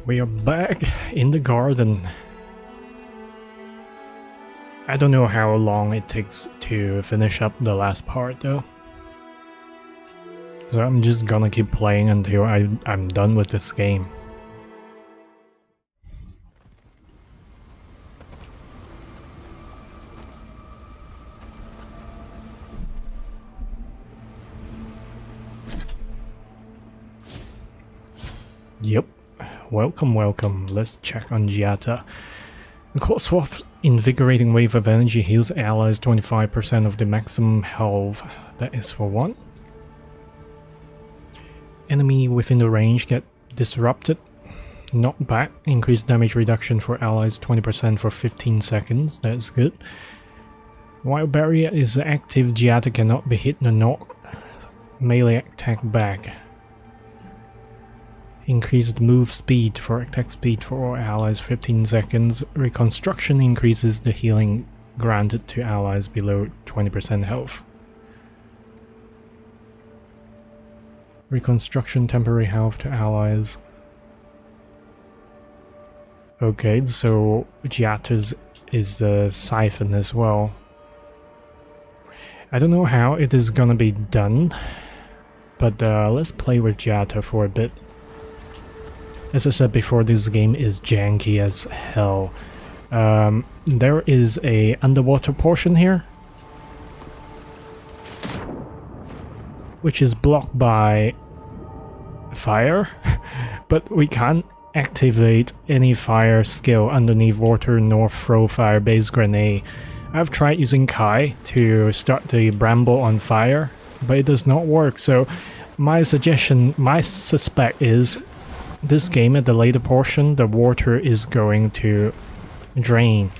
We are back in the garden. I don't know how long it takes to finish up the last part though. So I'm just gonna keep playing until I'm done with this game. Yep. Welcome, welcome. Let's check on Giata. The cold swap invigorating wave of energy heals allies 25% of the maximum health. That is for one. Enemy within the range get disrupted. Knocked back. Increased damage reduction for allies 20% for 15 seconds. That's good. While barrier is active, Giata cannot be hit nor knocked. Melee attack back. Increased move speed for attack speed for all allies 15 seconds. Reconstruction increases the healing granted to allies below 20% health. Reconstruction temporary health to allies. Okay, so Giata's is a siphon as well. I don't know how it is gonna be done, but let's play with Giata for a bit. As I said before, this game is janky as hell. There is a underwater portion here, which is blocked by fire, but we can't activate any fire skill underneath water nor throw fire-based grenade. I've tried using Kai to start the bramble on fire, but it does not work. So my suggestion, my suspect is this game at the later portion, the water is going to drain.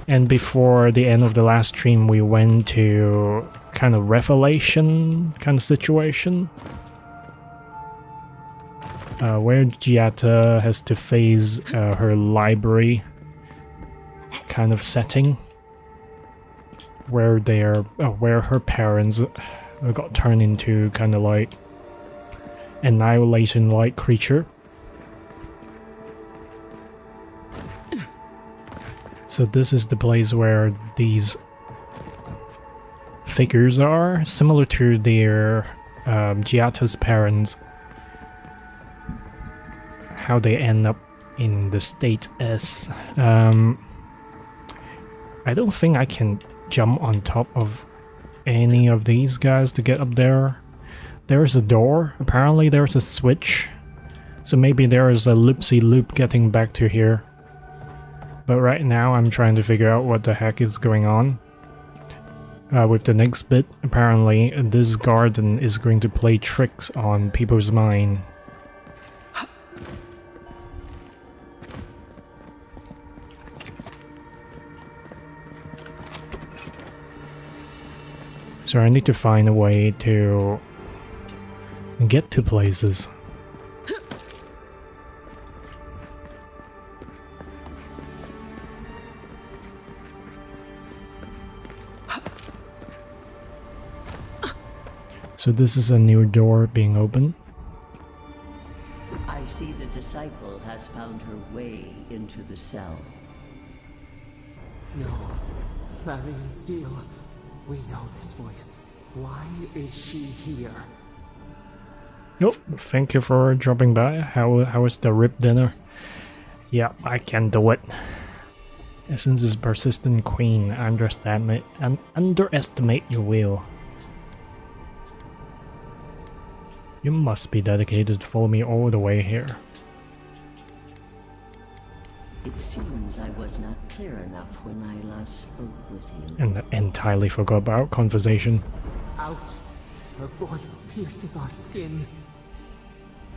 And before the end of the last stream, we went to kind of revelation kind of situation. Where Giata has to face her library kind of setting. Where where her parents got turned into kind of like annihilation-like creature. So this is the place where these figures are, similar to their Giata's parents. How they end up in the state S. I don't think I can jump on top of any of these guys to get up there. There's a door, apparently there's a switch, so maybe there is a loopsy-loop getting back to here. But right now I'm trying to figure out what the heck is going on. With the next bit, apparently this garden is going to play tricks on people's mind. So I need to find a way to get to places. So this is a new door being opened. I see the disciple has found her way into the cell. No, Clarion Steel. We know this voice. Why is she here? Nope, thank you for dropping by. How was the rib dinner? Yeah, I can do it. Essence is persistent queen. Underestimate your will. You must be dedicated to follow me all the way here. It seems I was not clear enough when I last spoke with you. And entirely forgot about conversation. Out! Her voice pierces our skin.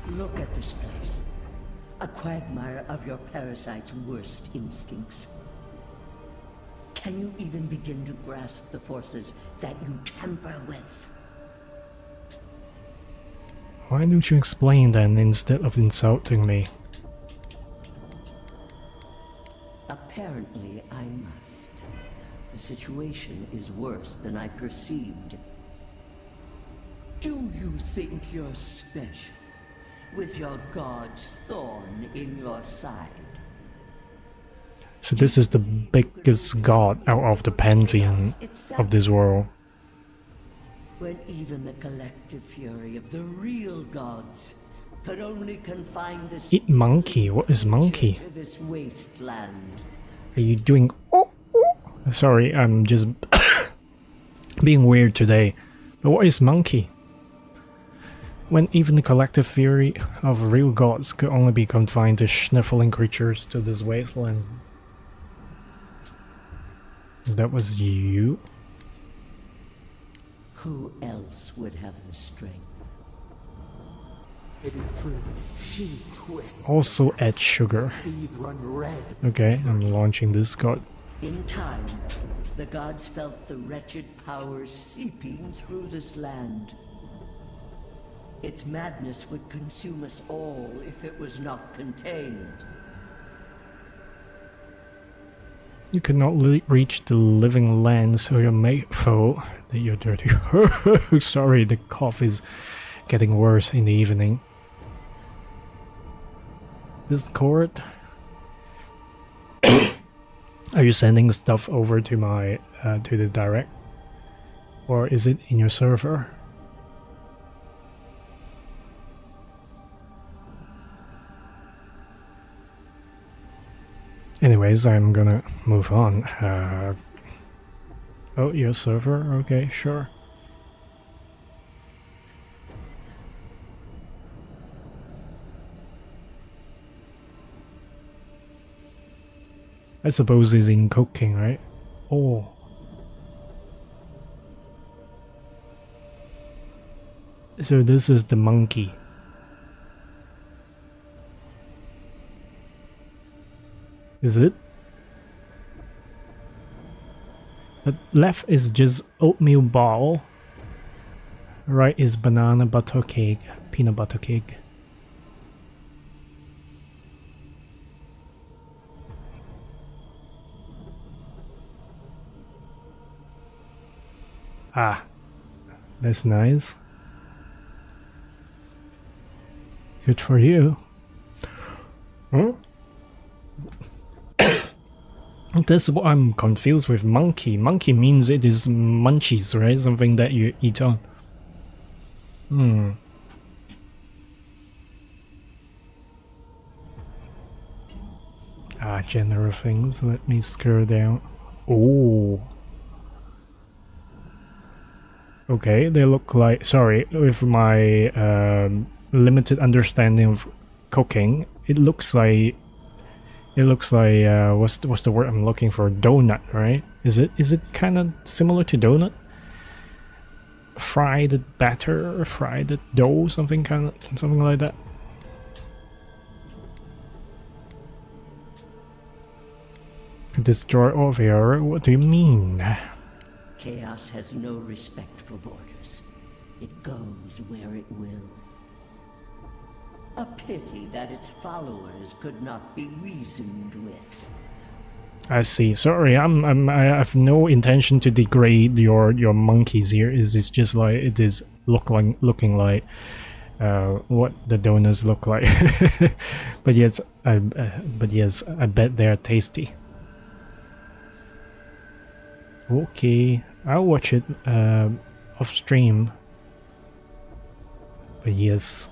Look at this place. A quagmire of your parasite's worst instincts. Can you even begin to grasp the forces that you tamper with? Why don't you explain then instead of insulting me? Apparently, I must. The situation is worse than I perceived. Do you think you're special? with your god's thorn in your side. So this is the biggest god out of the pantheon of this world. When even the collective fury of the real gods could only confine this Eat monkey? What is monkey? to this wasteland. Are you doing... Oh, oh. Sorry, I'm just being weird today. But what is monkey? When even the collective fury of real gods could only be confined to sniffling creatures to this wasteland. That was you? Who else would have the strength? It is true. She twists. Also add sugar. Seas run red. Okay, I'm launching this god. In time, the gods felt the wretched powers seeping through this land. Its madness would consume us all if it was not contained. You could not reach the living land, so your mate foe that you're dirty. Sorry, the cough is getting worse in the evening. Discord. Are you sending stuff over to my to the direct, or is it in your server? Anyways, I'm gonna move on. Oh, your server? Okay, sure. I suppose it's in cooking, right? Oh. So this is the monkey. Is it? The left is just oatmeal ball. Right is banana butter cake, peanut butter cake. Ah, that's nice. Good for you. Huh? That's what I'm confused with monkey. Monkey means it is munchies, right? Something that you eat on. Ah, general things. Let me scroll down. Oh. Okay, they look like... Sorry, with my limited understanding of cooking, it looks like... what's the word I'm looking for? Donut, right? Is it kind of similar to donut? Fried batter, fried dough, something like that. Destroy all of your... What do you mean? Chaos has no respect for borders. It goes where it will. A pity that its followers could not be reasoned with. I see. Sorry, I have no intention to degrade your monkeys here. It's just like it is looking like what the donuts look like. but yes, I bet they're tasty. Okay, I'll watch it off stream. But yes.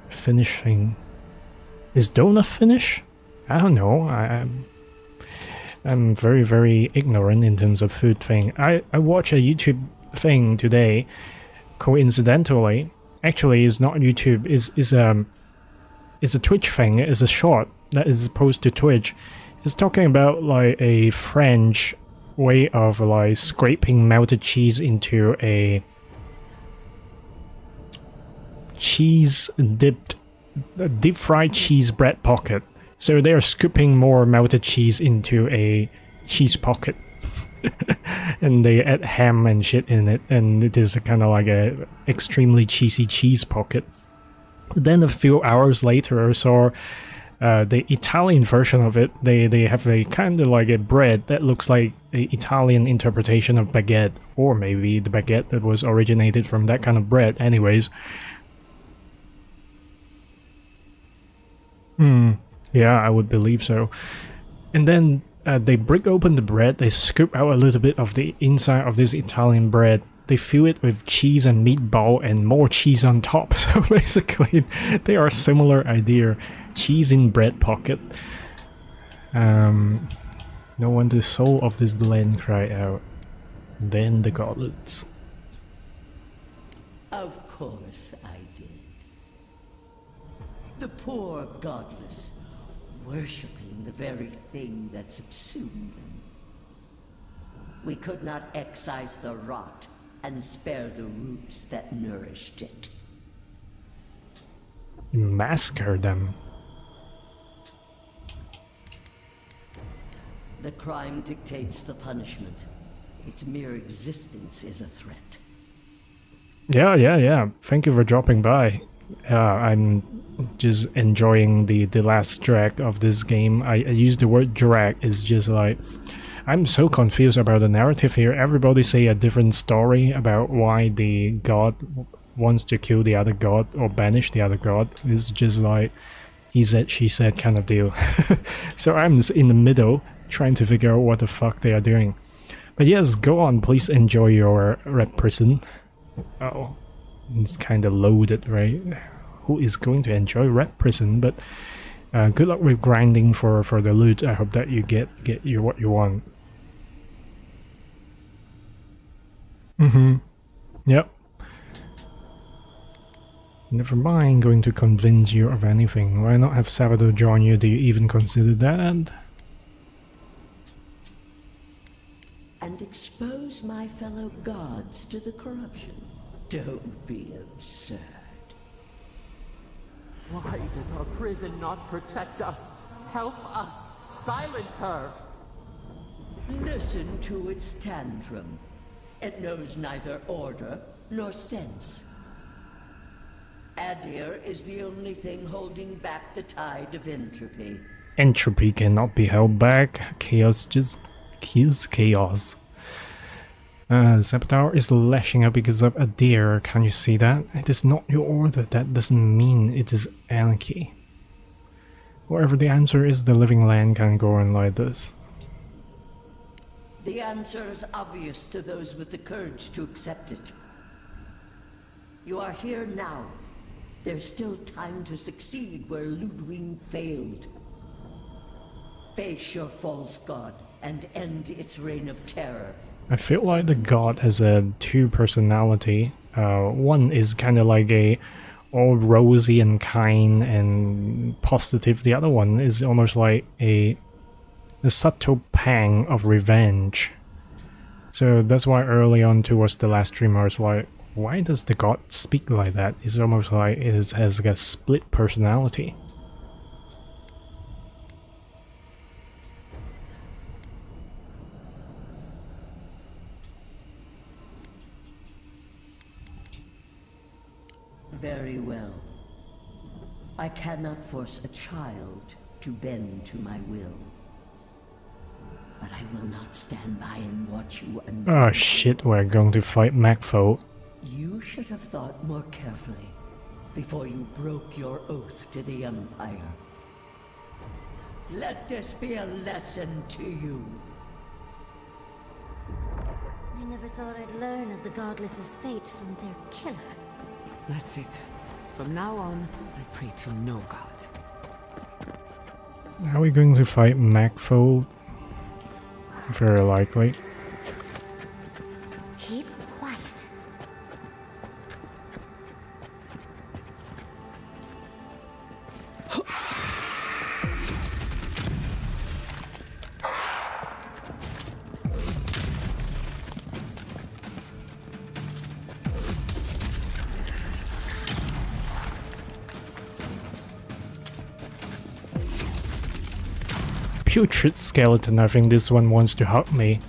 Finishing. Is donut finish? I don't know. I'm very, very ignorant in terms of food thing. I watched a YouTube thing today, coincidentally. Actually, it's not YouTube. It's a Twitch thing. It's a short that is posted to Twitch. It's talking about like a French way of like scraping melted cheese into a cheese dipped deep fried cheese bread pocket. So they are scooping more melted cheese into a cheese pocket. And they add ham and shit in it, and it is kind of like a extremely cheesy cheese pocket. Then a few hours later I saw The Italian version of it, they have a kind of like a bread that looks like a Italian interpretation of baguette, or maybe the baguette that was originated from that kind of bread. Anyways, yeah, I would believe so. And then they break open the bread, they scoop out a little bit of the inside of this Italian bread. They fill it with cheese and meatball and more cheese on top. So basically, they are a similar idea. Cheese in bread pocket. No wonder the soul of this land cried out. Then the goblets. Of course I did. The poor godless, worshipping the very thing that subsumed them. We could not excise the rot and spare the roots that nourished it. You massacre them. The crime dictates the punishment. Its mere existence is a threat. Yeah. Thank you for dropping by. I'm just enjoying the last drag of this game. I use the word drag. It's just like, I'm so confused about the narrative here. Everybody say a different story about why the god wants to kill the other god or banish the other god. It's just like he said, she said kind of deal. So I'm in the middle trying to figure out what the fuck they are doing. But yes, go on, please enjoy your red prison. Oh, it's kind of loaded, right? Who is going to enjoy red prison? But good luck with grinding for the loot. I hope that you get you what you want. Yep. Never mind going to convince you of anything. Why not have Salvador join you? Do you even consider that? And expose my fellow gods to the corruption. Don't be absurd. Why does our prison not protect us? Help us! Silence her! Listen to its tantrum. It knows neither order nor sense. Adir is the only thing holding back the tide of entropy. Entropy cannot be held back. Chaos just kills chaos. Saboteur is lashing out because of Adir. Can you see that? It is not your order. That doesn't mean it is anarchy. Whatever the answer is, the living land can go on like this. The answer is obvious to those with the courage to accept it. You are here now. There's still time to succeed where Ludwig failed. Face your false god and end its reign of terror. I feel like the god has a two personality. One is kind of like a all rosy and kind and positive. The other one is almost like a subtle pang of revenge. So that's why early on towards the last stream I was like, why does the god speak like that? It's almost like it has like a split personality. Very well. I cannot force a child to bend to my will. But I will not stand by and watch you undo. Oh shit, we're going to fight Macfo. You should have thought more carefully before you broke your oath to the Empire. Let this be a lesson to you. I never thought I'd learn of the Godless's fate from their killer. That's it. From now on, I pray to no god. Are we going to fight Macfo? Very likely. Keep quiet. Putrid skeleton, I think this one wants to hug me.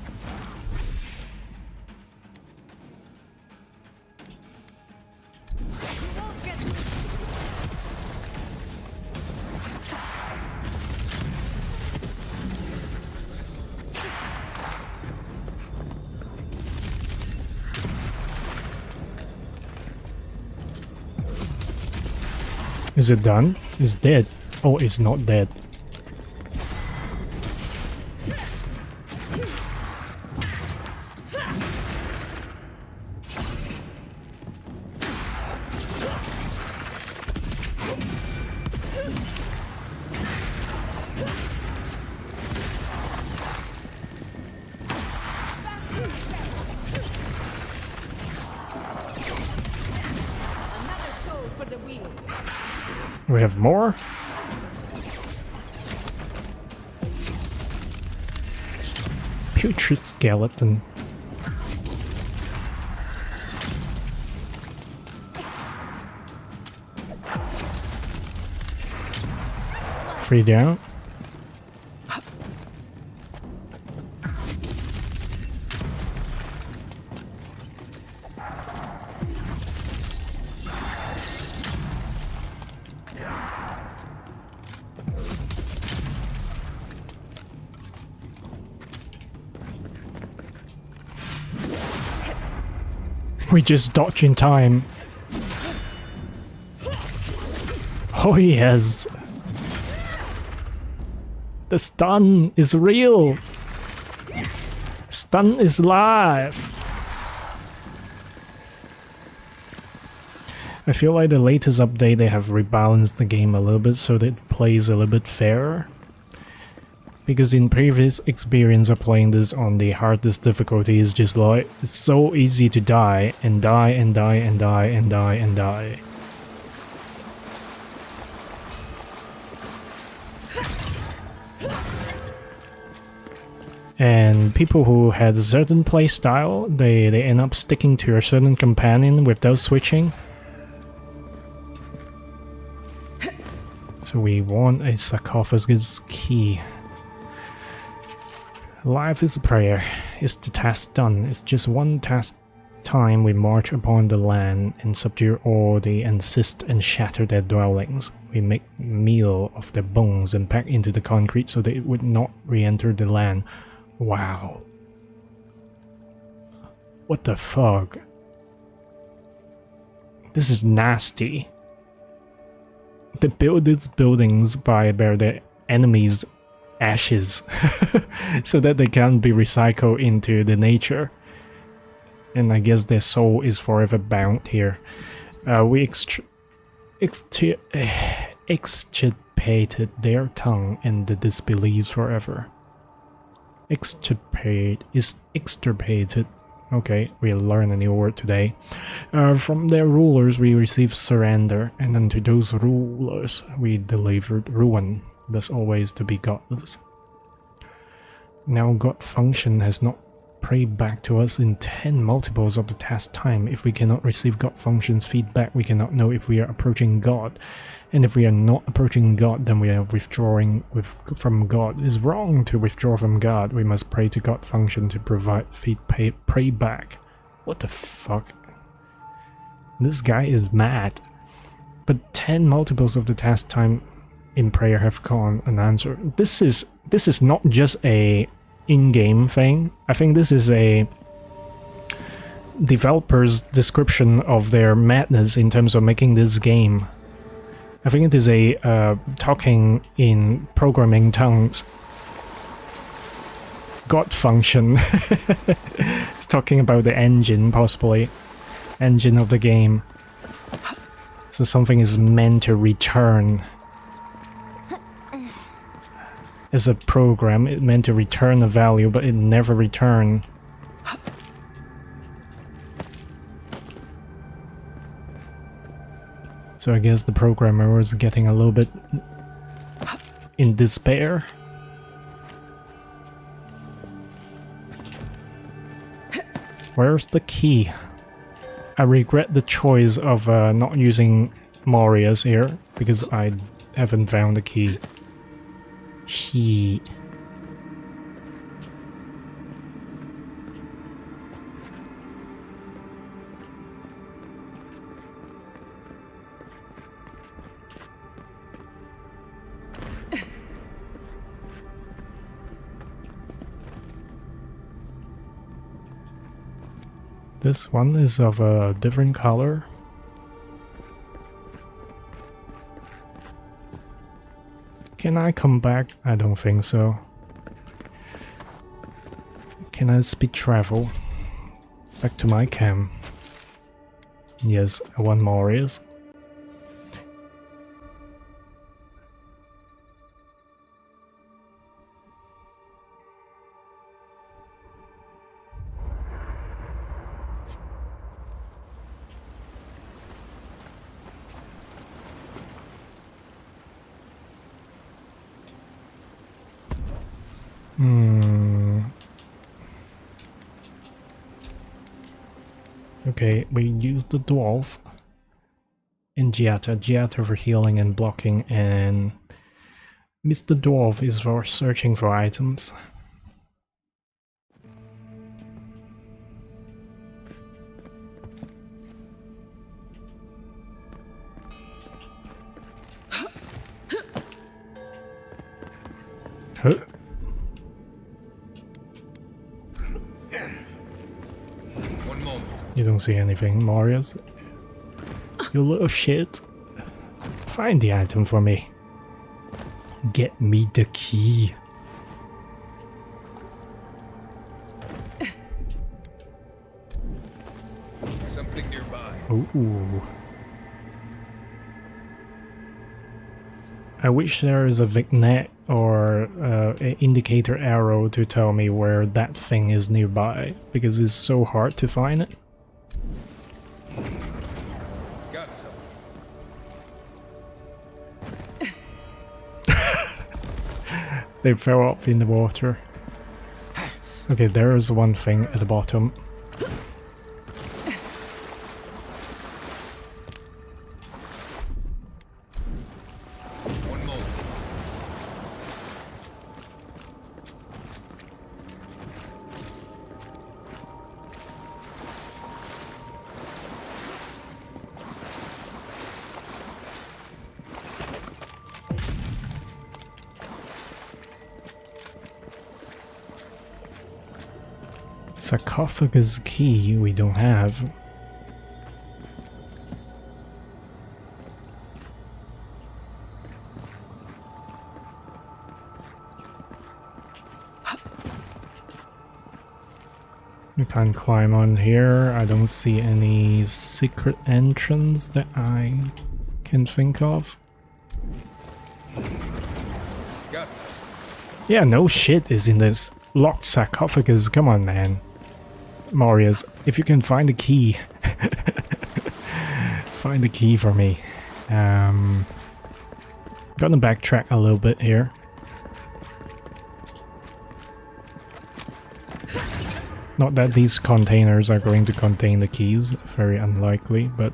Is it done? It's dead. Oh, it's not dead. We have more? Putrid skeleton. Three down. We just dodge in time. Oh yes. The stun is real. Stun is live. I feel like the latest update they have rebalanced the game a little bit so that it plays a little bit fairer. Because in previous experience of playing this on the hardest difficulty is just like, it's so easy to die and die and die and die and die and die. And people who had a certain play style, they end up sticking to a certain companion without switching. So we want a sarcophagus key. Life is a prayer. Is the task done? It's just one task time we march upon the land and subdue all the insist and shatter their dwellings. We make meal of their bones and pack into the concrete so that it would not re-enter the land. Wow. What the fuck? This is nasty. They build these buildings by their enemies' ashes so that they can be recycled into the nature. And I guess their soul is forever bound here. We extirpated their tongue and the disbeliefs forever. Extirpate is extirpated. Okay, we learn a new word today. From their rulers we received surrender, and unto those rulers we delivered ruin. Thus always to be godless. Now God function has not prayed back to us in 10 multiples of the task time. If we cannot receive God function's feedback, we cannot know if we are approaching God. And if we are not approaching God, then we are withdrawing from God. It is wrong to withdraw from God. We must pray to God function to provide pray back. What the fuck? This guy is mad. But 10 multiples of the task time in prayer have gone unanswered. This is not just a in-game thing. I think this is a developer's description of their madness in terms of making this game. I think it is a talking in programming tongues. God function. It's talking about the engine, possibly. Engine of the game. So something is meant to return. As a program, it meant to return a value, but it never returned. So I guess the programmer was getting a little bit in despair. Where's the key? I regret the choice of not using Moria's here, because I haven't found the key. Shit. This one is of a different color. Can I come back? I don't think so. Can I speed travel back to my camp? Yes, I want more is. Okay, we use the dwarf in Giata for healing and blocking, and Mr. Dwarf is for searching for items. Huh? One moment. You don't see anything, Marius. You little shit. Find the item for me. Get me the key. Something nearby. Ooh. I wish there is a vignette or an indicator arrow to tell me where that thing is nearby, because it's so hard to find it. Got some. They fell up in the water. Okay, there is one thing at the bottom. One moment. Sarcophagus key we don't have. You can't climb on here. I don't see any secret entrance that I can think of. Got some. Yeah, no shit is in this locked sarcophagus. Come on, man. Marius, if you can find the key, find the key for me. Gonna backtrack a little bit here. Not that these containers are going to contain the keys, very unlikely, but...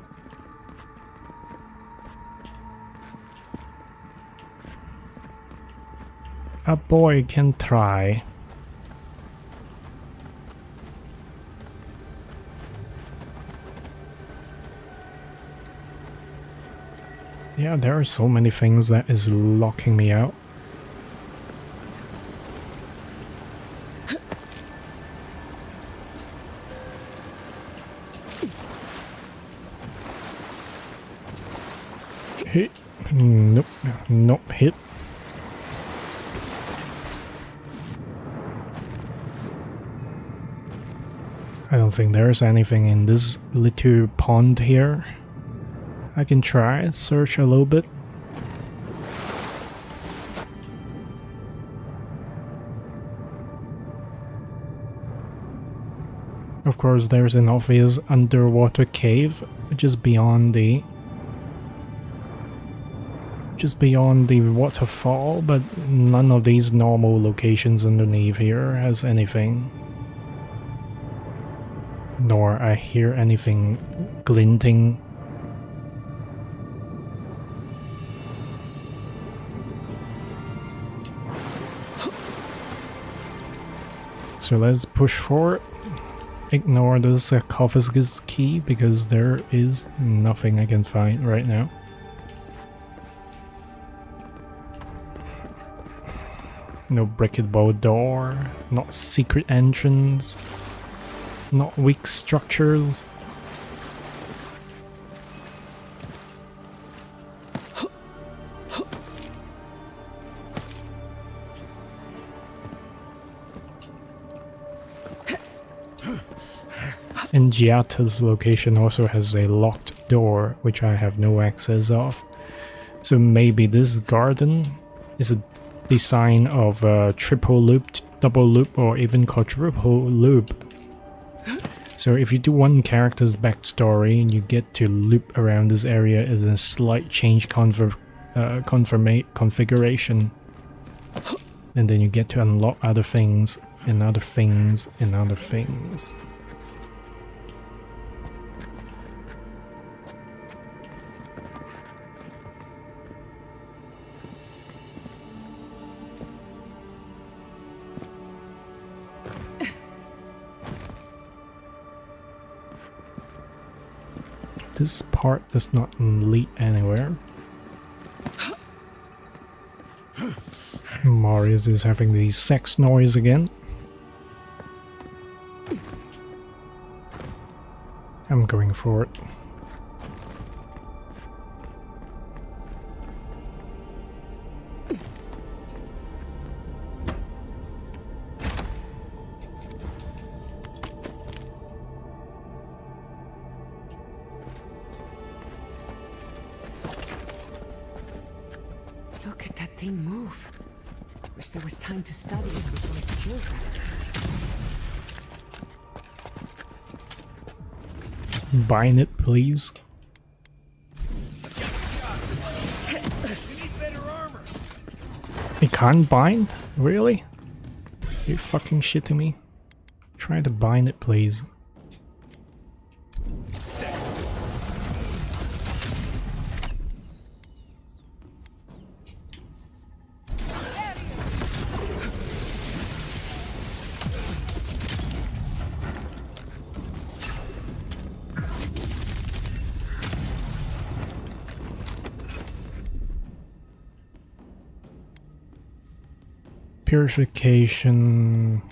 a boy can try. Yeah, there are so many things that is locking me out. Hit. Nope. Nope. Hit. I don't think there's anything in this little pond here. I can try, search a little bit. Of course, there's an obvious underwater cave just beyond the waterfall, but none of these normal locations underneath here has anything. Nor I hear anything glinting. So let's push forward. Ignore the sarcophagus key because there is nothing I can find right now. No breakable door, not secret entrance, not weak structures. And Giata's location also has a locked door, which I have no access of. So maybe this garden is a design of a triple loop, double loop, or even quadruple loop. So if you do one character's backstory and you get to loop around this area as a slight change configuration, and then you get to unlock other things and other things and other things. This part does not lead anywhere. Marius is having the sex noise again. I'm going for it. Look at that thing move. Wish there was time to study it before it kills us. Bind it, please. It can't bind? Really? You fucking shitting me? Try to bind it, please. Purification.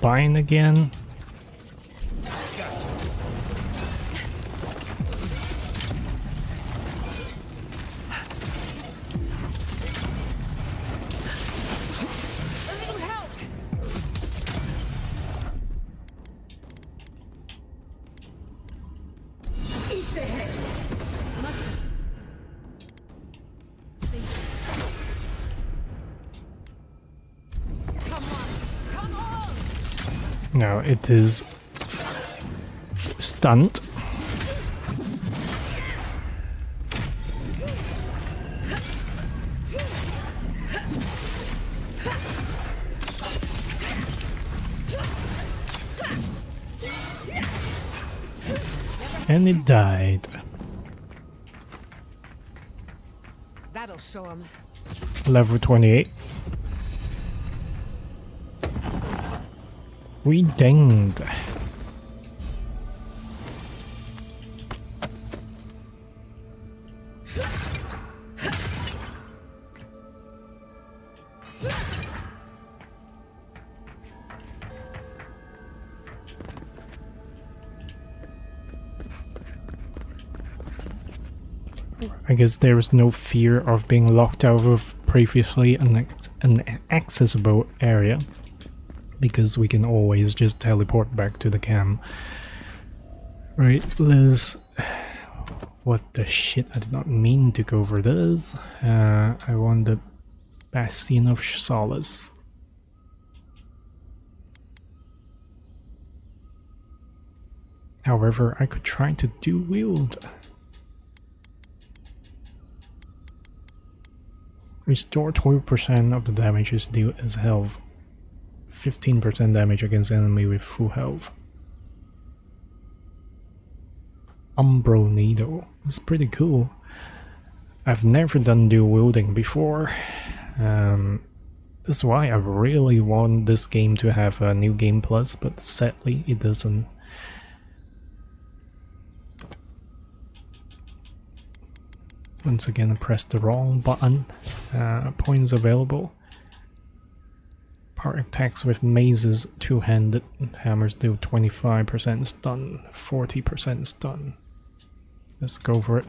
Bind again. Now it is stunned. And it died. That'll show him. Level 28. We dinged. I guess there is no fear of being locked out of previously an inaccessible area, because we can always just teleport back to the camp. Right, Liz. What the shit, I did not mean to go for this. I want the Bastion of Solace. However, I could try to dual wield. Restore 12% of the damage is due as health. 15% damage against enemy with full health. Umbro Needle. It's pretty cool. I've never done dual wielding before. That's why I really want this game to have a new game plus, but sadly it doesn't. Once again, I pressed the wrong button. Points available. Power attacks with mazes, two-handed hammers do 25% stun, 40% stun. Let's go for it.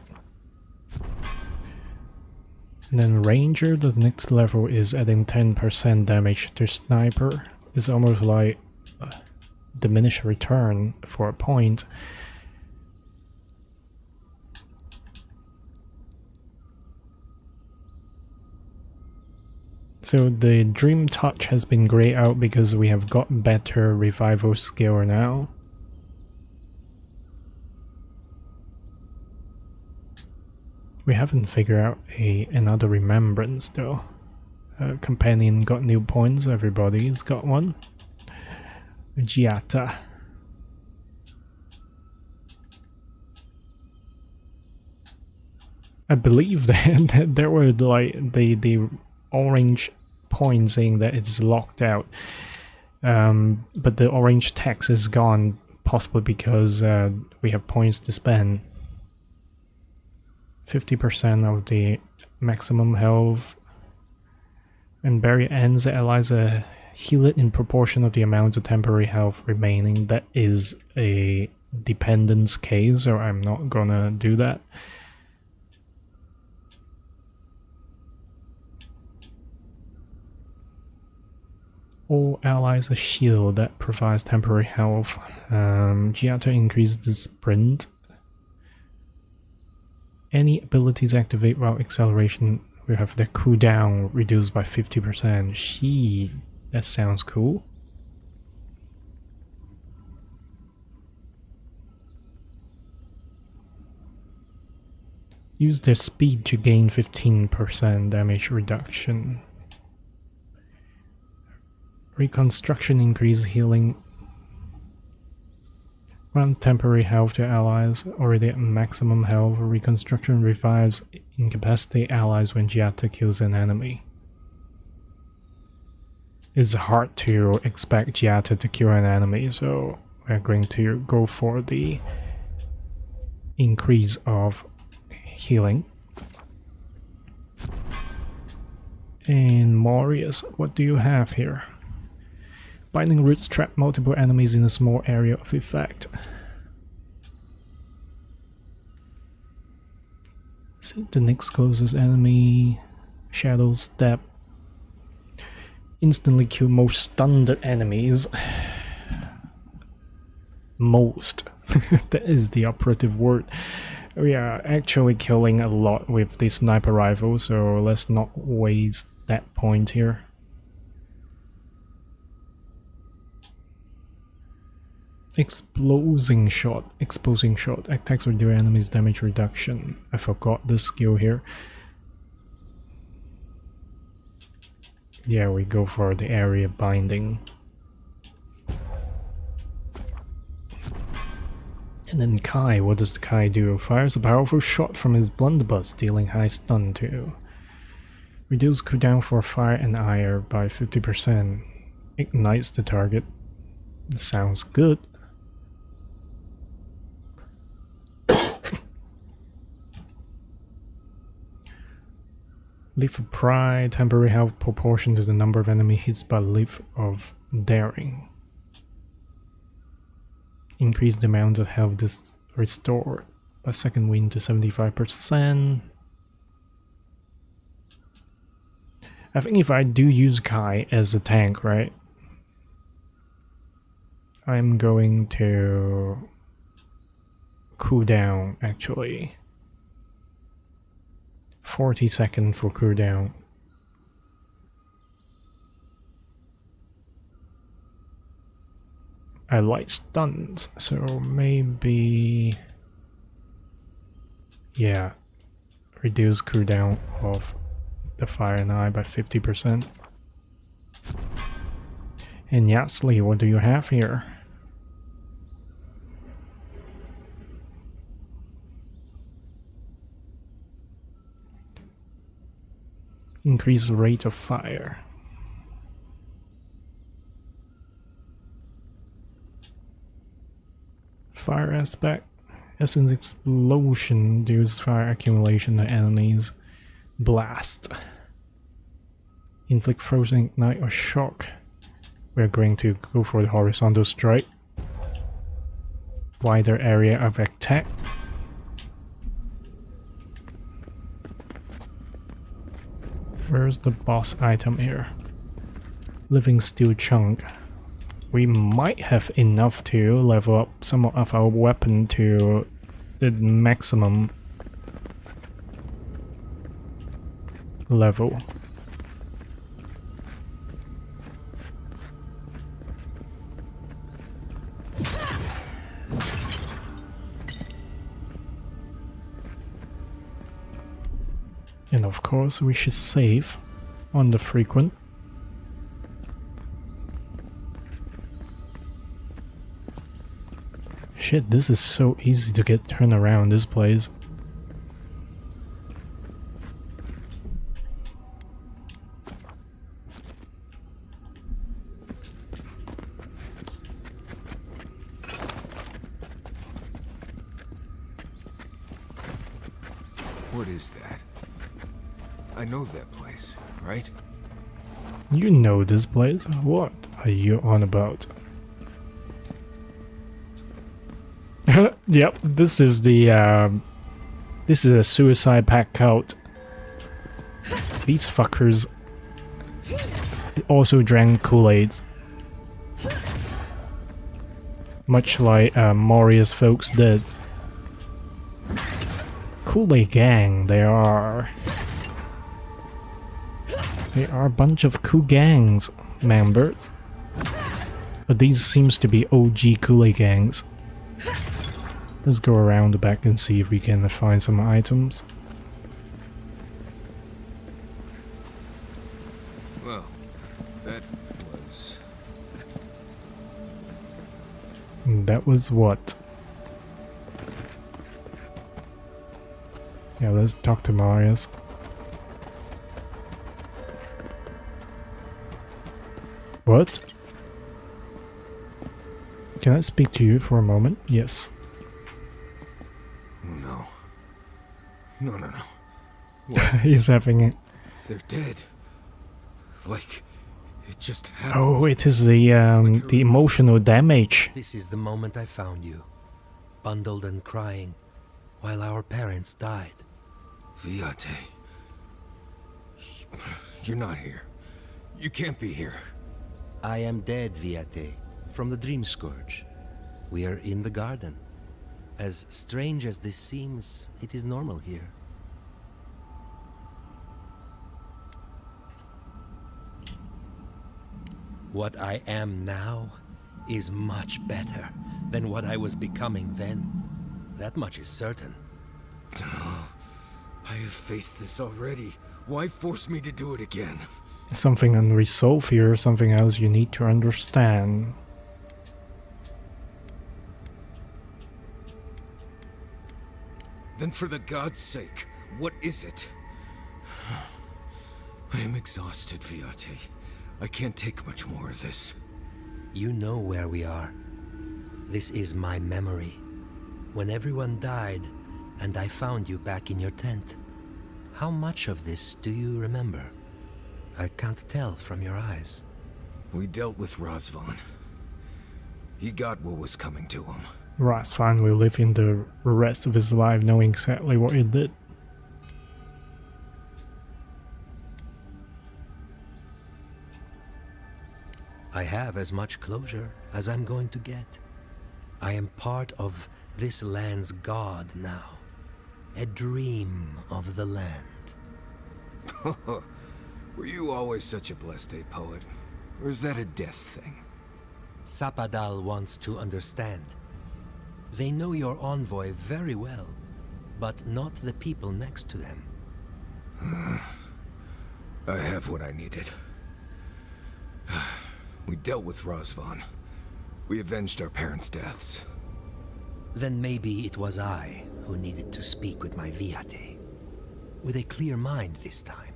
And then Ranger, the next level, is adding 10% damage to Sniper. It's almost like diminished return for a point. So the Dream Touch has been grayed out because we have got better revival skill now. We haven't figured out another remembrance though. Companion got new points, everybody's got one. Giata. I believe that there were like the orange point saying that it's locked out. But the orange text is gone, possibly because we have points to spend. 50% of the maximum health. When barrier ends, the allies heal it in proportion of the amount of temporary health remaining. That is a dependence case, so I'm not gonna do that. All allies a shield that provides temporary health. Giata increases the sprint. Any abilities activate while acceleration, we have the cooldown reduced by 50%. That sounds cool. Use their speed to gain 15% damage reduction. Reconstruction increase healing. Grants temporary health to allies already at maximum health. Reconstruction revives incapacitated allies when Giata kills an enemy. It's hard to expect Giata to kill an enemy, so we're going to go for the increase of healing. And Marius, what do you have here? Binding roots trap multiple enemies in a small area of effect. See the next closest enemy. Shadow Step. Instantly kill most stunned enemies. Most. That is the operative word. We are actually killing a lot with the sniper rifle, so let's not waste that point here. Exposing shot. Attacks reduce enemies damage reduction. I forgot this skill here. Yeah, we go for the area binding. And then Kai, what does the Kai do? Fires a powerful shot from his blunderbuss, dealing high stun too. Reduce cooldown for fire and ire by 50%. Ignites the target. Sounds good. Leaf of Pride, temporary health proportion to the number of enemy hits by Leaf of Daring. Increase the amount of health restored by second wind to 75%. I think if I do use Kai as a tank, right? I'm going to cool down actually. 40 seconds for cooldown. I like stuns, so maybe... yeah. Reduce cooldown of the Fire and Eye by 50%. And Yasli, what do you have here? Increase the rate of fire. Fire aspect. Essence explosion deals fire accumulation to enemies. Blast. Inflict frozen, ignite, or shock. We're going to go for the horizontal strike. Wider area of attack. Where's the boss item here? Living steel chunk. We might have enough to level up some of our weapon to the maximum level. And of course we should save on the frequent. Shit, this is so easy to get turned around, this place. What is that? I know that place, right? You know this place? What are you on about? Yep, this is the this is a suicide pact cult. These fuckers also drank Kool-Aid. Much like Moria's folks did. Kool-Aid gang, they are. They are a bunch of cool gangs members. But these seems to be OG Kool-Aid gangs. Let's go around the back and see if we can find some items. Well, that was... That was what? Yeah, let's talk to Marius. What? Can I speak to you for a moment? Yes. No. No. He's having it. They're dead. Like, it just happened. Oh, it is the emotional damage. This is the moment I found you, bundled and crying, while our parents died. Viate. You're not here. You can't be here. I am dead, Viate, from the Dream Scourge. We are in the garden. As strange as this seems, it is normal here. What I am now is much better than what I was becoming then. That much is certain. I have faced this already. Why force me to do it again? Something unresolved here, something else you need to understand. Then for the god's sake, what is it? I am exhausted, Viate. I can't take much more of this. You know where we are. This is my memory. When everyone died, and I found you back in your tent. How much of this do you remember? I can't tell from your eyes. We dealt with Razvan. He got what was coming to him. Razvan will live in the rest of his life knowing exactly what he did. I have as much closure as I'm going to get. I am part of this land's god now. A dream of the land. Were you always such a blessed a poet? Or is that a death thing? Sapadal wants to understand. They know your envoy very well, but not the people next to them. I have what I needed. We dealt with Razvan. We avenged our parents' deaths. Then maybe it was I who needed to speak with my Viate. With a clear mind this time.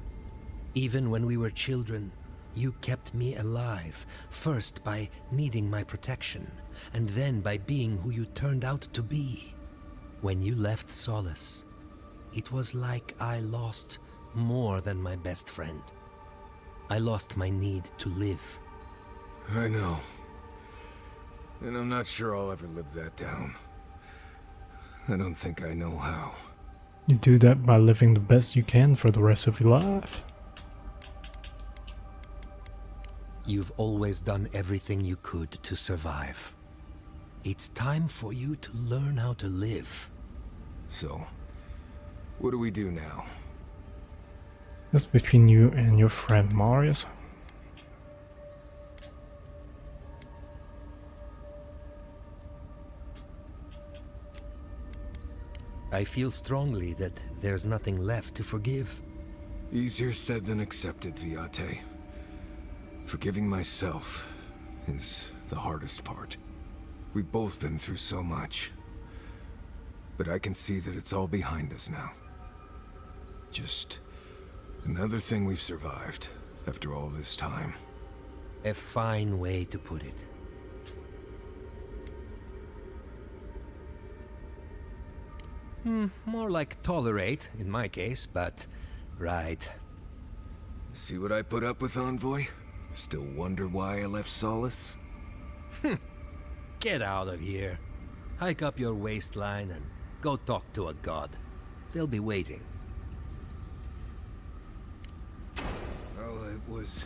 Even when we were children, you kept me alive, first by needing my protection, and then by being who you turned out to be. When you left Solace, it was like I lost more than my best friend. I lost my need to live. I know. And I'm not sure I'll ever live that down. I don't think I know how. You do that by living the best you can for the rest of your life. You've always done everything you could to survive. It's time for you to learn how to live. So, what do we do now? That's between you and your friend Marius. I feel strongly that there's nothing left to forgive. Easier said than accepted, Viate. Forgiving myself is the hardest part. We've both been through so much. But I can see that it's all behind us now. Just another thing we've survived after all this time. A fine way to put it. More like tolerate, in my case, but... right. See what I put up with, Envoy? Still wonder why I left Solace? Get out of here. Hike up your waistline and go talk to a god. They'll be waiting. Well, it was...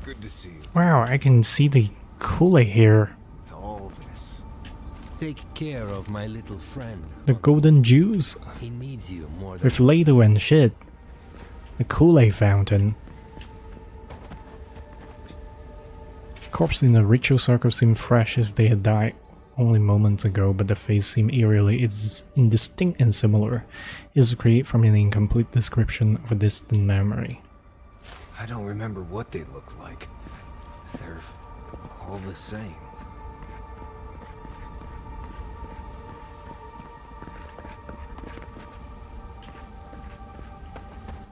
good to see you. Wow, I can see the Kool-Aid here. With all this. Take care of my little friend. The golden juice. He needs you more than With Lado and shit. The Kool-Aid fountain. Corpse in the ritual circle seemed fresh as they had died only moments ago, but the face seemed eerily indistinct and similar. It was created from an incomplete description of a distant memory. I don't remember what they look like. They're all the same.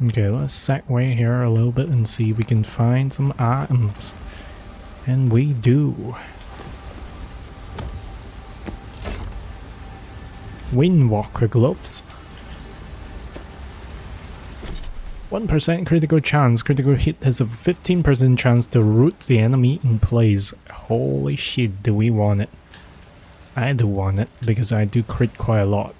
Okay, let's segue here a little bit and see if we can find some items. And we do. Windwalker gloves. 1% critical chance. Critical hit has a 15% chance to root the enemy in place. Holy shit, do we want it? I do want it because I do crit quite a lot.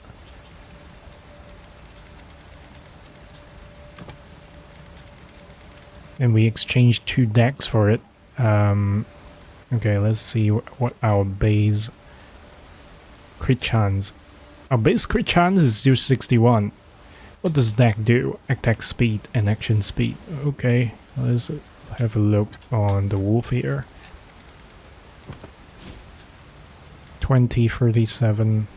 And we exchanged 2 decks for it. Okay, let's see what our base crit chance. Our base crit chance is 0.61. What does that do? Attack speed and action speed. Okay, let's have a look on the wolf here. 20, 37.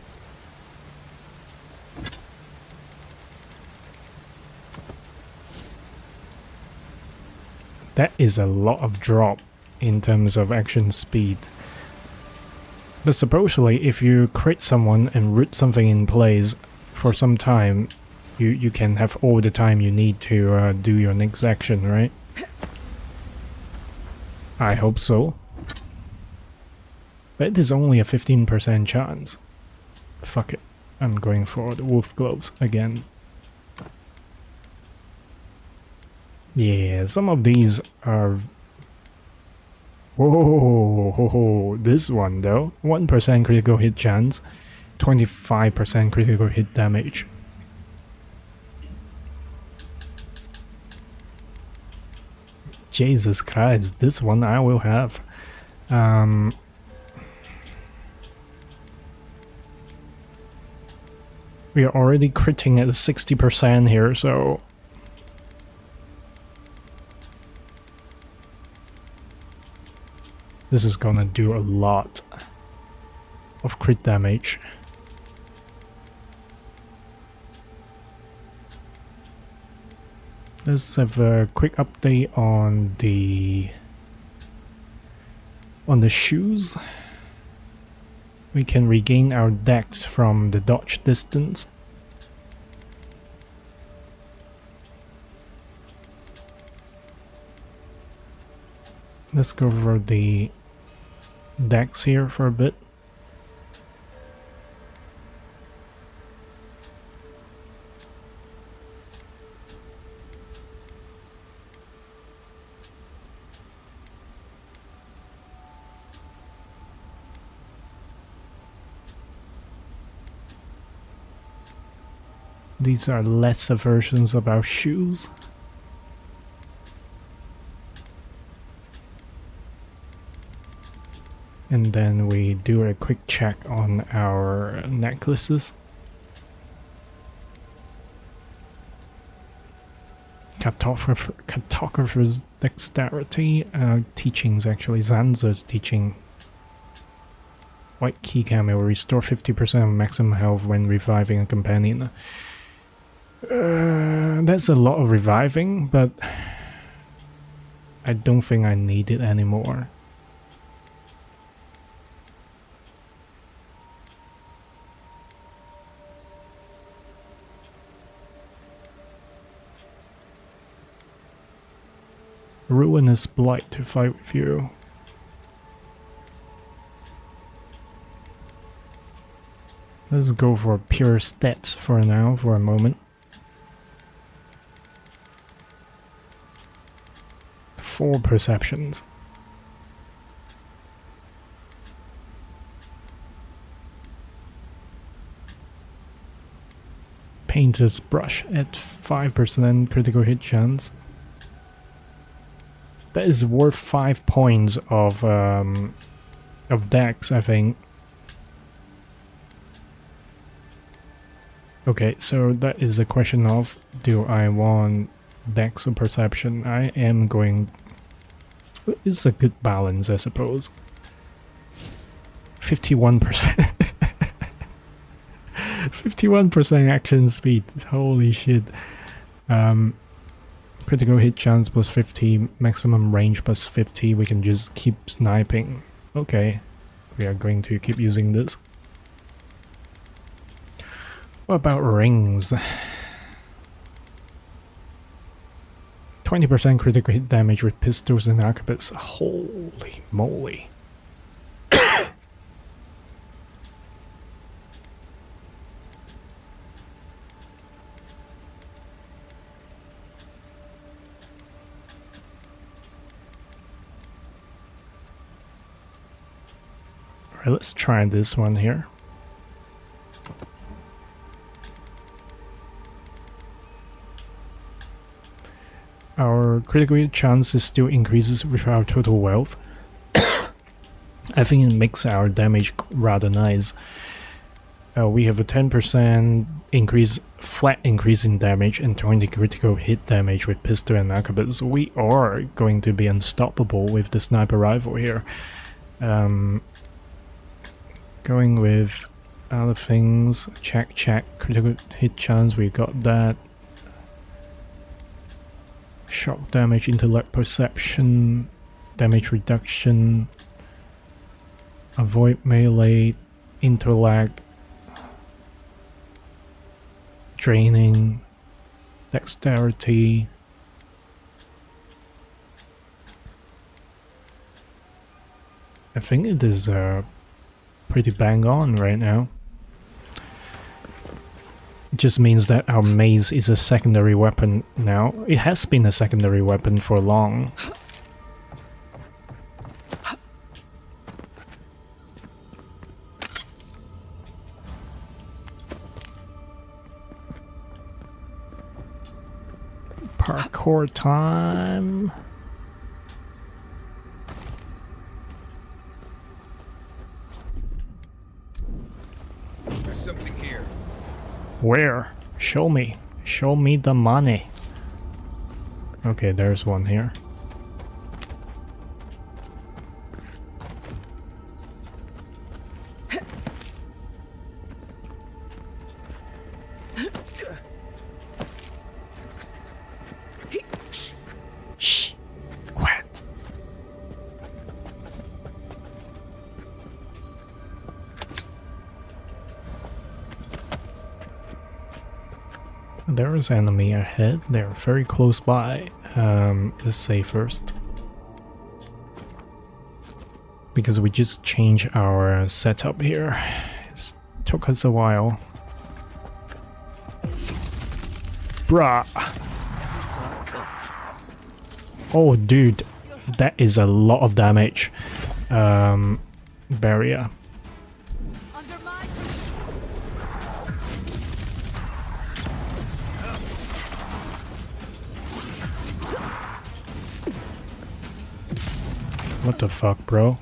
That is a lot of drop in terms of action speed. But supposedly, if you crit someone and root something in place for some time, you can have all the time you need to do your next action, right? I hope so. But it is only a 15% chance. Fuck it. I'm going for the wolf gloves again. Yeah, some of these are... Whoa, this one though. 1% critical hit chance, 25% critical hit damage. Jesus Christ, this one I will have. We are already critting at 60% here, so... this is gonna do a lot of crit damage. Let's have a quick update on the shoes. We can regain our dex from the dodge distance. Let's go over the decks here for a bit. These are lesser versions of our shoes. And then we do a quick check on our necklaces. Cartographer's dexterity, teachings actually. Zanza's teaching. White key camel will restore 50% of maximum health when reviving a companion. That's a lot of reviving, but I don't think I need it anymore. Ruinous Blight to fight with you. Let's go for pure stats for now, for a moment. 4 perceptions. Painter's Brush at 5% critical hit chance. That is worth 5 points of dex, I think. Okay, so that is a question of, do I want dex or perception? I am going... It's a good balance, I suppose. 51%. 51% action speed. Holy shit. Critical hit chance plus 50, maximum range plus 50. We can just keep sniping. Okay, we are going to keep using this. What about rings? 20% critical hit damage with pistols and arquebuses. Holy moly. Alright, let's try this one here. Our critical hit chance still increases with our total wealth. I think it makes our damage rather nice. We have a 10% increase, flat increase in damage and 20 critical hit damage with pistol and arquebus. We are going to be unstoppable with the sniper rifle here. Going with other things. Check, critical hit chance, we got that. Shock damage, intellect, perception, damage reduction, avoid melee, intellect, draining, dexterity. I think it is pretty bang on right now. It just means that our mace is a secondary weapon now. It has been a secondary weapon for long. Parkour time. There's something here. Where? Show me. Show me the money. Okay, there's one here. Shh. Quiet. There is enemy ahead. They're very close by. Let's say first. because we just changed our setup here. It took us a while. Bruh. Oh, dude, that is a lot of damage. Barrier. What the fuck, bro?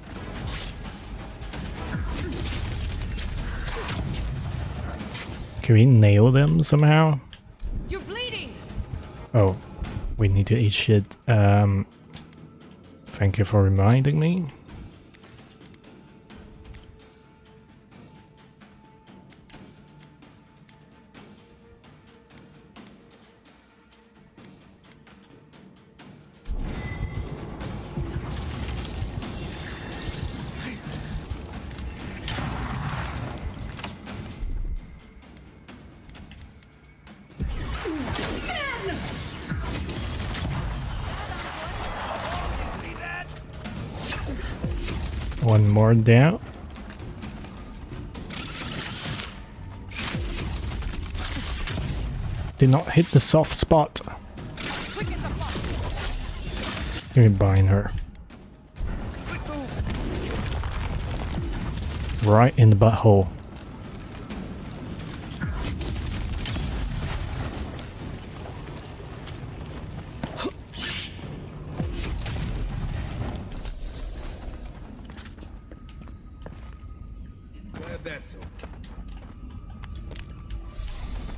Can we nail them somehow? You're bleeding. Oh, we need to eat shit. Thank you for reminding me. One more down. Did not hit the soft spot. Let me bind her. Right in the butthole.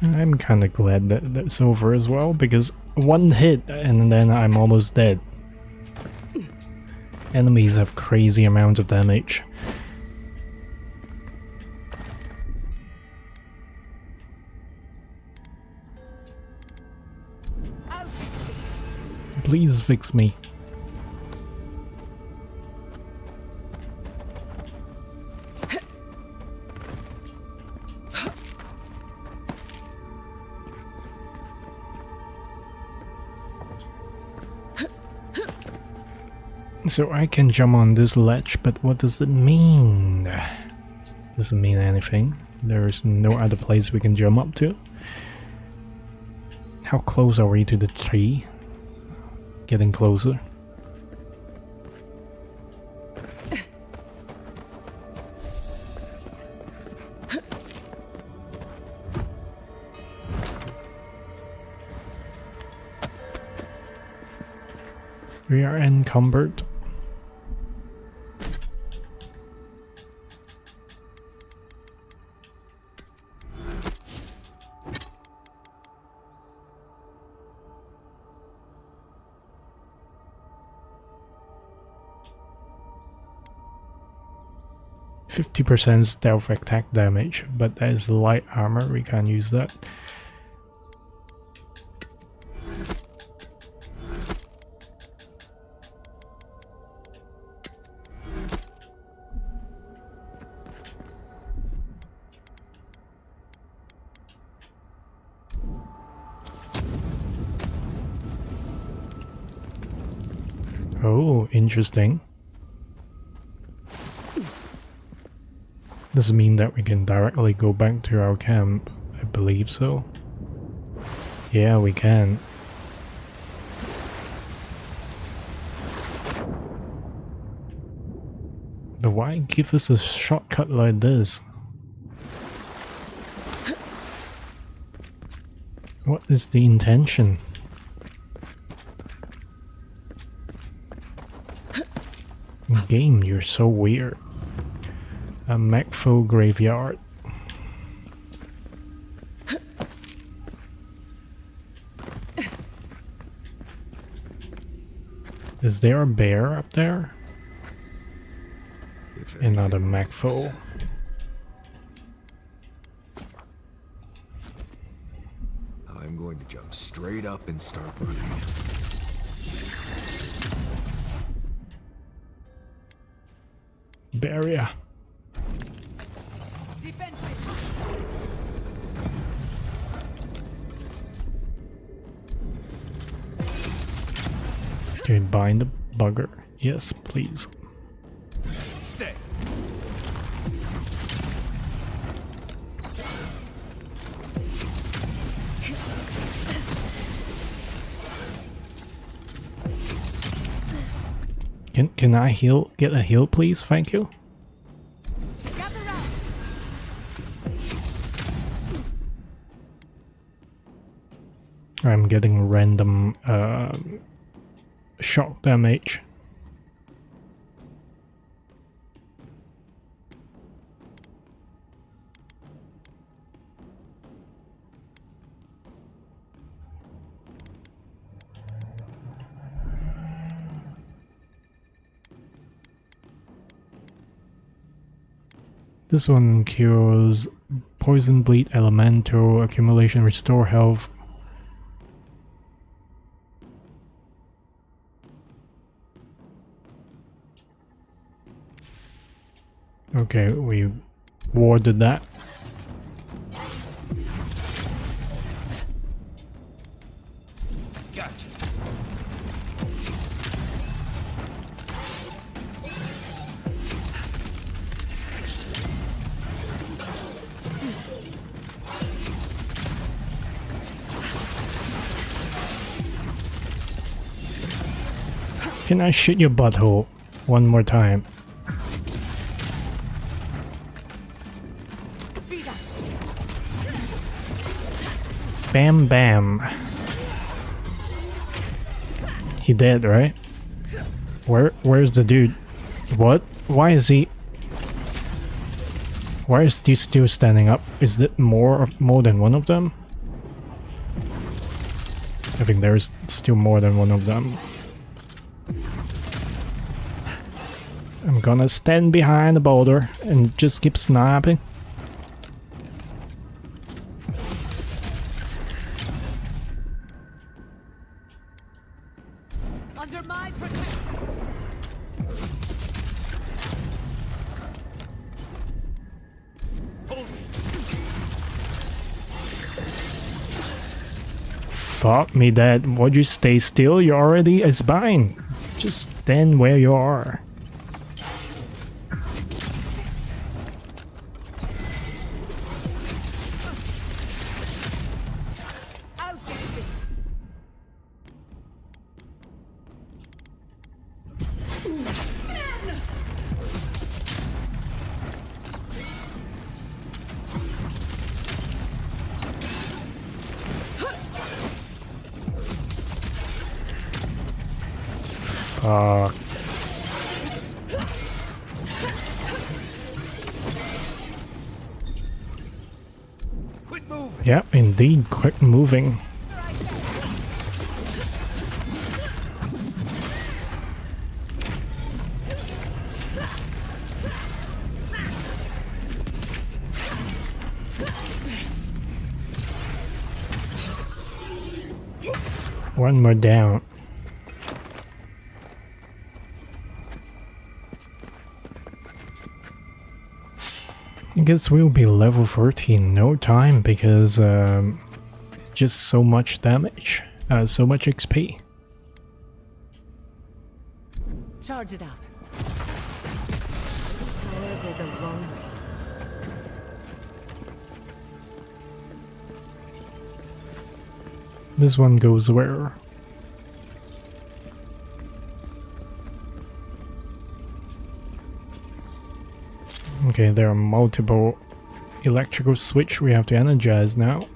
I'm kinda glad that that's over as well, because one hit and then I'm almost dead. Enemies have crazy amounts of damage. Please fix me. So I can jump on this ledge, but what does it mean? Doesn't mean anything. There's no other place we can jump up to. How close are we to the tree? Getting closer. We are encumbered. %50 stealth attack damage, but that is light armor, we can't use that. Oh, interesting. Does it mean that we can directly go back to our camp? I believe so. Yeah, we can. But why give us a shortcut like this? What is the intention? Game, you're so weird. A Macfo graveyard. Is there a bear up there? Another Macfo. I'm going to jump straight up and start running. Barrier. Can we bind the bugger? Yes, please. Stay. Can I heal? Get a heal, please? Thank you. I'm getting random shock damage. This one cures poison, bleed, elemental, accumulation, restore health. Okay, we warded that. Gotcha. Can I shoot your butthole one more time? Bam bam. He dead, right? Where's the dude? What? Why is he still standing up? Is it more than one of them? I think there's still more than one of them. I'm gonna stand behind the boulder and just keep sniping. Under my protection. Fuck me, Dad. Would you stay still? You already. It's fine. Just stand where you are. I'll fix this. Fuck. Quit moving. Yeah, indeed, quick moving. One more down. I guess we'll be level 30 in no time because just so much damage, so much XP. Charge it out. There's a long way. This one goes where? Okay, there are multiple electrical switch we have to energize now.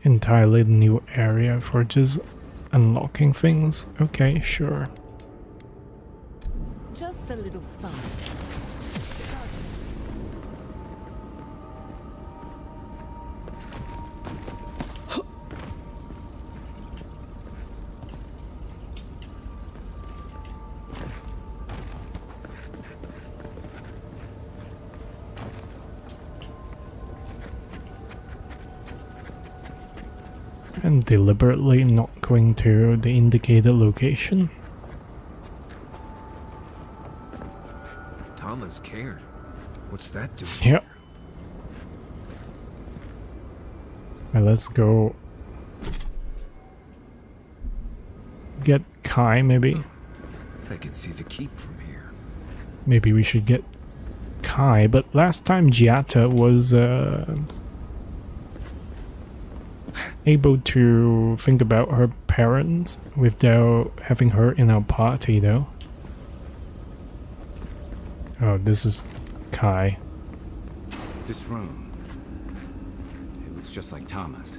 Entirely new area for just unlocking things. Okay, sure. Just a little spark. and deliberately not going to the indicated location. Tama's cairn. What's that doing? Yep. Well, let's go get Kai, maybe. I can see the keep from here. Maybe we should get Kai, but last time Giata was able to think about her parents without having her in our party, though. Oh, this is Kai. This room. It looks just like Tama's.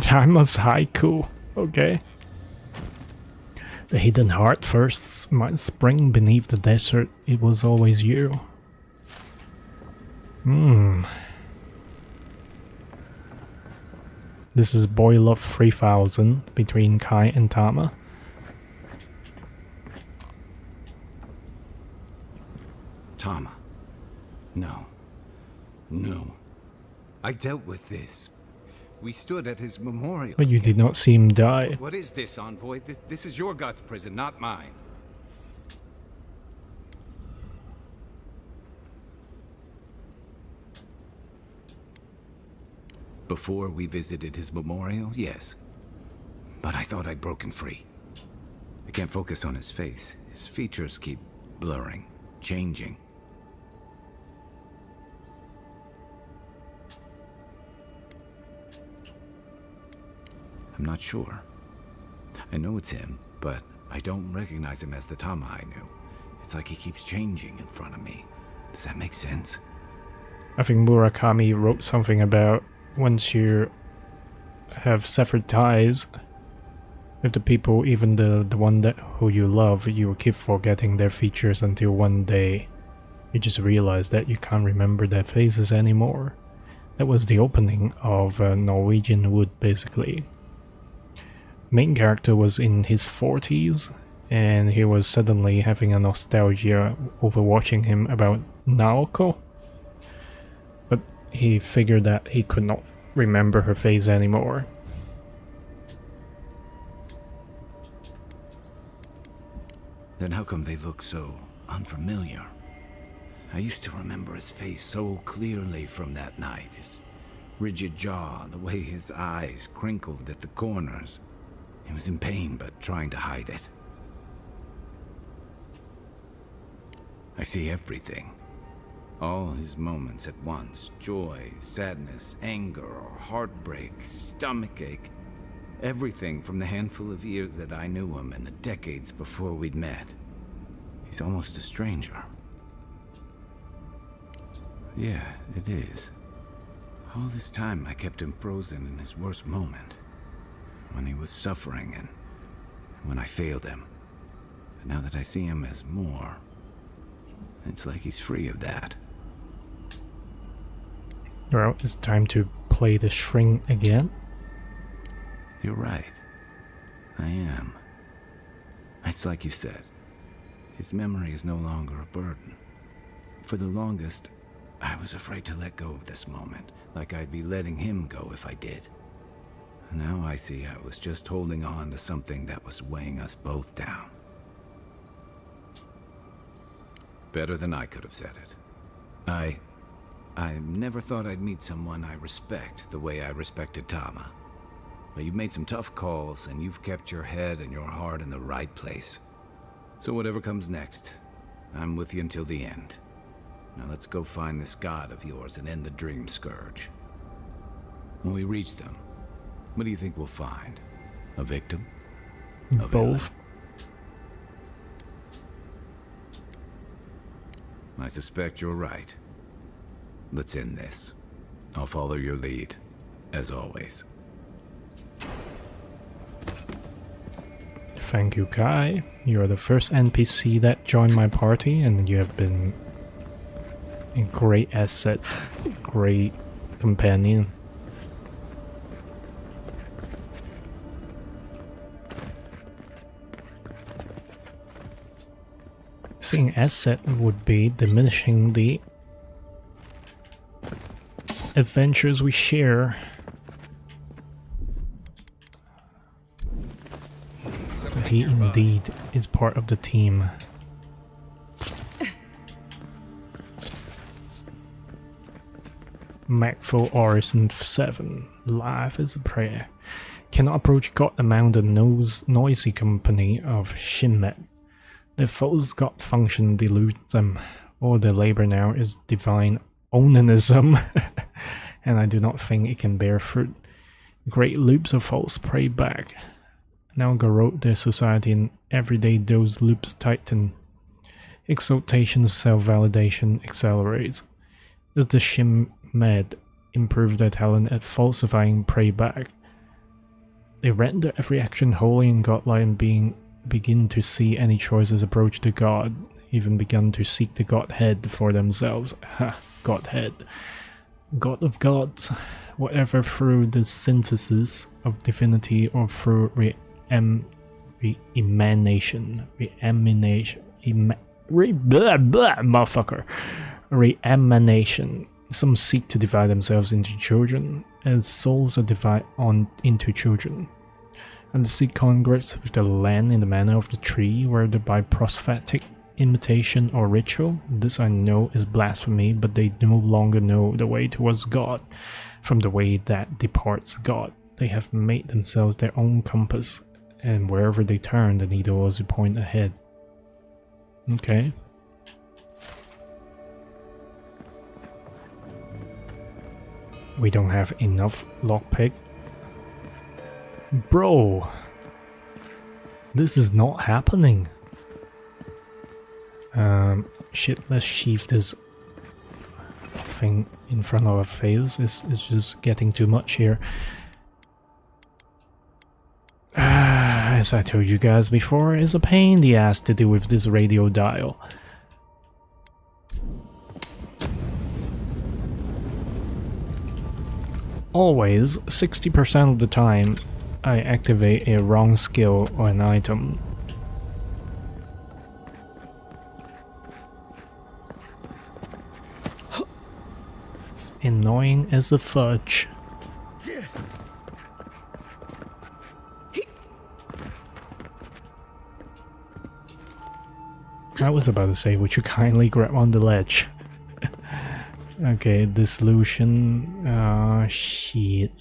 Tama's haiku. Okay. The hidden heart first might spring beneath the desert. It was always you. This is Boy Love 3000 between Kai and Tama. Tama. No. No. I dealt with this. We stood at his memorial. But you did not see him die. What is this, Envoy? This is your God's prison, not mine. Before we visited his memorial, yes. But I thought I'd broken free. I can't focus on his face. His features keep blurring, changing. I'm not sure. I know it's him, but I don't recognize him as the Tama I knew. It's like he keeps changing in front of me. Does that make sense? I think Murakami wrote something about once you have severed ties with the people, even the one that who you love, you will keep forgetting their features until one day you just realize that you can't remember their faces anymore. That was the opening of Norwegian Wood, basically. Main character was in his 40s, and he was suddenly having a nostalgia over watching him about Naoko. But he figured that he could not remember her face anymore. Then how come they look so unfamiliar? I used to remember his face so clearly from that night. His rigid jaw, the way his eyes crinkled at the corners. He was in pain, but trying to hide it. I see everything. All his moments at once. Joy, sadness, anger, or heartbreak, stomachache. Everything from the handful of years that I knew him and the decades before we'd met. He's almost a stranger. Yeah, it is. All this time I kept him frozen in his worst moment. When he was suffering and when I failed him. But now that I see him as more, it's like he's free of that. Well, it's time to play the shrink again. You're right. I am. It's like you said. His memory is no longer a burden. For the longest, I was afraid to let go of this moment, like I'd be letting him go if I did. Now I see I was just holding on to something that was weighing us both down. Better than I could have said it. I never thought I'd meet someone I respect the way I respected Tama. But you've made some tough calls, and you've kept your head and your heart in the right place. So whatever comes next, I'm with you until the end. Now let's go find this god of yours and end the dream scourge. When we reach them, what do you think we'll find? A victim? A villain? Both. I suspect you're right. Let's end this. I'll follow your lead, as always. Thank you, Kai. You are the first NPC that joined my party, and you have been a great asset, great companion. Seeing asset would be diminishing the adventures we share. But he indeed is part of the team. Macful Orison 7. Life is a prayer. Cannot approach God among the noisy company of Shinmet. Their false god function deludes them. All their labor now is divine onanism, and I do not think it can bear fruit. Great loops of false pray back. Now garrote their society, and every day those loops tighten. Exaltation of self-validation accelerates. As the Shimmed improve their talent at falsifying pray back, they render every action holy and godlike, and begin to see any choices approach to God, even begun to seek the Godhead for themselves. Ha, Godhead. God of gods, whatever through the synthesis of divinity or through reemanation. Some seek to divide themselves into children, as souls are divided into children. And the seed congress with the land in the manner of the tree, whether by prophetic imitation or ritual. This I know is blasphemy, but they no longer know the way towards God from the way that departs God. They have made themselves their own compass, and wherever they turn, the needle will point ahead. Okay. We don't have enough lockpick. Bro, this is not happening. Shit, let's sheath this thing in front of our face. It's just getting too much here. As I told you guys before, it's a pain in the ass to deal with this radio dial. Always, 60% of the time, I activate a wrong skill or an item. It's annoying as a fudge. I was about to say, would you kindly grab on the ledge? Okay, dissolution. Shit.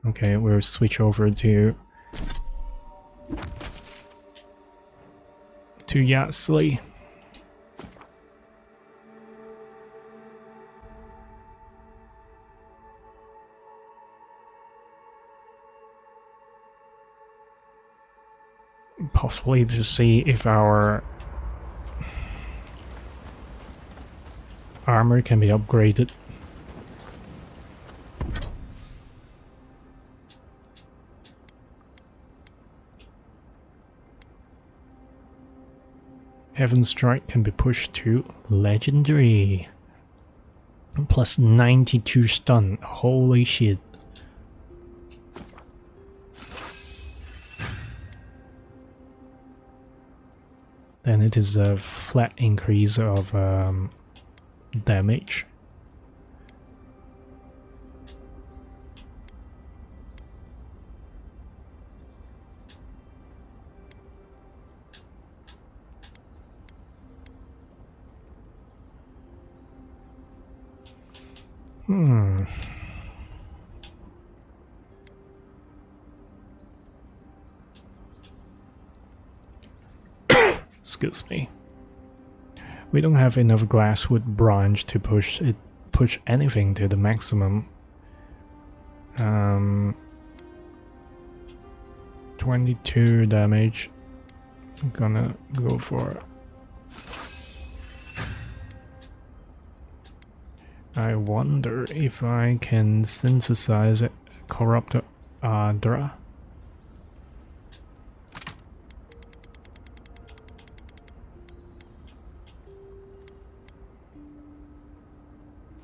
Okay, we'll switch over to Yatsley. Possibly to see if our armor can be upgraded. Heaven's Strike can be pushed to Legendary. Plus 92 stun. Holy shit. Then it is a flat increase of damage. Excuse me. We don't have enough glasswood branch to push anything to the maximum. 22 damage. I'm gonna go for it. I wonder if I can synthesize a corrupt Adra.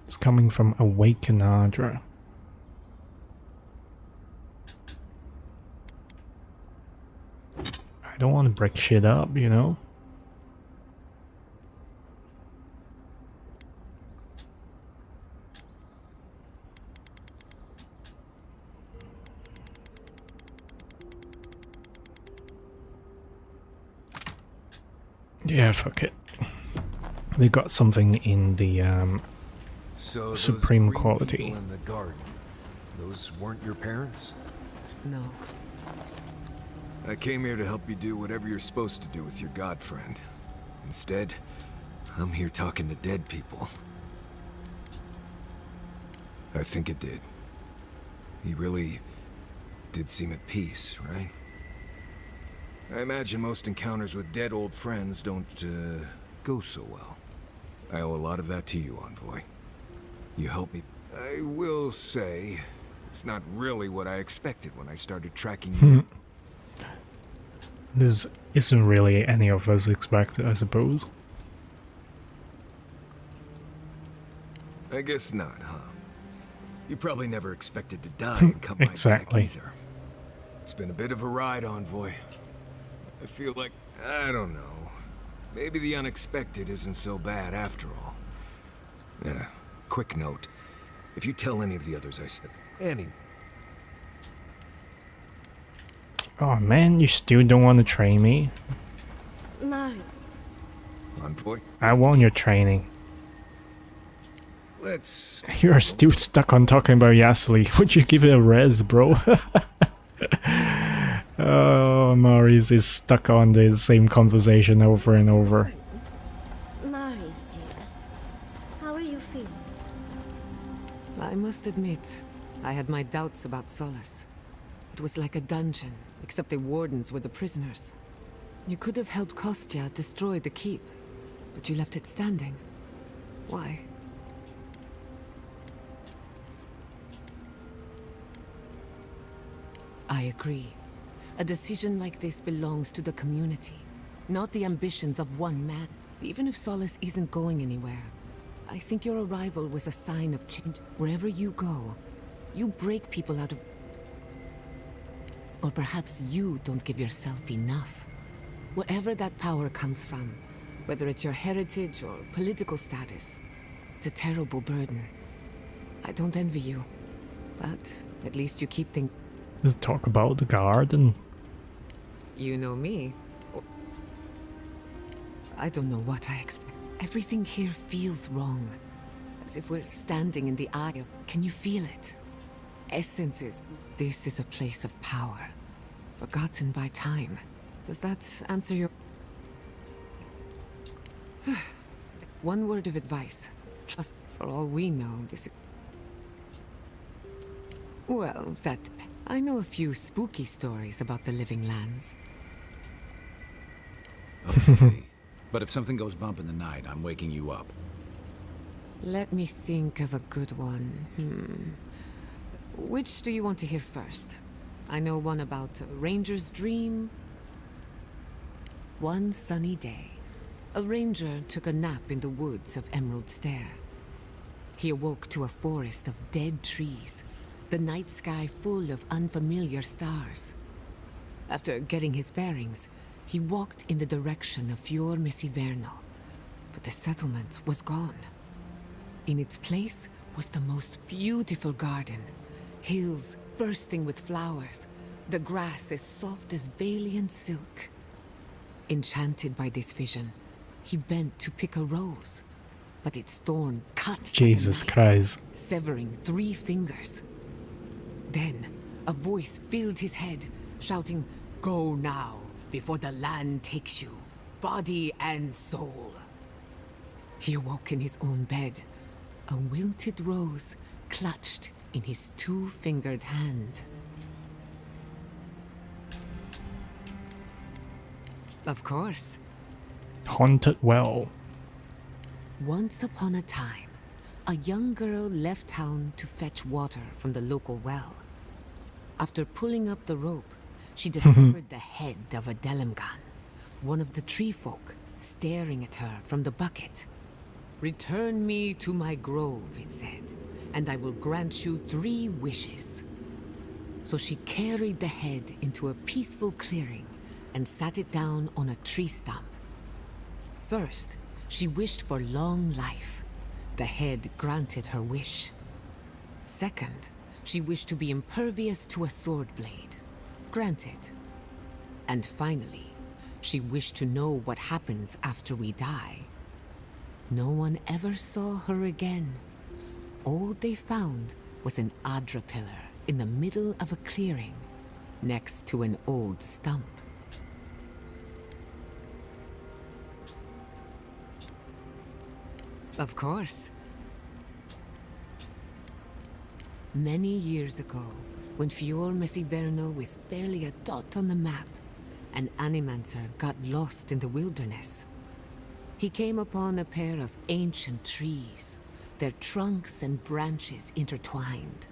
It's coming from Awaken Adra. I don't want to break shit up, you know? Yeah, fuck it. They got something in the So those supreme green quality. people in the garden, those weren't your parents? No. I came here to help you do whatever you're supposed to do with your god friend. Instead, I'm here talking to dead people. I think it did. He really did seem at peace, right? I imagine most encounters with dead old friends don't, go so well. I owe a lot of that to you, Envoy. You helped me. I will say, it's not really what I expected when I started tracking you. This isn't really any of us expected, I suppose. I guess not, huh? You probably never expected to die and come Exactly. right back either. It's been a bit of a ride, Envoy. I feel like, I don't know, maybe the unexpected isn't so bad after all. Yeah, quick note. If you tell any of the others I said, any. Oh man, you still don't want to train me? Mari, Envoy, I want your training. let's... You're still stuck on talking about Yasli. Would you give it a res, bro? Oh, Marius is stuck on the same conversation over and over. Marius, dear. How are you feeling? I must admit, I had my doubts about Solace. It was like a dungeon, except the wardens were the prisoners. You could have helped Kostya destroy the keep, but you left it standing. Why? I agree. A decision like this belongs to the community, not the ambitions of one man. Even if Solace isn't going anywhere, I think your arrival was a sign of change. Wherever you go, you break people out of... Or perhaps you don't give yourself enough. Wherever that power comes from, whether it's your heritage or political status, it's a terrible burden. I don't envy you, but at least you keep things... Let's talk about the garden. You know me. I don't know what I expect. Everything here feels wrong. As if we're standing in the eye of... Can you feel it? Essences. This is a place of power. Forgotten by time. Does that answer your... One word of advice. Trust. For all we know, this... Well, that... I know a few spooky stories about the living lands. Okay. But if something goes bump in the night, I'm waking you up. Let me think of a good one. Which do you want to hear first? I know one about a ranger's dream. One sunny day, a ranger took a nap in the woods of Emerald Stair. He awoke to a forest of dead trees, the night sky full of unfamiliar stars. After getting his bearings, he walked in the direction of Fior Messivernal, but the settlement was gone. In its place was the most beautiful garden, hills bursting with flowers, the grass as soft as Valiant silk. Enchanted by this vision, he bent to pick a rose, but its thorn cut like a Jesus knife, Christ. severing 3 fingers. Then, a voice filled his head, shouting, "Go now, before the land takes you, body and soul." He awoke in his own bed, a wilted rose clutched in his 2-fingered hand. Of course. Haunted well. Once upon a time, a young girl left town to fetch water from the local well. After pulling up the rope, she discovered the head of a Delimgan, one of the tree folk, staring at her from the bucket. "Return me to my grove," it said, "and I will grant you 3 wishes." So she carried the head into a peaceful clearing and sat it down on a tree stump. First, she wished for long life. The head granted her wish. Second, she wished to be impervious to a sword blade. Granted. And finally, She wished to know what happens after we die. No one ever saw her again. All they found was an Adra pillar in the middle of a clearing, next to an old stump. Of course. Many years ago, when Fior Messiverno was barely a dot on the map, an animancer got lost in the wilderness. He came upon a pair of ancient trees, their trunks and branches intertwined.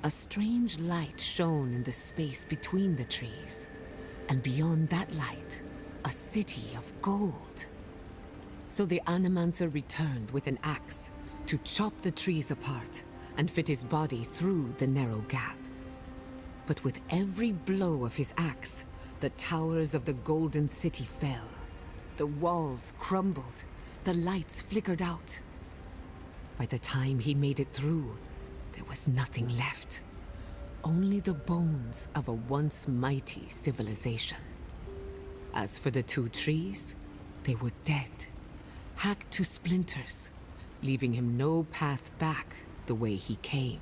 A strange light shone in the space between the trees, and beyond that light, a city of gold. So the animancer returned with an axe to chop the trees apart and fit his body through the narrow gap. But with every blow of his axe, the towers of the Golden City fell. The walls crumbled, the lights flickered out. By the time he made it through, there was nothing left. Only the bones of a once mighty civilization. As for the two trees, they were dead, hacked to splinters, leaving him no path back the way he came.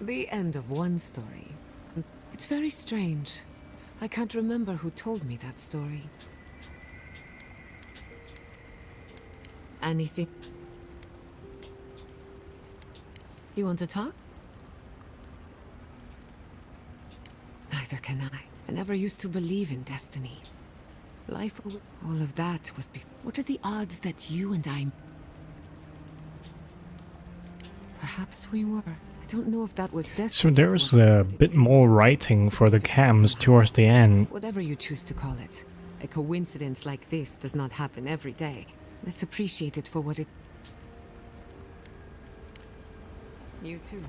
The end of one story. It's very strange. I can't remember who told me that story. Anything? You want to talk? Neither can I. I never used to believe in destiny. Life, all of that was what are the odds that you and I... Perhaps we were. I don't know if that was destiny. So there's a bit more writing for the cams towards the end. Whatever you choose to call it. A coincidence like this does not happen every day. Let's appreciate it for what it... You too.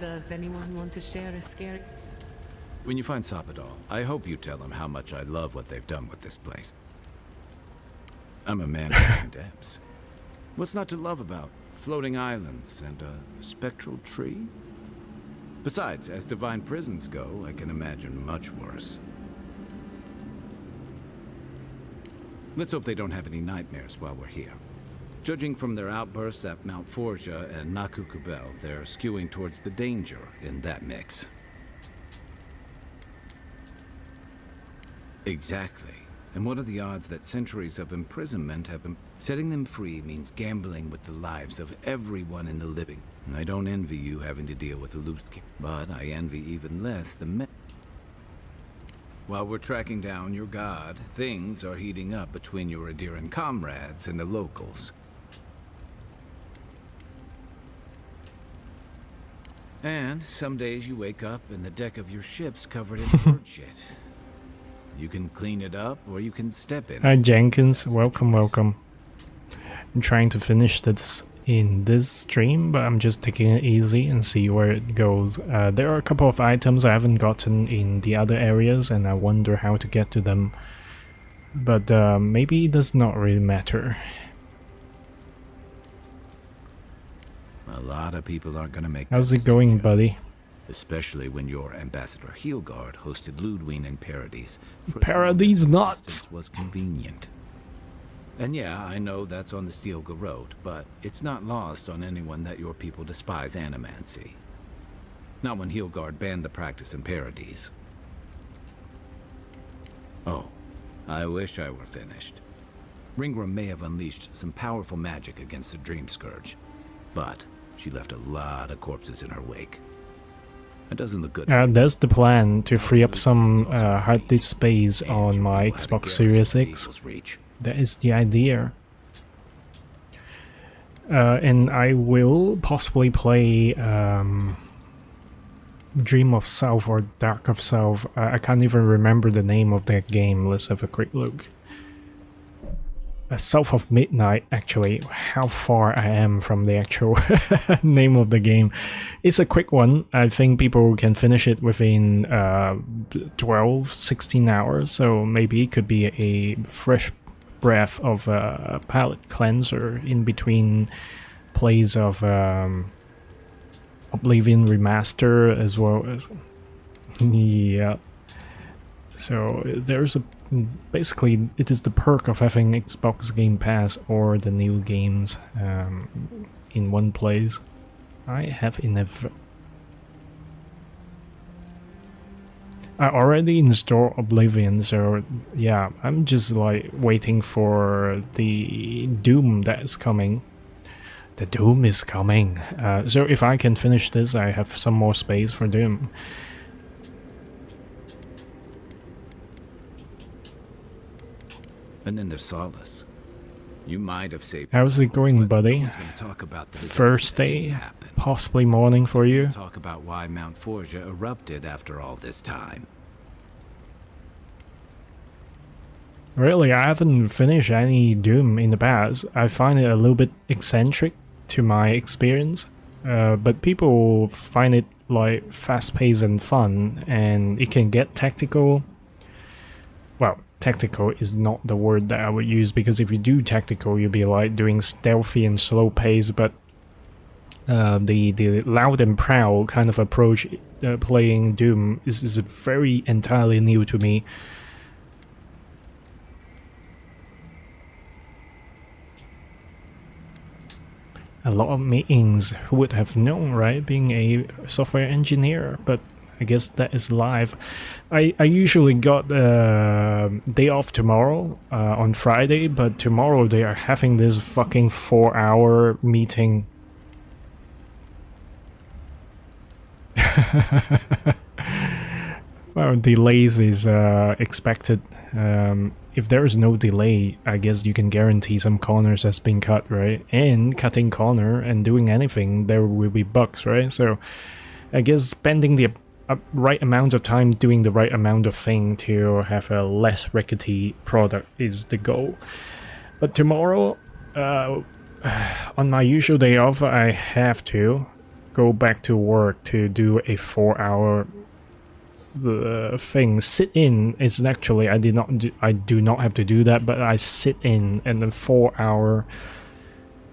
Does anyone want to share a scary... When you find Sapadal, I hope you tell him how much I love what they've done with this place. I'm a man of depths. What's not to love about floating islands and a spectral tree? Besides, as divine prisons go, I can imagine much worse. Let's hope they don't have any nightmares while we're here. Judging from their outbursts at Mount Forja and Naku Kubel, they're skewing towards the danger in that mix. Exactly. And what are the odds that centuries of imprisonment have been... Setting them free means gambling with the lives of everyone in the living. And I don't envy you having to deal with a loose... But I envy even less the men... While we're tracking down your god, things are heating up between your Adiran comrades and the locals. And some days you wake up and the deck of your ship's covered in bird shit. You can clean it up, or you can step in. Hi Jenkins, welcome, welcome. I'm trying to finish this in this stream, but I'm just taking it easy and see where it goes. There are a couple of items I haven't gotten in the other areas, and I wonder how to get to them. But maybe it does not really matter. A lot of people aren't gonna make. How's it going, buddy? Especially when your ambassador Heelguard hosted Ludwig in Paradise. Paradise nuts! Was convenient. And yeah, I know that's on the Steelga Road, but it's not lost on anyone that your people despise animancy. Not when Heelguard banned the practice in Paradise. Oh, I wish I were finished. Ringra may have unleashed some powerful magic against the Dream Scourge, but she left a lot of corpses in her wake. It doesn't look good. That's the plan, to free up some hard disk space on my Xbox Series X. That is the idea. And I will possibly play Dream of South or Dark of South. I can't even remember the name of that game. Let's have a quick look. South of Midnight, actually. How far I am from the actual name of the game. It's a quick one. I think people can finish it within 12-16 hours, so maybe it could be a fresh breath of a palate cleanser in between plays of Oblivion Remaster as well as yeah. So there's a basically it is the perk of having Xbox Game Pass or the new games in one place. I have I already installed Oblivion, so yeah, I'm just like waiting for the Doom that's coming. The Doom is coming. So if I can finish this, I have some more space for Doom. And then there's Solace. You might have saved. How's it going, but buddy? no one's gonna talk about the First that didn't day, happen. possibly morning for you. Talk about why Mount Forgia erupted after all this time. Really, I haven't finished any Doom in the past. I find it a little bit eccentric to my experience, but people find it like fast-paced and fun, and it can get tactical. Well, tactical is not the word that I would use, because if you do tactical, you'll be like doing stealthy and slow pace, but the loud and proud kind of approach playing Doom is very entirely new to me. A lot of meetings, who would have known, right? Being a software engineer, but I guess that is live. I usually got day off tomorrow on Friday, but tomorrow they are having this fucking 4-hour meeting. Well, delays is expected. If there is no delay, I guess you can guarantee some corners has been cut, right? And cutting corner and doing anything, there will be bugs, right? So I guess spending the right amount of time doing the right amount of thing to have a less rickety product is the goal. But tomorrow, on my usual day off, I have to go back to work to do a 4-hour thing. Sit in is actually I do not have to do that, but I sit in and then 4 hour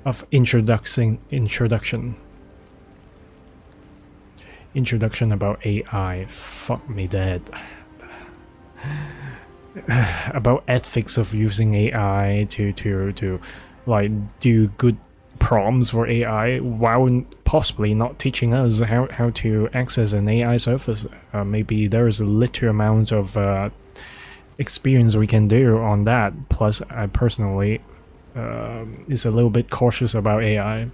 of introduction about AI. Fuck me dead. About ethics of using AI to like do good prompts for AI while possibly not teaching us how to access an AI surface. Maybe there is a little amount of experience we can do on that. Plus, I personally is a little bit cautious about AI.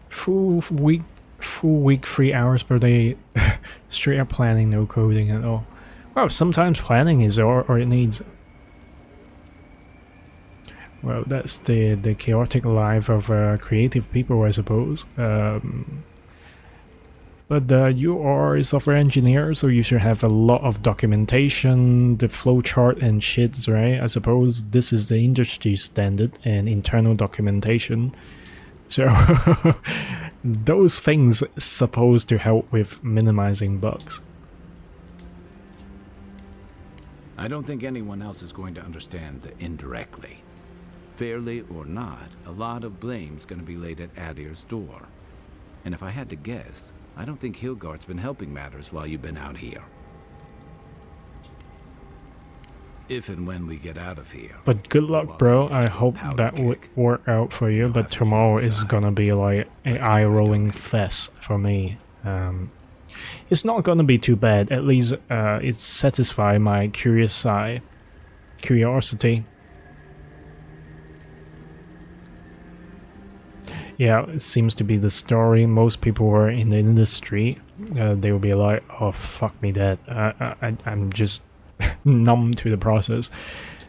Full week, 3 hours per day, straight up planning, no coding at all. Well, sometimes planning is all it needs. Well, that's the chaotic life of creative people, I suppose. But you are a software engineer, so you should have a lot of documentation, the flowchart and shits, right? I suppose this is the industry standard and internal documentation. So those things supposed to help with minimizing bugs. I don't think anyone else is going to understand the indirectly. Fairly or not, a lot of blame's gonna be laid at Adir's door. And if I had to guess, I don't think Hilgard's been helping matters while you've been out here. If and when we get out of here. But good luck, bro. I hope that would work out for you, but tomorrow is gonna be like an eye-rolling fest for me. It's not gonna be too bad, at least it satisfies my curiosity. Yeah, it seems to be the story. Most people who are in the industry, they will be like, oh, fuck me dead. I'm just numb to the process.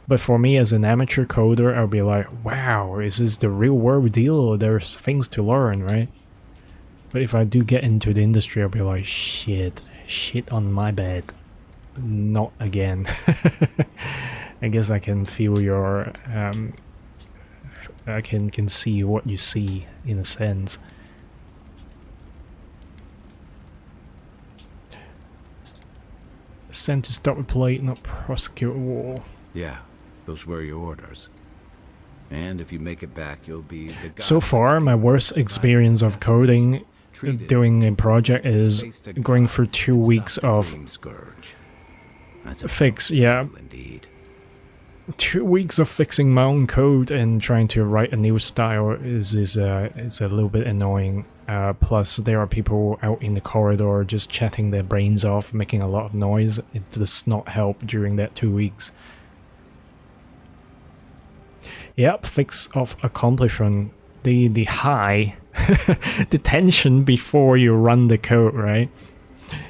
But for me as an amateur coder, I'll be like, wow, is this the real world deal? There's things to learn, right? But if I do get into the industry, I'll be like, shit on my bed. Not again. I guess I can feel your... I can see what you see, in a sense. Sent to stop a plate, not prosecute a war. Yeah, those were your orders. And if you make it back, you'll be the god So far, my worst experience of coding doing a project is going through 2 weeks of scourge. That's a fix, yeah. indeed. 2 weeks of fixing my own code and trying to write a new style is a little bit annoying. Plus, there are people out in the corridor just chatting their brains off, making a lot of noise. It does not help during that 2 weeks. Yep, fix of accomplishment. The high, the tension before you run the code, right?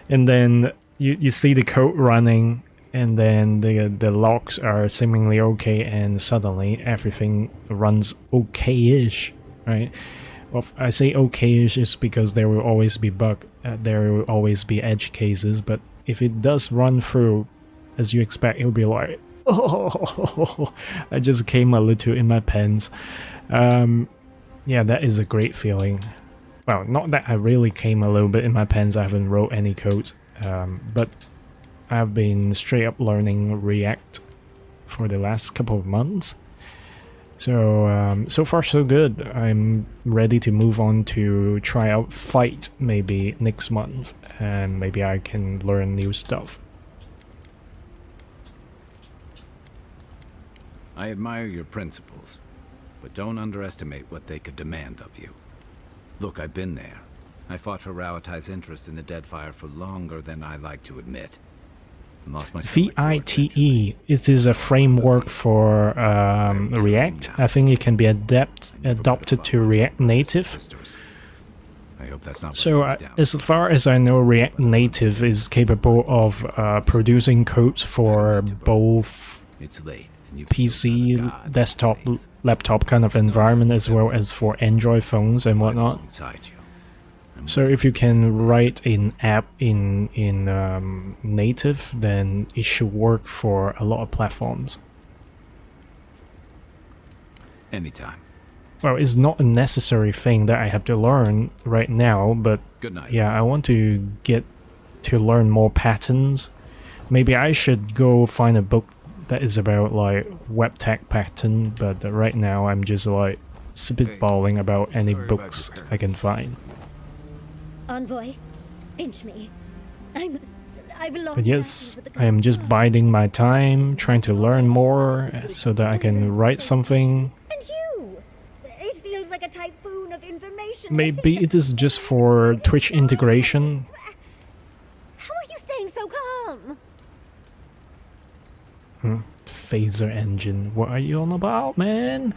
And then you see the code running, and then the logs are seemingly okay, and suddenly everything runs okay-ish, right? Well, I say okay-ish is because there will always be there will always be edge cases, but if it does run through as you expect, it'll be like, oh, I just came a little in my pants. Yeah, that is a great feeling. Well, not that I really came a little bit in my pants, I haven't wrote any code, but I've been straight up learning React for the last couple of months. So, so far so good. I'm ready to move on to try out Fight maybe next month, and maybe I can learn new stuff. I admire your principles, but don't underestimate what they could demand of you. Look, I've been there. I fought for Rauatai's interest in the Deadfire for longer than I like to admit. I lost my stomach for it VITE, it is a framework for React. I think it can be adopted to React Native. I hope that's not what So it comes down as far as I know, React Native is capable of producing codes for both to. It's late. And you feel PC, not a god desktop, in space. laptop kind of environment, as well as for Android phones and whatnot. Inside you. So if you can write an app in native, then it should work for a lot of platforms. Anytime. Well, it's not a necessary thing that I have to learn right now, but Good night. yeah, I want to get to learn more patterns. Maybe I should go find a book that is about like web tech pattern, but right now I'm just like spitballing about any books I can find. Envoy, pinch me. I've lost. But yes, I am just biding my time, trying to learn more so that I can write something. And you! It feels like a typhoon of information. Maybe it is just for Twitch integration. How are you staying so calm? Phaser engine. What are you on about, man?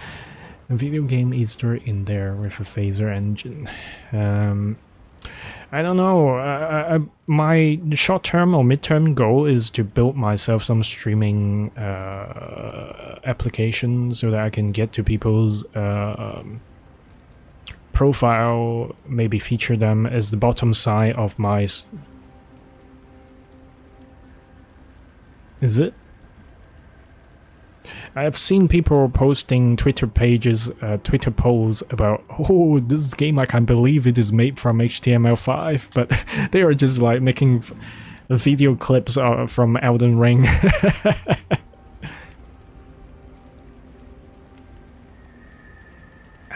A video game Easter in there with a phaser engine. I don't know. My short-term or mid-term goal is to build myself some streaming application so that I can get to people's profile, maybe feature them as the bottom side of my... Is it? I've seen people posting Twitter pages, Twitter polls about, oh, this game, I can't believe it is made from HTML5, but they are just like making video clips from Elden Ring.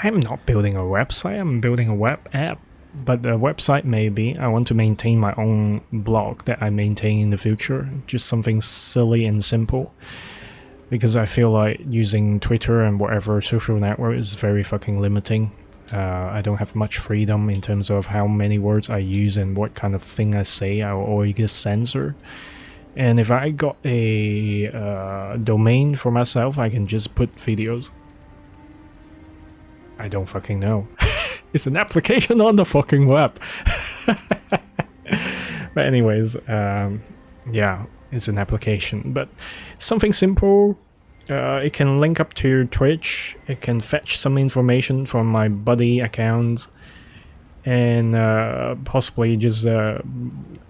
I'm not building a website, I'm building a web app. But the website maybe. I want to maintain my own blog that I maintain in the future. Just something silly and simple. Because I feel like using Twitter and whatever social network is very fucking limiting. I don't have much freedom in terms of how many words I use and what kind of thing I say. I will always get censored. And if I got a domain for myself, I can just put videos. I don't fucking know. It's an application on the fucking web. But anyways, yeah. It's an application, but something simple. It can link up to Twitch. It can fetch some information from my buddy accounts, and possibly just embed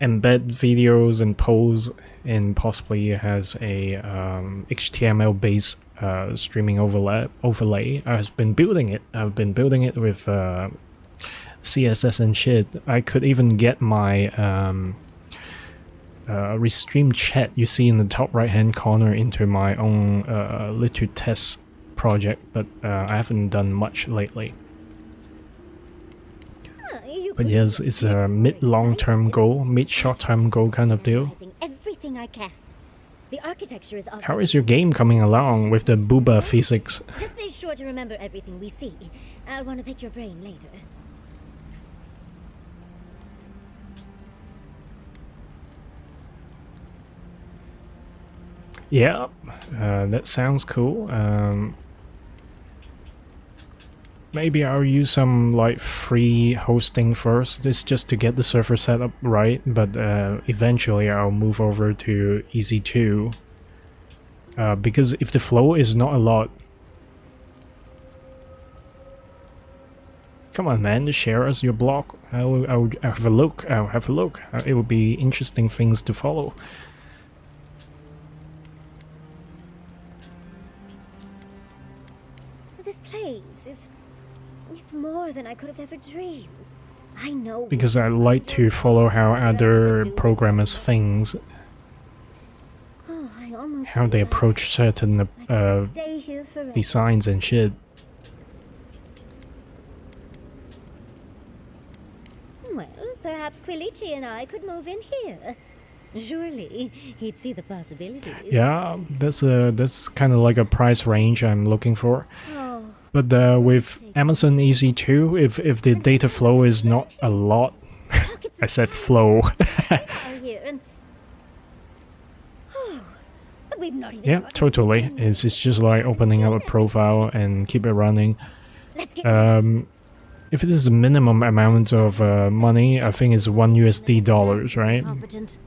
videos and polls, and possibly it has a HTML-based streaming overlay. I've been building it. I've been building it with CSS and shit. I could even get my restream chat you see in the top right hand corner into my own little test project, but I haven't done much lately. But yes, it's a mid-long-term goal, mid-short-term goal kind of deal. Everything I can. The architecture is How is your game coming along with the booba physics? Just be sure to remember everything we see. I'll want to pick your brain later. Yeah, that sounds cool. Maybe I'll use some like free hosting first. This just to get the server set up right, but eventually I'll move over to EC2. Because if the flow is not a lot... Come on man, share us your blog. I'll have a look. I'll have a look. It will be interesting things to follow. This place is... It's more than I could have ever dreamed. I know... Because I like to follow how other programmers think, Oh, I almost how they approach certain stay here forever. designs and shit. Well, perhaps Quilici and I could move in here. Surely, he'd see the possibilities. Yeah, that's kind of like a price range I'm looking for. Oh, But with Amazon EC2, if the data flow is not a lot, I said flow. are here and... Oh, but we've not even Yeah, gotten to totally. begin. It's just like opening up a profile and keep it running. Let's get If it is a minimum amount of money, I think it's $1 dollars, right? competent.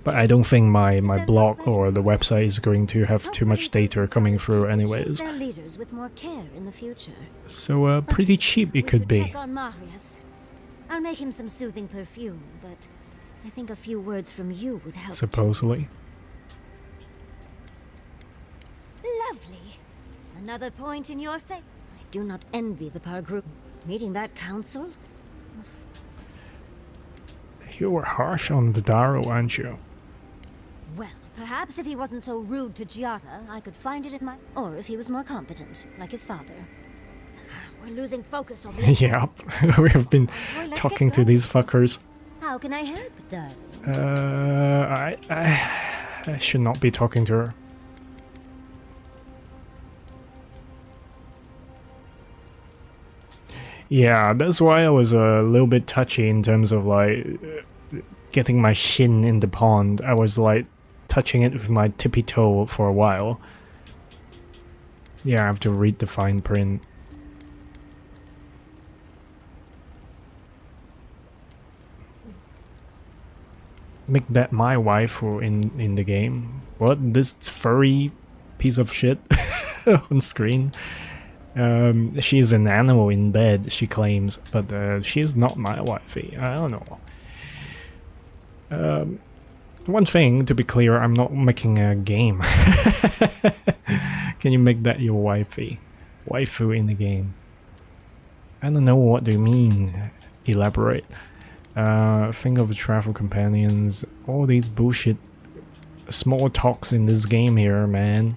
But I don't think my blog or the website is going to have too much data coming through anyways. Their leaders with more care in the future. So pretty cheap it We could should be. check on Marius. I'll make him some soothing perfume, but I think a few words from you would help. Supposedly. Lovely. Another point in your favor. I do not envy the Par group. Meeting that council? You were harsh on Vidaro, aren't you? Well, perhaps if he wasn't so rude to Giada, I could find it in my... Or if he was more competent, like his father. We're losing focus on the... Yeah, we have been Let's get talking to going. these fuckers. How can I help, darling? I should not be talking to her. Yeah, that's why I was a little bit touchy in terms of like getting my shin in the pond. I was like touching it with my tippy toe for a while. Yeah, I have to read the fine print. Make that my waifu in the game. What? This furry piece of shit on screen? She is an animal in bed, she claims, but she is not my wifey. I don't know. One thing, to be clear, I'm not making a game. Can you make that your wifey? Waifu in the game. I don't know what do you mean. Elaborate. Think of the travel companions. All these bullshit small talks in this game here, man.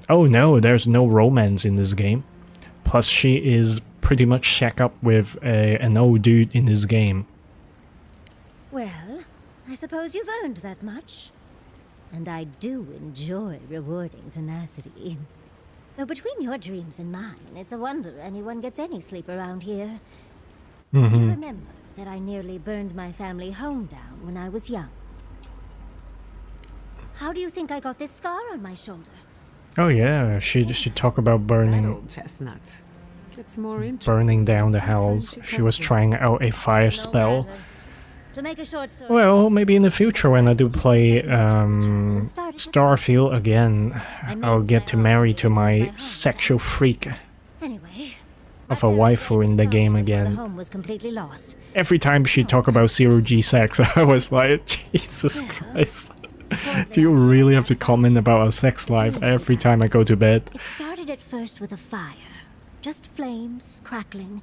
Oh no, there's no romance in this game. Plus she is pretty much shack up with an old dude in this game. Well, I suppose you've earned that much. And I do enjoy rewarding tenacity. Though between your dreams and mine, it's a wonder anyone gets any sleep around here. You remember that I nearly burned my family home down when I was young. How do you think I got this scar on my shoulder? Oh yeah, she talk about That burning old chestnut gets more interesting. burning down the every time house. She comes was in. trying out a fire No spell. matter. To make a short story Well, maybe in the future when I do play Starfield again, I'll get to marry to my sexual freak Anyway, of a waifu in the game the again. home was completely lost. Every time she talk about zero G sex, I was like, Jesus Christ. Do you really have to comment about a sex life every time I go to bed? It started at first with a fire. Just flames, crackling,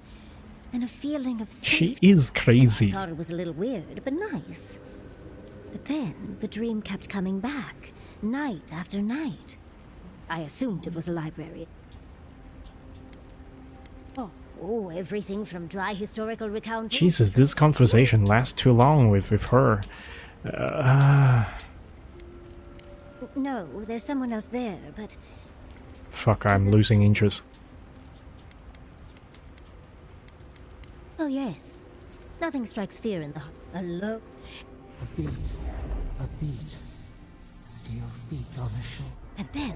and a feeling of She safety. is crazy. I thought it was a little weird, but nice. But then the dream kept coming back, night after night. I assumed it was a library. Oh, everything from dry historical recounting. Jesus, this conversation lasts too long with her. No, there's someone else there, but Fuck, I'm losing interest. oh yes, nothing strikes fear in the heart. Alone. A beat. Steel feet on the shore. And then,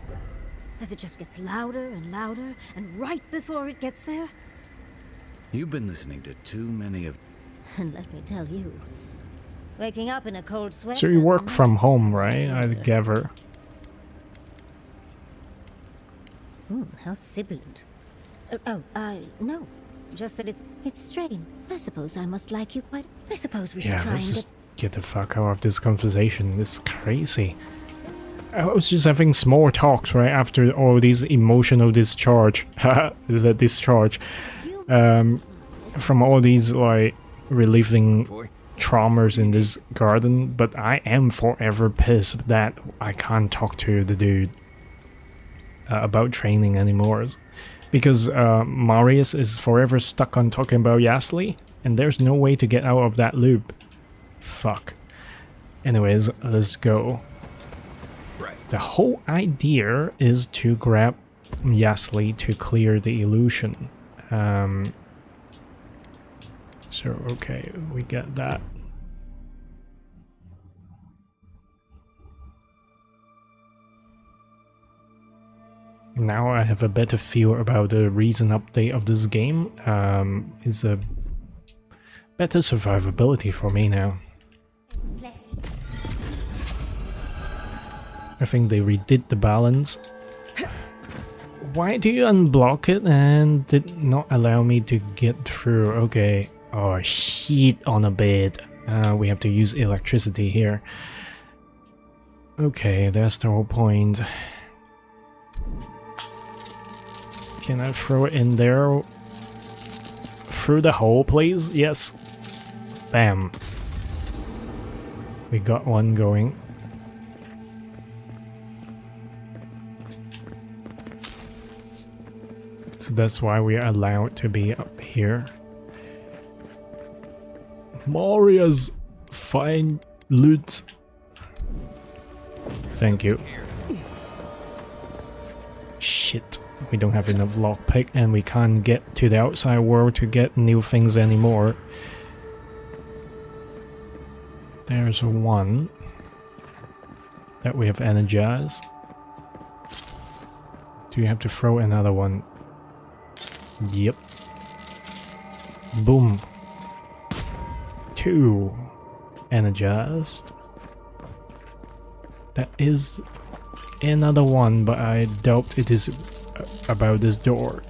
as it just gets louder and louder, and right before it gets there, You've been listening to too many of... and let me tell you, waking up in a cold sweat. So you work doesn't from matter. home, right? I gather. How sibilant. No. Just that it's strange. I suppose I must like you quite. I suppose we should Yeah, try let's and just get the fuck out of this conversation. It's crazy. I was just having small talks right after all these emotional discharge. The discharge. From all these like relieving traumas in this garden, but I am forever pissed that I can't talk to the dude about training anymore. Because Marius is forever stuck on talking about Yasli, and there's no way to get out of that loop. Fuck. Anyways, let's go. The whole idea is to grab Yasli to clear the illusion. So, okay, we get that. Now I have a better feel about the recent update of this game. It's a better survivability for me now. I think they redid the balance. Why do you unblock it and did not allow me to get through? Okay. Oh, shit on a bed. We have to use electricity here. Okay, that's the whole point. Can I throw it in there? Through the hole, please? Yes. Bam. We got one going. So that's why we are allowed to be up here. Maria's fine loot. Thank you. Shit. We don't have enough lockpick and we can't get to the outside world to get new things anymore. There's one that we have energized. Do you have to throw another one? Yep. Boom. 2 energized. That is another one, but I doubt it is about this door.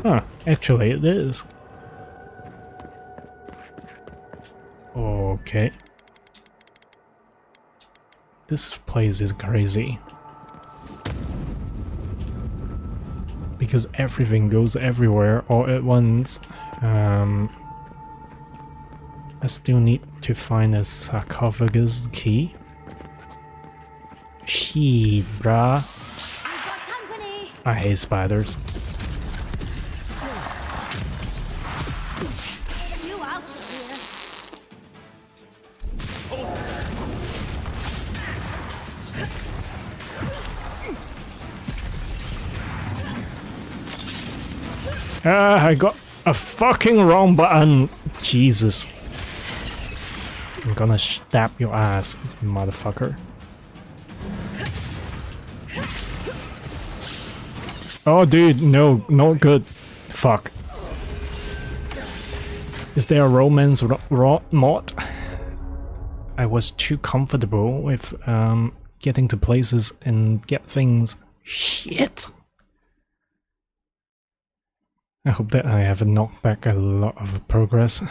Huh, actually it is. Okay. This place is crazy. Because everything goes everywhere all at once. I still need to find a sarcophagus key. Shit, bruh. I've got company. I hate spiders. You out of here. I got a fucking wrong button. Jesus. I'm gonna stab your ass, motherfucker. Oh, dude, no, not good. Fuck. Is there a romance mod? I was too comfortable with getting to places and get things. Shit. I hope that I haven't knocked back a lot of progress.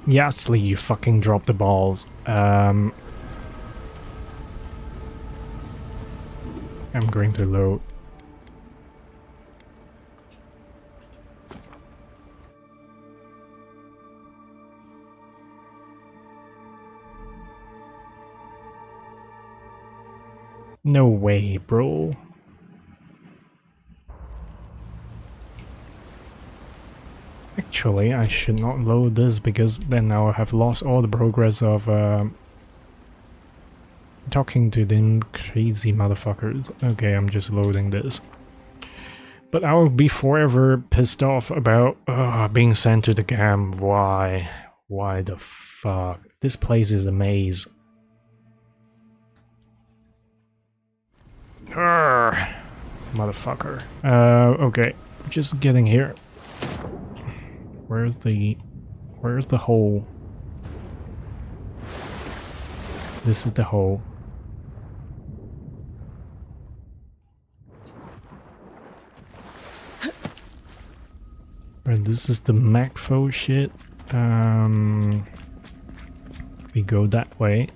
Yasli, you fucking dropped the balls. I'm going to load. No way, bro. Actually, I should not load this because then I will have lost all the progress of talking to them crazy motherfuckers. Okay, I'm just loading this. But I will be forever pissed off about being sent to the camp. Why? Why the fuck? This place is a maze. Urgh, motherfucker. Okay, just getting here. Where's the hole? This is the hole. And this is the Macfo shit. We go that way.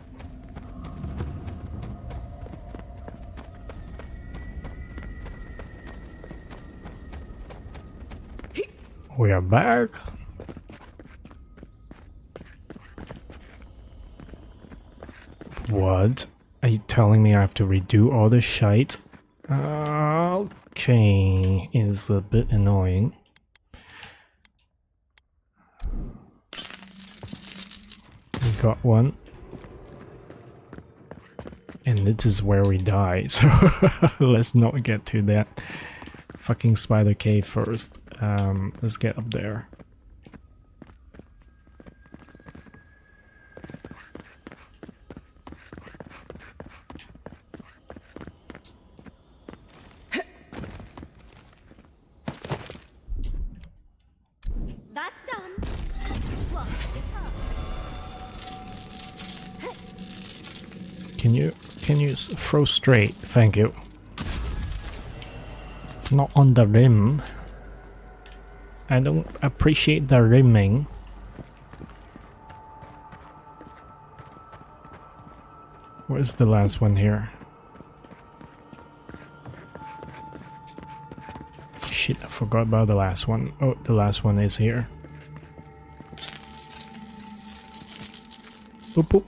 We are back. What? Are you telling me I have to redo all this shite? Okay, it's a bit annoying. We got one. And this is where we die, so let's not get to that fucking spider cave first. Let's get up there. That's done. What? Can you throw straight? Thank you. Not on the rim. I don't appreciate the rimming. Where's the last one here? Shit, I forgot about the last one. Oh, the last one is here. Boop boop.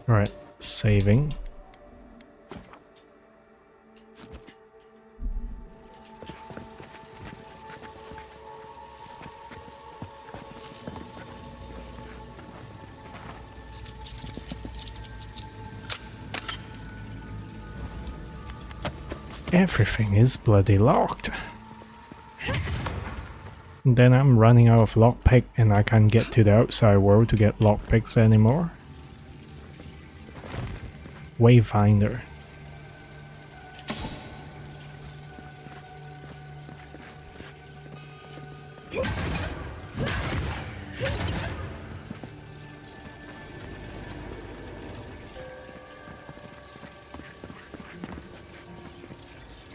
Alright, saving. Everything is bloody locked. And then I'm running out of lockpick and I can't get to the outside world to get lockpicks anymore. Wayfinder.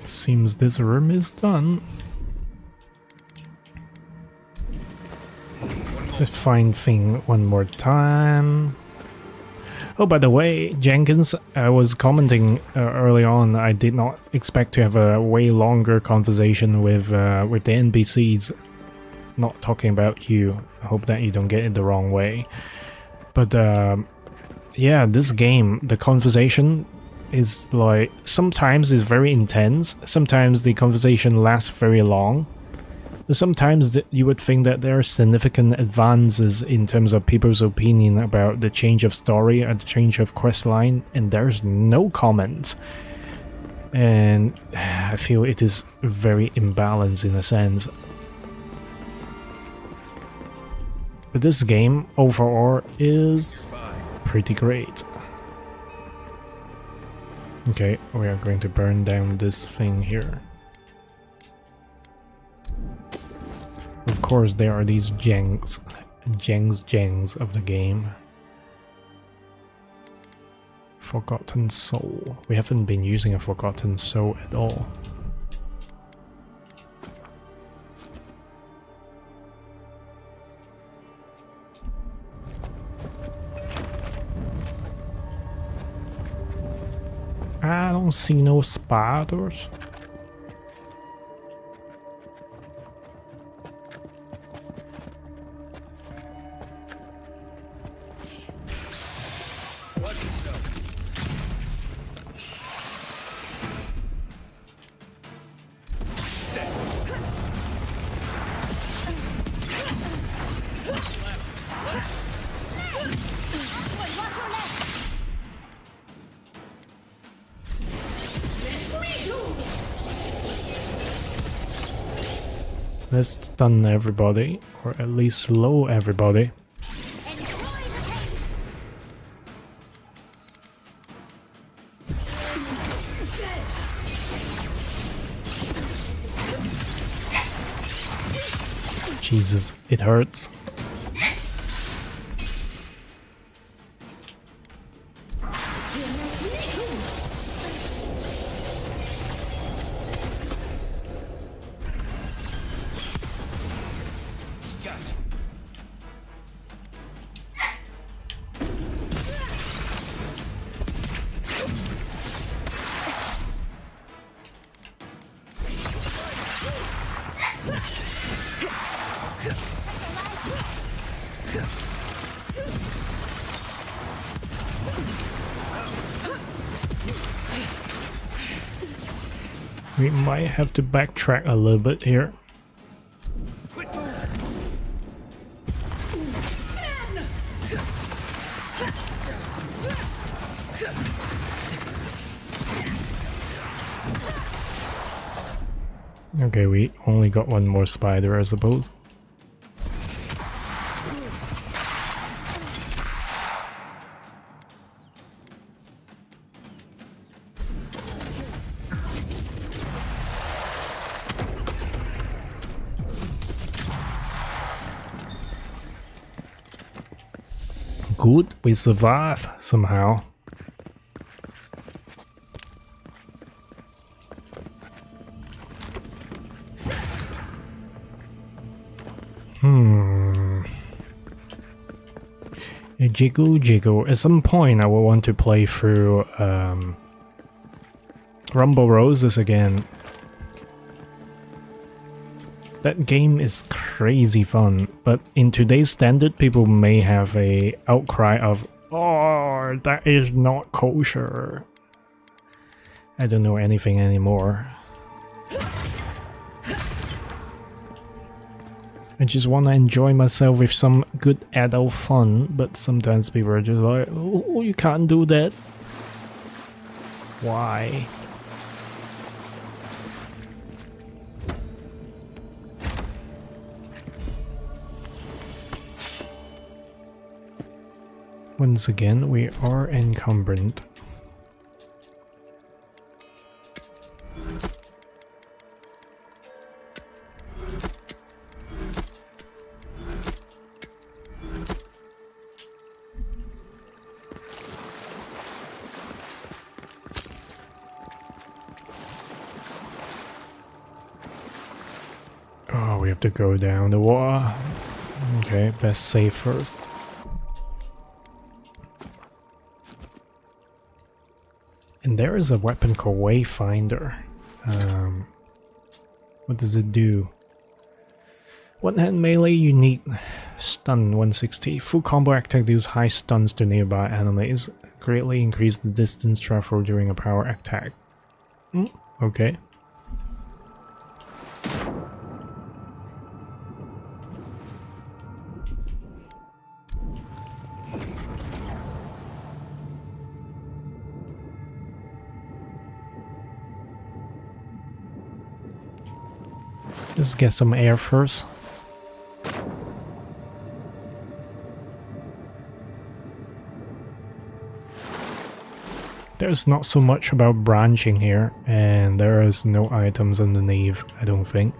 Seems this room is done. Let's find thing one more time. Oh, by the way, Jenkins, I was commenting early on. I did not expect to have a way longer conversation with the NPCs. Not talking about you. I hope that you don't get it the wrong way. But yeah, this game, the conversation is like sometimes is very intense. Sometimes the conversation lasts very long. Sometimes you would think that there are significant advances in terms of people's opinion about the change of story or the change of questline, and there's no comment. And I feel it is very imbalanced in a sense. But this game overall is pretty great. Okay, we are going to burn down this thing here. Of course, there are these Jengs of the game. Forgotten Soul. We haven't been using a Forgotten Soul at all. I don't see no spiders. Let's stun everybody, or at least slow everybody. Jesus, it hurts. We might have to backtrack a little bit here. Okay, we only got one more spider, I suppose. Good, we survive somehow. Jiggle. At some point I will want to play through Rumble Roses again. That game is crazy fun, but in today's standard people may have a outcry of, "Oh, that is not kosher." I don't know anything anymore. I just want to enjoy myself with some good adult fun, but sometimes people are just like, "Oh, you can't do that." Why? Once again, we are encumbered. Oh, we have to go down the water. Okay, best save first. And there is a weapon called Wayfinder. What does it do? One hand melee unique stun 160. Full combo attack deals high stuns to nearby enemies. Greatly increase the distance travel during a power attack. Okay. Let's get some air first. There's not so much about branching here, and there is no items underneath, I don't think.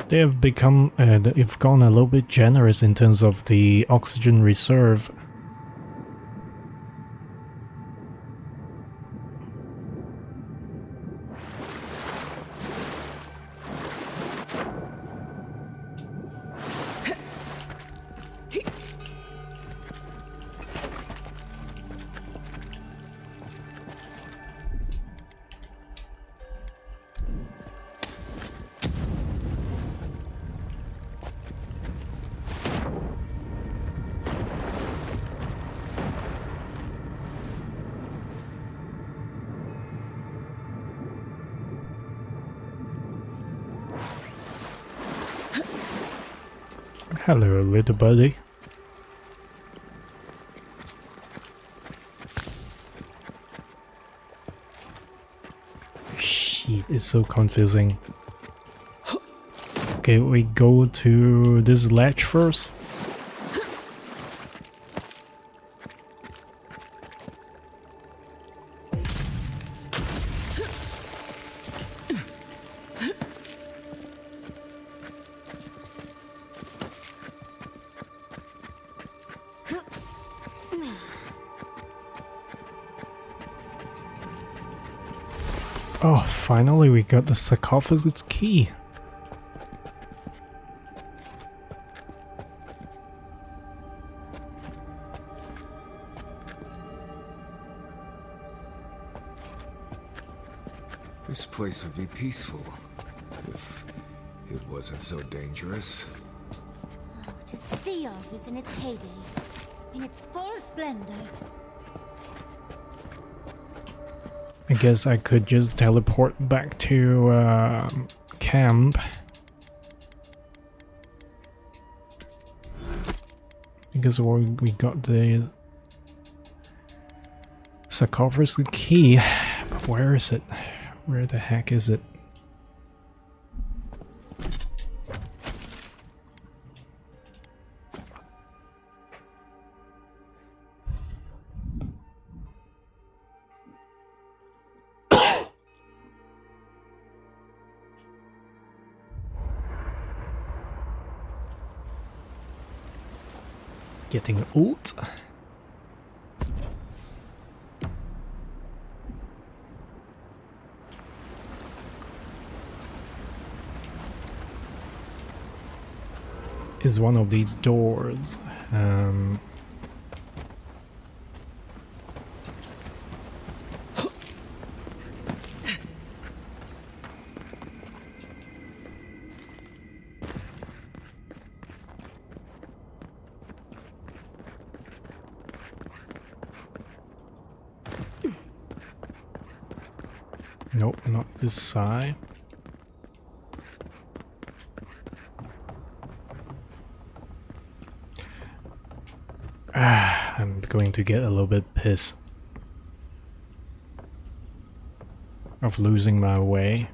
They have become, they've gone a little bit generous in terms of the oxygen reserve. Hello, little buddy. Shit, it's so confusing. Okay, we go to this ledge first. Oh, finally we got the sarcophagus key. This place would be peaceful if it wasn't so dangerous. To see off is in its heyday, in its full splendor. I guess I could just teleport back to camp. Because we got the sarcophagus key. But where is it? Where the heck is it? Getting old. Is one of these doors. Nope, not this side. I'm going to get a little bit pissed of losing my way.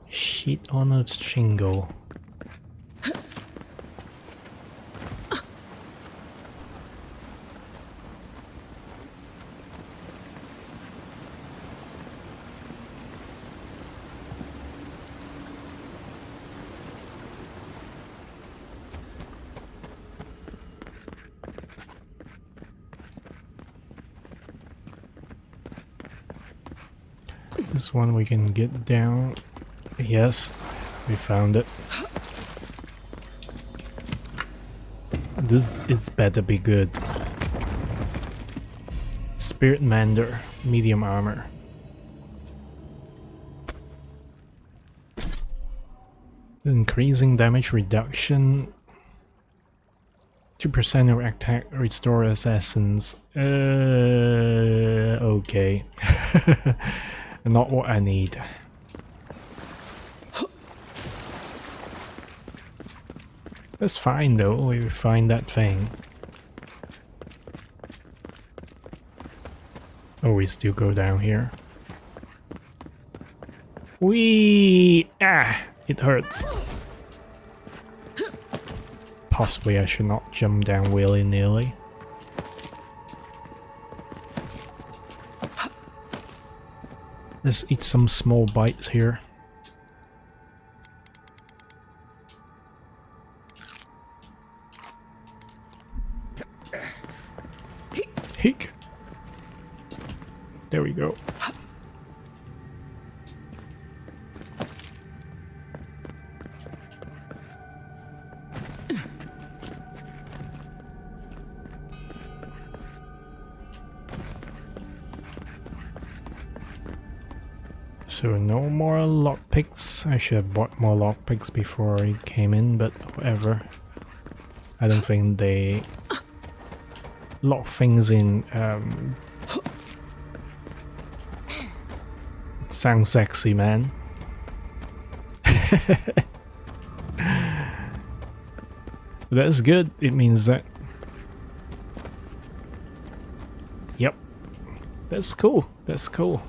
Shit on a shingle. This one we can get down. Yes, we found it. It's better be good. Spirit Mander, medium armor. Increasing damage reduction. 2% of attack restore assassins. Okay. Not what I need. That's fine though, we find that thing. Oh, we still go down here. It hurts. Possibly I should not jump down willy-nilly. Let's eat some small bites here. Hick. There we go. So no more lockpicks. I should have bought more lockpicks before I came in, but whatever. I don't think they lock things in. Sounds sexy, man. That's good. It means that... Yep. That's cool. That's cool.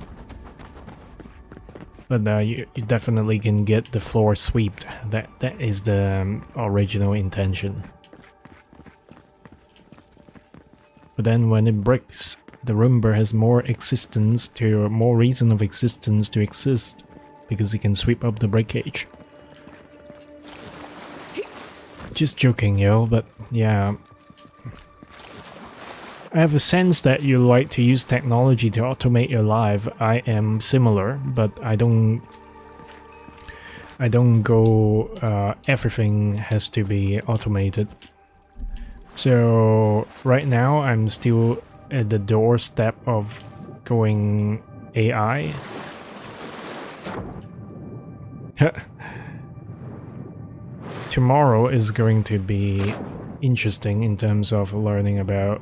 But you definitely can get the floor swept. That is the original intention. But then when it breaks, the rumber has more reason of existence to exist, because it can sweep up the breakage. Just joking, yo, but yeah. I have a sense that you like to use technology to automate your life. I am similar, but I don't go everything has to be automated. So right now I'm still at the doorstep of going AI. Tomorrow is going to be interesting in terms of learning about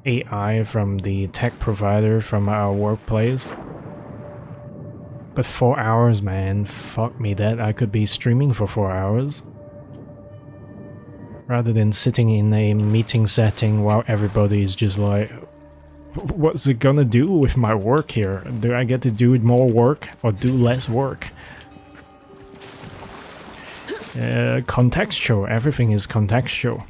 AI from the tech provider from our workplace. But 4 hours, man, fuck me that. I could be streaming for 4 hours. Rather than sitting in a meeting setting while everybody is just like, what's it gonna do with my work here? Do I get to do more work or do less work? Contextual. Everything is contextual.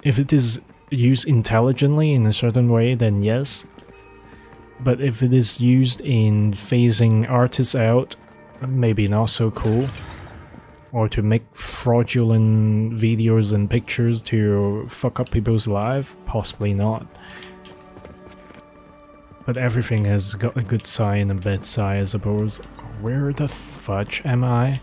If it is used intelligently in a certain way, then yes. But if it is used in phasing artists out, maybe not so cool. Or to make fraudulent videos and pictures to fuck up people's lives, possibly not. But everything has got a good side and a bad side, I suppose. Where the fudge am I?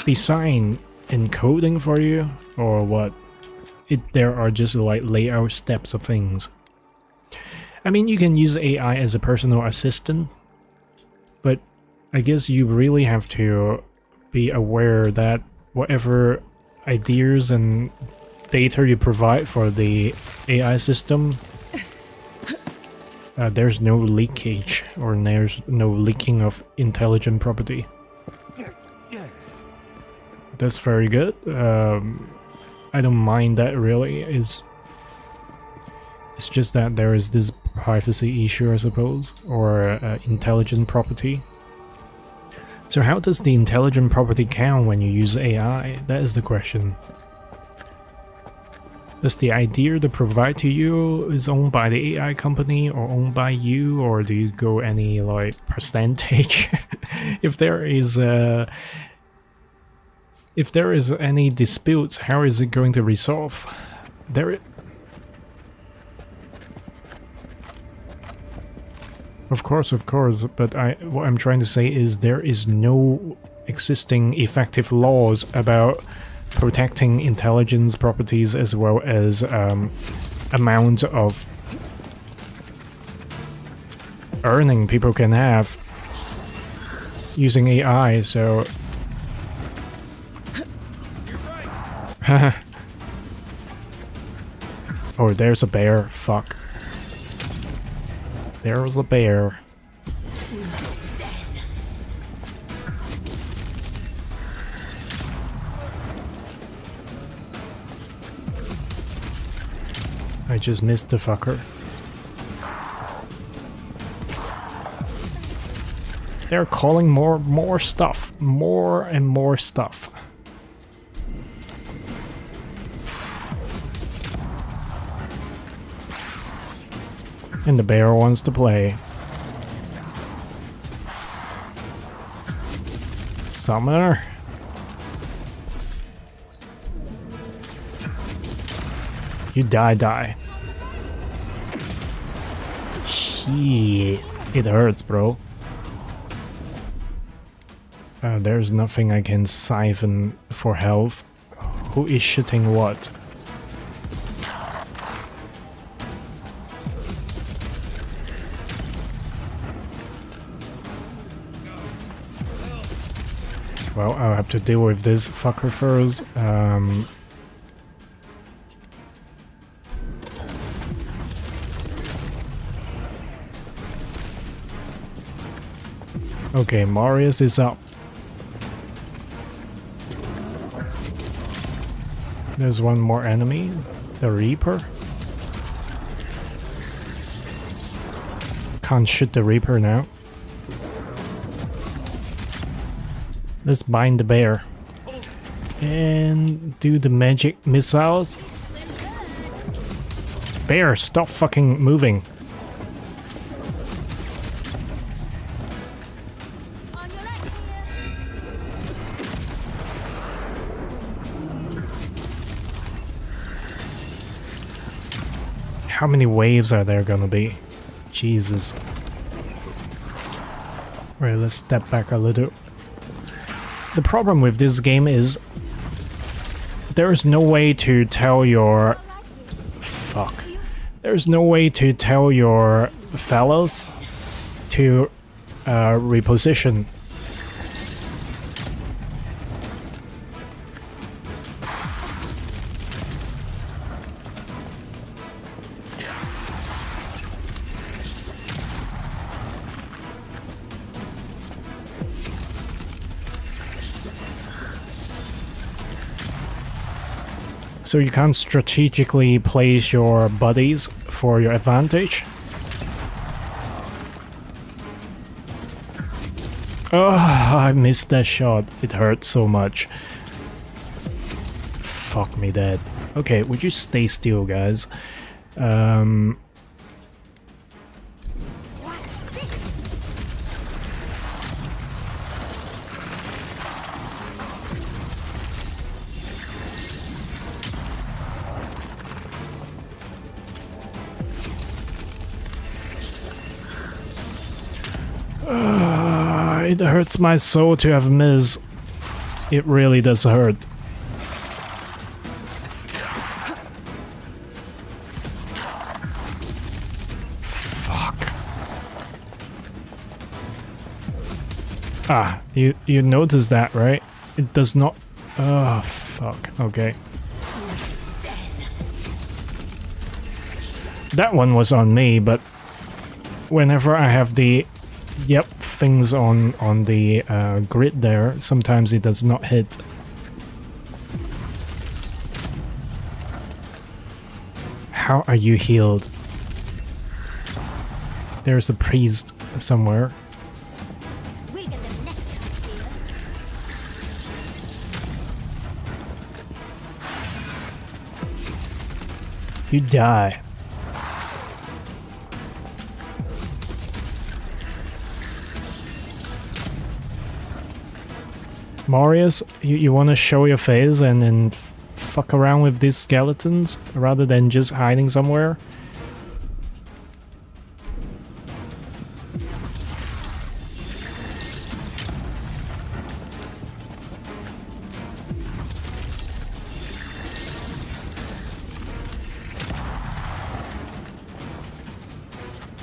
Design encoding for you, or what? There are just like layout steps of things. I mean, you can use AI as a personal assistant, but I guess you really have to be aware that whatever ideas and data you provide for the AI system, there's no leakage, or there's no leaking of intelligent property. That's very good. I don't mind that really. It's just that there is this privacy issue, I suppose, or intelligent property. So how does the intelligent property count when you use AI? That is the question. Does the idea they provide to you is owned by the AI company or owned by you, or do you go any like percentage? If there is any disputes, how is it going to resolve? Of course, but what I'm trying to say is there is no existing effective laws about protecting intelligence properties as well as amount of earning people can have using AI, so... Oh, there's a bear. Fuck. There was a bear. I just missed the fucker. They're calling more stuff. More and more stuff. And the bear wants to play. Summoner? You die. Shit. It hurts, bro. There's nothing I can siphon for health. Who is shitting what? Well, I'll have to deal with this fucker first. Okay, Marius is up. There's one more enemy, the Reaper. Can't shoot the Reaper now. Let's bind the bear. And do the magic missiles. Bear, stop fucking moving. How many waves are there gonna be? Jesus. Right, let's step back a little. The problem with this game is there is no way to tell your... Fuck. There's no way to tell your fellows to reposition. So you can't strategically place your buddies for your advantage. Oh, I missed that shot. It hurt so much. Fuck me dead. Okay, would you stay still, guys? It hurts my soul to have missed. It really does hurt. Fuck. Ah, you noticed that, right? It does not... Oh, fuck. Okay. That one was on me, but whenever I have the... Yep, things on the grid there, sometimes it does not hit. How are you healed? There's a priest somewhere. You die. Marius, you want to show your face and then fuck around with these skeletons rather than just hiding somewhere?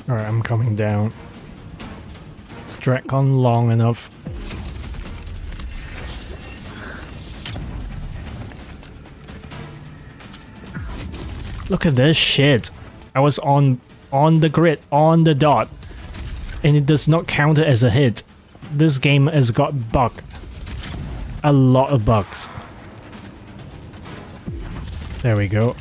Alright, I'm coming down. It's dragged on long enough. Look at this shit. I was on the grid, on the dot, and it does not count it as a hit. This game has got bug. A lot of bugs. There we go.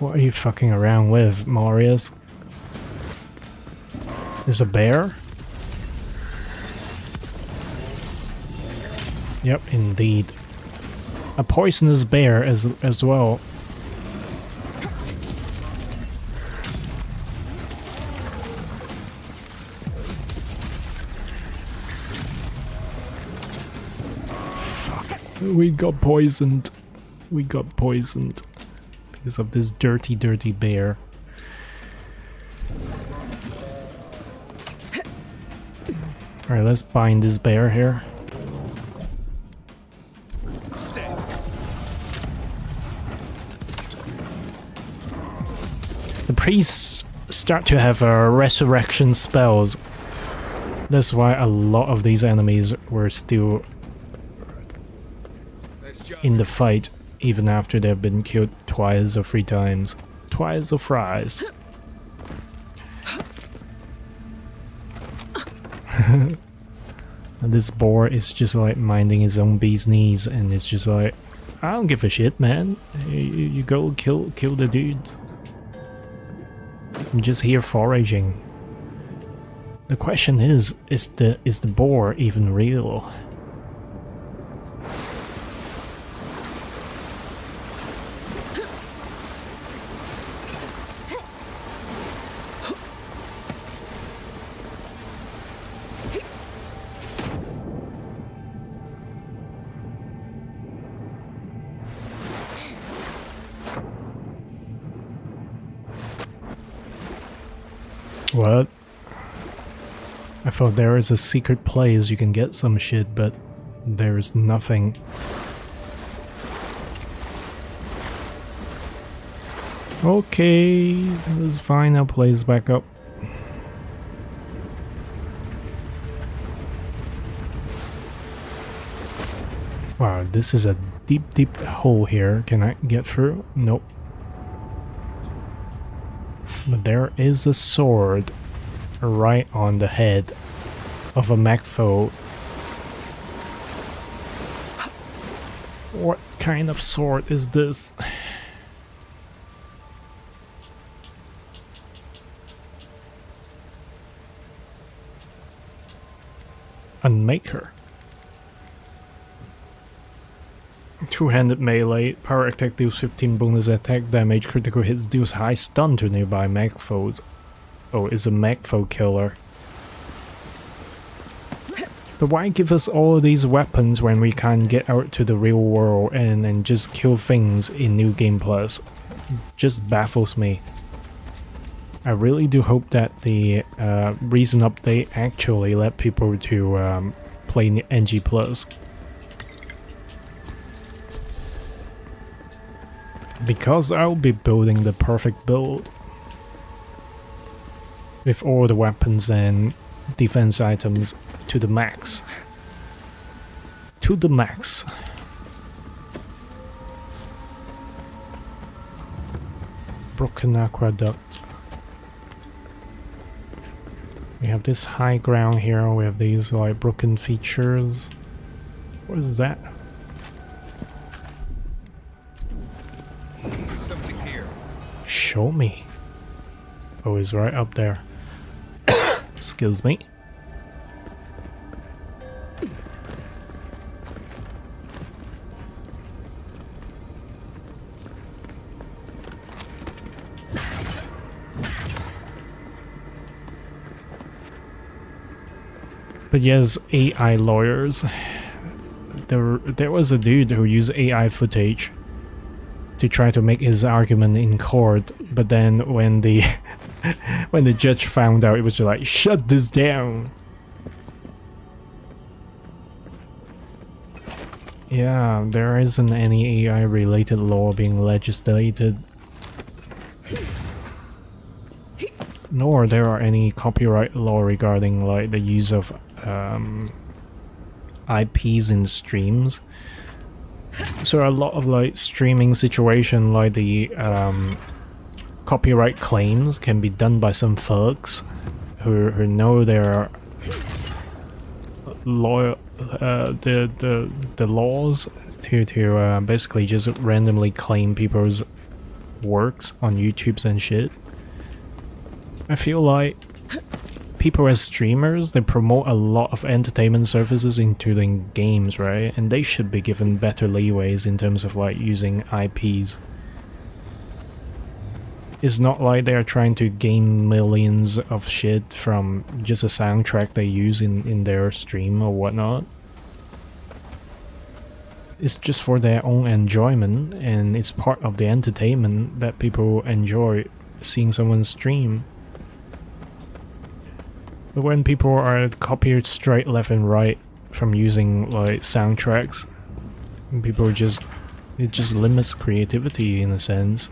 What are you fucking around with, Marius? There's a bear? Yep, indeed. A poisonous bear as well. Fuck. We got poisoned. We got poisoned. Because of this dirty, dirty bear. Alright, let's bind this bear here. The priests start to have resurrection spells. That's why a lot of these enemies were still in the fight. even after they've been killed twice or 3 times. Twice or thrice. And this boar is just like minding his own bee's knees, and it's just like, I don't give a shit, man. You go kill the dudes. I'm just here foraging. The question is the boar even real? What? I thought there is a secret place you can get some shit, but there's nothing. Okay, let's find our place back up. Wow, this is a deep hole here. Can I get through? Nope. But there is a sword right on the head of a mech foe. What kind of sword is this? Unmaker. Two-handed melee, power attack deals 15 bonus attack damage, critical hits deals high stun to nearby mech foes. Oh, it's a mech foe killer. But why give us all these weapons when we can't get out to the real world and just kill things in New Game Plus? Just baffles me. I really do hope that the recent update actually let people to play NG Plus. Because I'll be building the perfect build. With all the weapons and defense items to the max. To the max. Broken aqueduct. We have this high ground here, we have these like broken features. What is that? Something here. Show me. Oh, it's right up there. Excuse me. But yes, AI lawyers. There was a dude who used AI footage to try to make his argument in court, but then when the when the judge found out, it was just like, shut this down. Yeah, there isn't any AI related law being legislated, nor there are any copyright law regarding like the use of IPs in streams. So a lot of like streaming situation, like the copyright claims can be done by some thugs who know their law, the laws to basically just randomly claim people's works on YouTubes and shit. I feel like people as streamers, they promote a lot of entertainment services including games, right? And they should be given better leeways in terms of like using IPs. It's not like they're trying to gain millions of shit from just a soundtrack they use in their stream or whatnot. It's just for their own enjoyment, and it's part of the entertainment that people enjoy seeing someone stream. But when people are copied straight left and right from using like soundtracks, people just, it just limits creativity in a sense.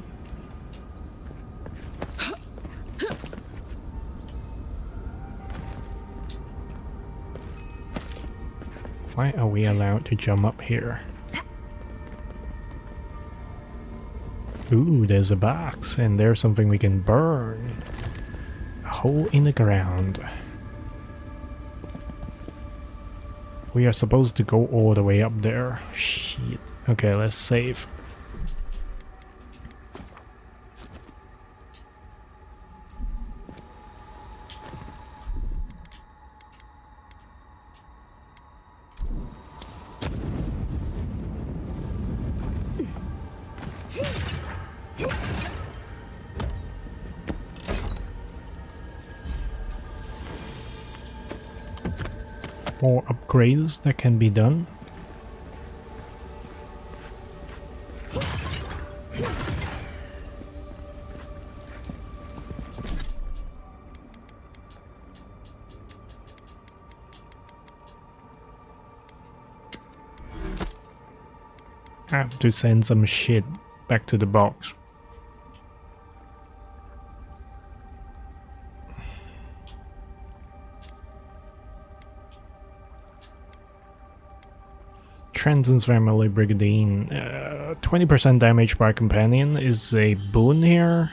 Why are we allowed to jump up here? Ooh, there's a box, and there's something we can burn. A hole in the ground. We are supposed to go all the way up there. Shit. Okay, let's save. More upgrades that can be done. I have to send some shit back to the box. Transcend's Family Brigandine. 20% damage by companion is a boon here.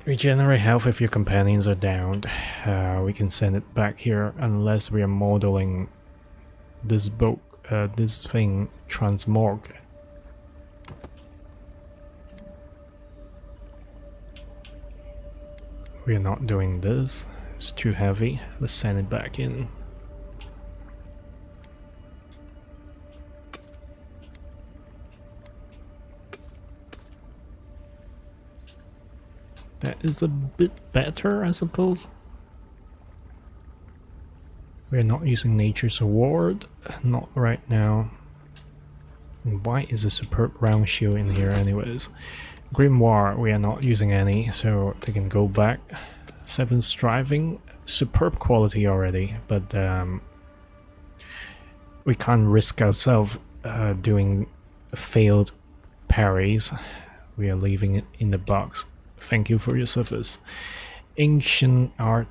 Regenerate health if your companions are downed. We can send it back here unless we are modeling this boat, this thing transmog. We are not doing this. It's too heavy. Let's send it back in. That is a bit better, I suppose. We're not using Nature's Award, not right now. And why is a superb round shield in here anyways? Grimoire, we are not using any, so they can go back. 7 Striving, superb quality already, but we can't risk ourselves doing failed parries. We are leaving it in the box. Thank you for your service. Ancient Art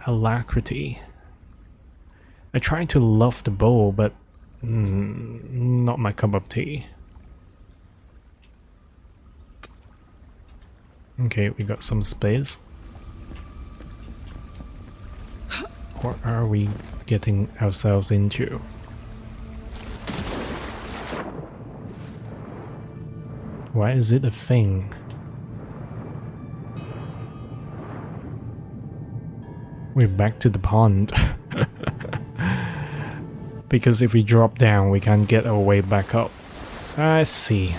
Alacrity. I try to love the bow, but not my cup of tea. Okay, we got some space. What are we getting ourselves into? Why is it a thing? We're back to the pond. Because if we drop down, we can't get our way back up. I see.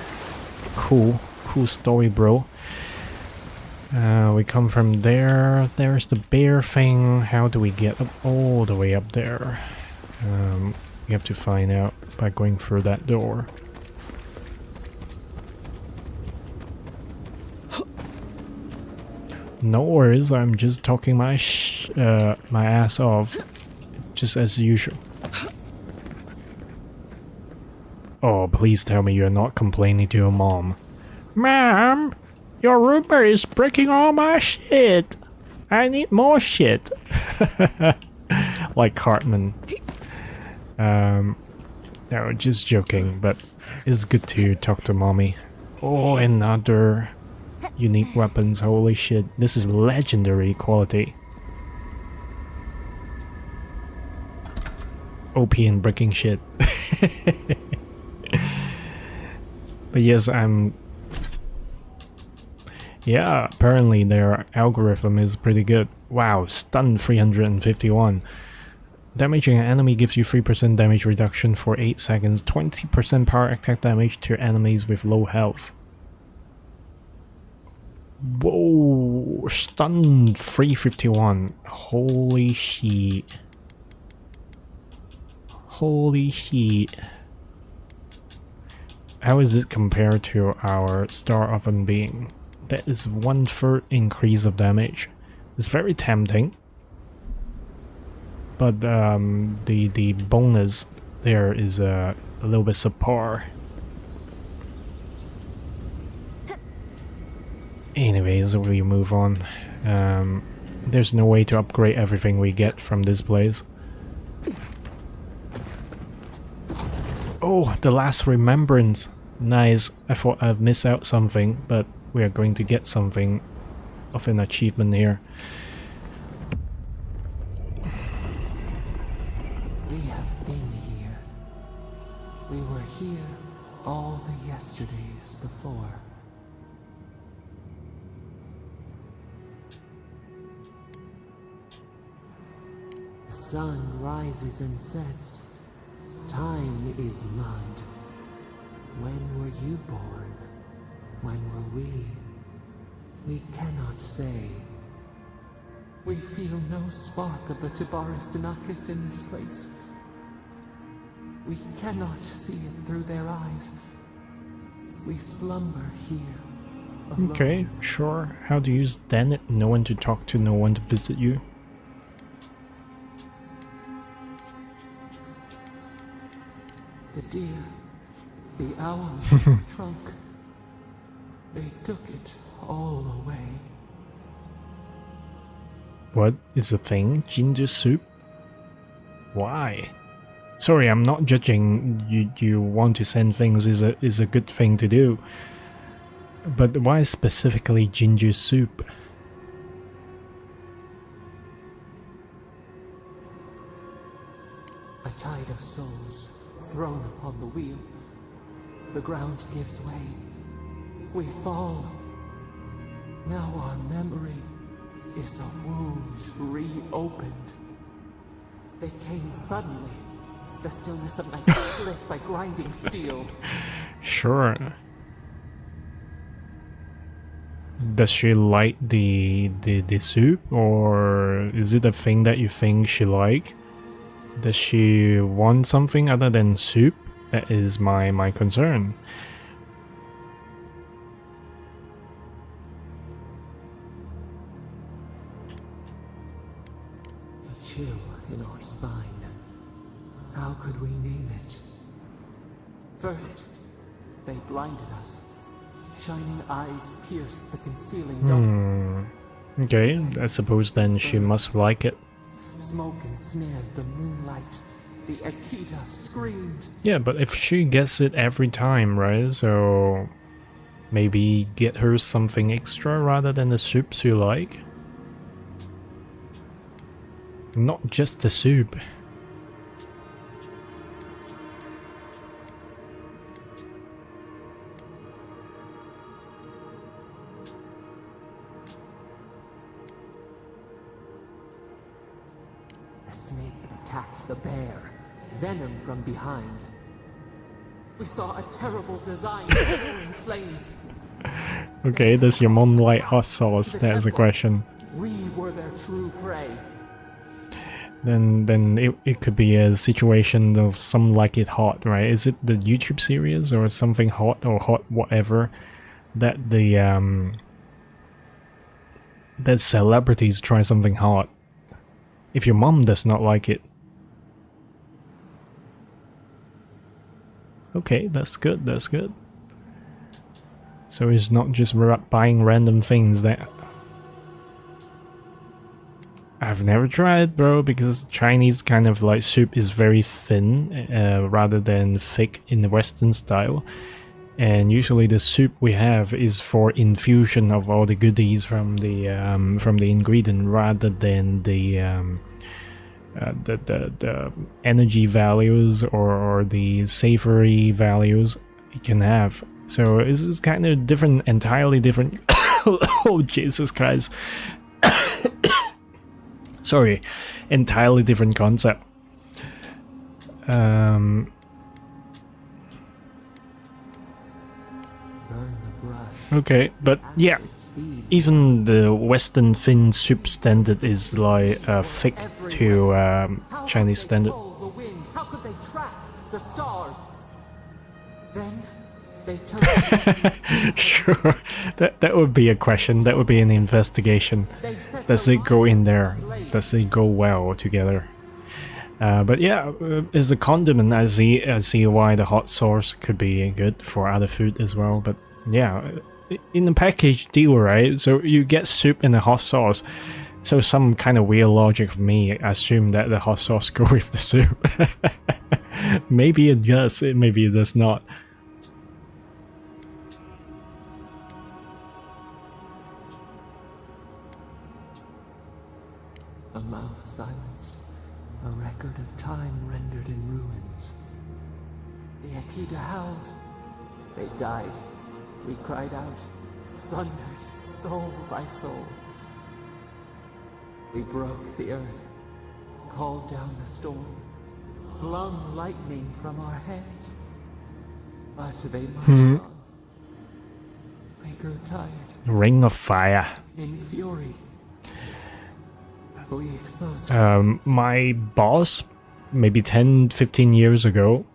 Cool. Cool story, bro. We come from there. There's the bear thing. How do we get up all the way up there? We have to find out by going through that door. No worries, I'm just talking my ass off, just as usual. Oh, please tell me you're not complaining to your mom. Mom, your roommate is breaking all my shit. I need more shit. Like Cartman. No, just joking, but it's good to talk to mommy. Oh, another unique weapons, holy shit. This is legendary quality. OP and breaking shit. But yes, yeah, apparently their algorithm is pretty good. Wow, stun 351. Damaging an enemy gives you 3% damage reduction for 8 seconds, 20% power attack damage to enemies with low health. Whoa, stun 351. Holy shit. Holy shit. How is it compared to our Star of Unbeing? That is 1/3 increase of damage. It's very tempting. But the bonus there is a little bit subpar. Anyways, we move on. There's no way to upgrade everything we get from this place. Oh, the last remembrance. Nice. I thought I'd miss out something, but we are going to get something of an achievement here. We have been here. We were here all the yesterdays before. The sun rises and sets. Time is mud. When were you born? When were we? We cannot say. We feel no spark of the Tibaris Inachus in this place. We cannot see it through their eyes. We slumber here. Alone. Okay, sure. How do you use Dennett? No one to talk to, no one to visit you. The deer, the owl in the trunk, they took it all away. What is a thing? Ginger soup? Why? Sorry, I'm not judging. You want to send things is a good thing to do. But why specifically ginger soup? A tide of souls thrown upon the wheel. The ground gives way. We fall. Now our memory is a wound reopened. They came suddenly. The stillness of night split by grinding steel. Sure. Does she like the soup, or is it a thing that you think she like? Does she want something other than soup? That is my concern. A chill in our spine. How could we name it? First, they blinded us. Shining eyes pierce the concealing dome. Okay, I suppose then she must like it. Smoke ensnared the moonlight. The Akita screamed. Yeah, but if she gets it every time, right? So maybe get her something extra rather than the soups you like. Not just the soup. The snake attacked the bear, venom from behind. We saw a terrible design of roaring flames. Okay, does your mom like hot sauce? That's the question. We were their true prey. Then it could be a situation of some like it hot, right? Is it the YouTube series or something hot or hot whatever that the that celebrities try something hot? If your mom does not like it, okay, that's good. That's good. So it's not just buying random things that I've never tried, bro, because Chinese kind of like soup is very thin rather than thick in the Western style. And usually the soup we have is for infusion of all the goodies from the ingredient rather than the energy values or the savory values it can have. So it's kind of different, entirely different. Oh, Jesus Christ. Sorry, entirely different concept. Burn the brush. Okay, but yeah, even the Western thin soup standard is like thick to Chinese standard. The wind. How could they track the stars? Then they turned. Sure, that would be a question. That would be an investigation. Does it go in there? Does it go well together? But yeah, as a condiment, I see why the hot sauce could be good for other food as well. But yeah, in the package deal, right? So you get soup and a hot sauce. So some kind of weird logic of me assume that the hot sauce go with the soup. Maybe it does, maybe it does not. A mouth silenced, a record of time rendered in ruins. The Akita howled. They died. We cried out, sundered, soul by soul. We broke the earth, called down the storm, flung lightning from our heads. But they marched on. We grew tired. Ring of Fire. In fury, we exposed My boss, maybe 10-15 years ago,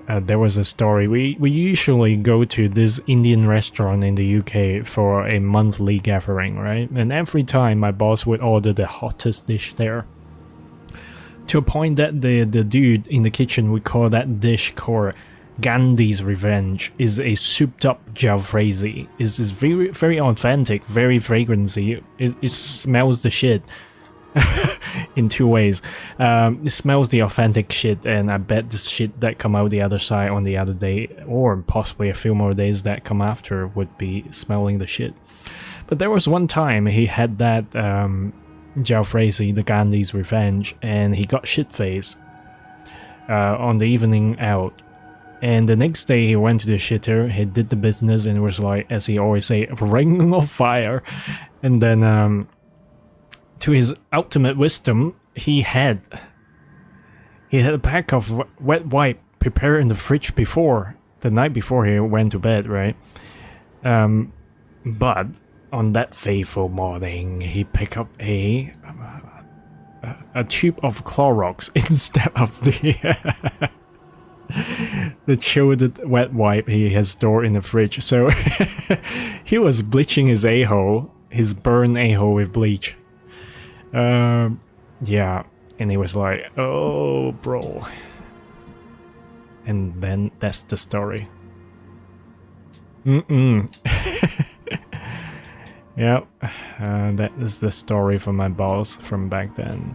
there was a story. We usually go to this Indian restaurant in the UK for a monthly gathering, right? And every time my boss would order the hottest dish there. To a point that the dude in the kitchen would call that dish called Gandhi's Revenge, is a souped up jalfrezi. Is very very authentic, very fragrancy. It smells the shit. In two ways. It smells the authentic shit, and I bet the shit that come out the other side on the other day, or possibly a few more days that come after, would be smelling the shit. But there was one time he had that jalfrezi, the Gandhi's Revenge, and he got shit-faced on the evening out. And the next day he went to the shitter, he did the business, and it was like, as he always say, ring of fire. And then to his ultimate wisdom, he had a pack of wet wipe prepared in the fridge before, the night before he went to bed, right? But on that fateful morning, he picked up a tube of Clorox instead of the chilled wet wipe he has stored in the fridge. So he was bleaching his a-hole, his burned a-hole with bleach. Yeah, and he was like, oh, bro. And then that's the story. Yep, that is the story from my boss from back then.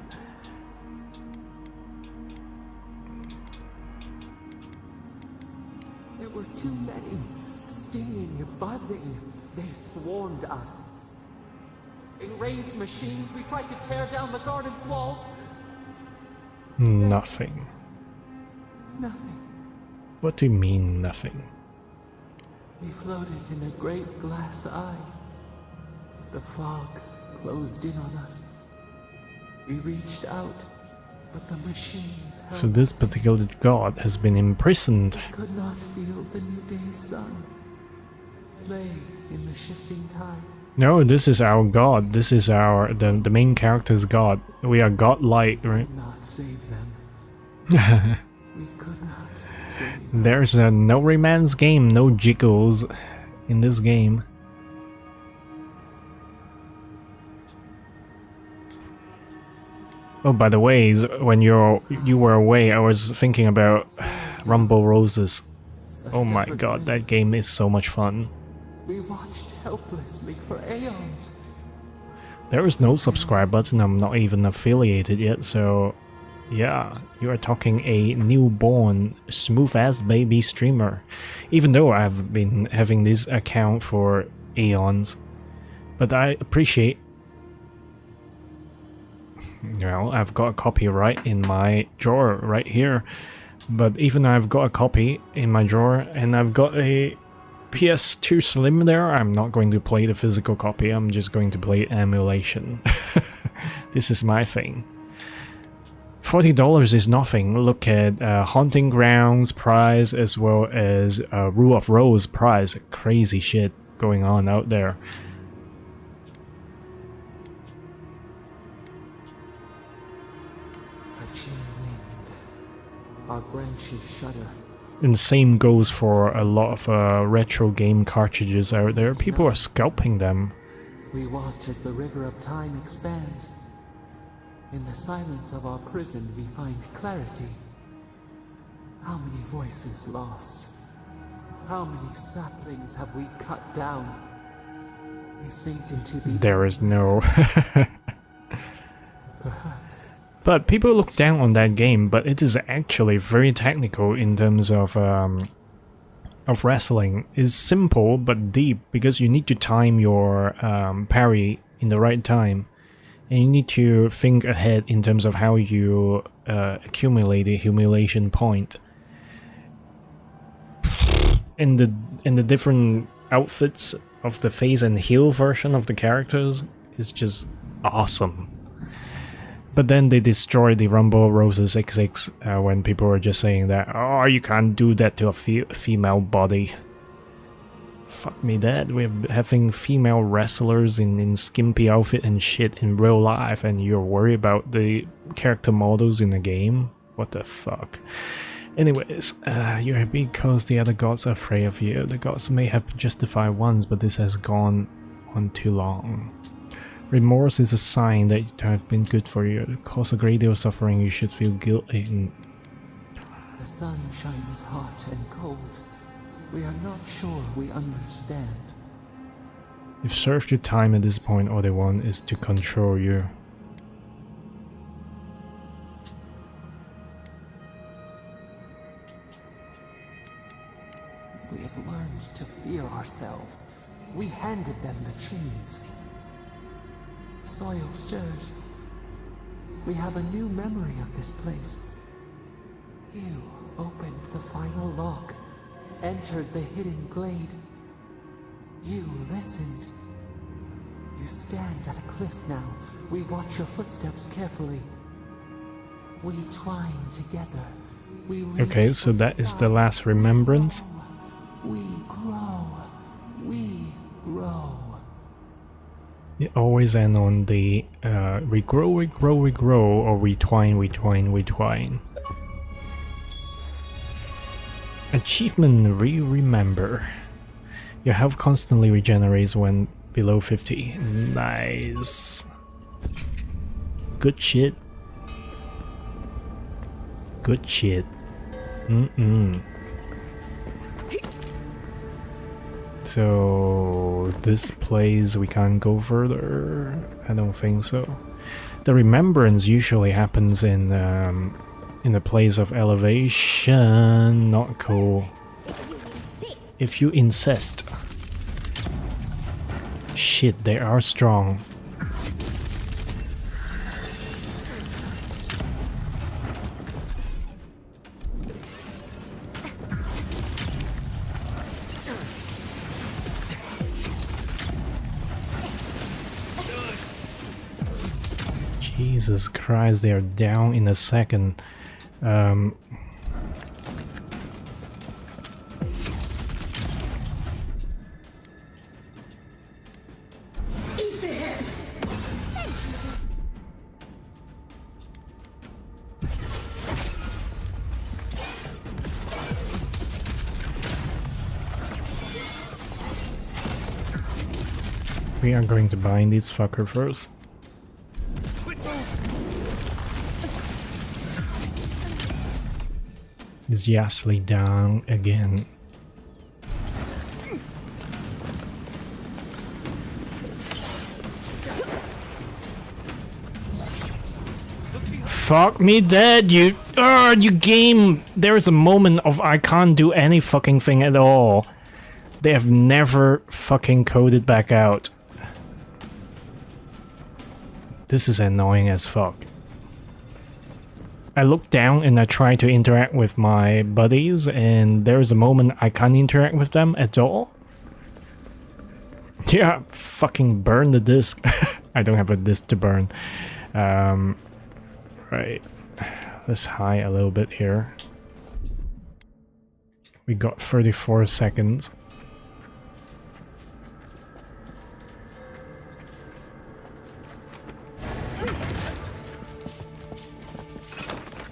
There were too many, stinging, buzzing. They swarmed us. In raised machines, we tried to tear down the garden's walls. Nothing. Nothing. What do you mean, nothing? We floated in a great glass eye. The fog closed in on us. We reached out, but the machines held So this us. particular god has been imprisoned. We could not feel the new day's sun. Lay in the shifting tide. No, this is our god. This is the main character's god. We are godlike, right? Could not save them. We could not save them. There's a no romance game, no jiggles in this game. Oh, by the way, when you were away, I was thinking about Rumble Roses. Oh my god, that game is so much fun. We watched helplessly for aeons. There is no subscribe button, I'm not even affiliated yet, so yeah, you are talking a newborn, smooth-ass baby streamer. Even though I've been having this account for eons. But I appreciate... Well, I've got a copy right in my drawer right here. But even I've got a copy in my drawer, and I've got a PS2 Slim there. I'm not going to play the physical copy, I'm just going to play emulation. This is my thing. $40 is nothing. Look at Haunting Grounds price as well as Rule of Rose price. Crazy shit going on out there. A chill wind. Our branches shudder. And the same goes for a lot of retro game cartridges out there. People are scalping them. We watch as the river of time expands. In the silence of our prison we find clarity. How many voices lost? How many saplings have we cut down? We sink into the... There is no... But people look down on that game, but it is actually very technical in terms of wrestling. It's simple but deep because you need to time your parry in the right time, and you need to think ahead in terms of how you accumulate a humiliation point. And the different outfits of the face and heel version of the characters is just awesome. But then they destroyed the Rumble Roses XX when people were just saying that, oh, you can't do that to a female body. Fuck me dead, we're having female wrestlers in skimpy outfit and shit in real life, and you're worried about the character models in the game? What the fuck? Anyways, you're happy because the other gods are afraid of you. The gods may have justified once, but this has gone on too long. Remorse is a sign that it has been good for you. It caused a great deal of suffering. You should feel guilty. The sun shines hot and cold. We are not sure we understand. You've served your time at this point. All they want is to control you. We have learned to fear ourselves. We handed them the chains. Soil stirs. We have a new memory of this place. You opened the final lock, entered the hidden glade. You listened. You stand at a cliff now. We watch your footsteps carefully. We twine together. We Okay, so that is the last remembrance. We grow. We grow. It always ends on the we grow, or we twine. Achievement remember. Your health constantly regenerates when below 50. Nice. Good shit. Good shit. So this place we can't go further. I don't think so. The remembrance usually happens in the place of elevation. Not cool. If you insist. Shit, they are strong. Jesus Christ, they are down in a second. We are going to bind this fucker first. Is Yasli down again? Fuck me dead, you game! There is a moment of I can't do any fucking thing at all. They have never fucking coded back out. This is annoying as fuck. I look down and I try to interact with my buddies, and there is a moment I can't interact with them at all. Yeah, fucking burn the disc. I don't have a disc to burn. Right. Let's high a little bit here. We got 34 seconds.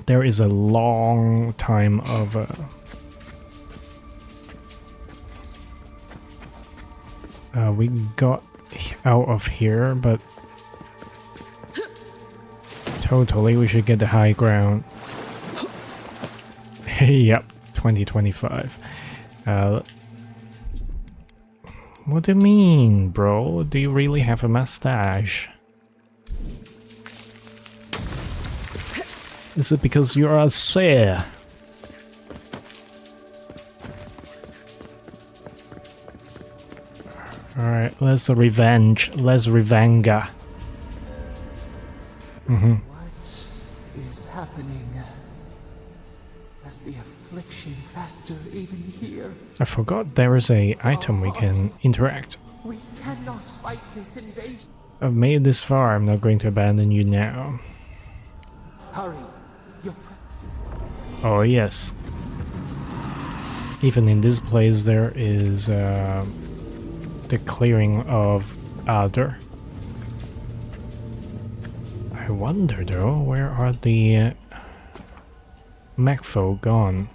There is a long time of we got out of here, but totally we should get the high ground. Yep, 2025. What do you mean, bro? Do you really have a mustache? Is it because you're a seer? Alright, let's revenge. Let's revenge. What is happening? Does the affliction fester even here? I forgot there is a item we can interact. We cannot fight this invasion. I've made it this far, I'm not going to abandon you now. Hurry. Oh yes. Even in this place there is the clearing of Alder. I wonder though, where are the Macfo gone?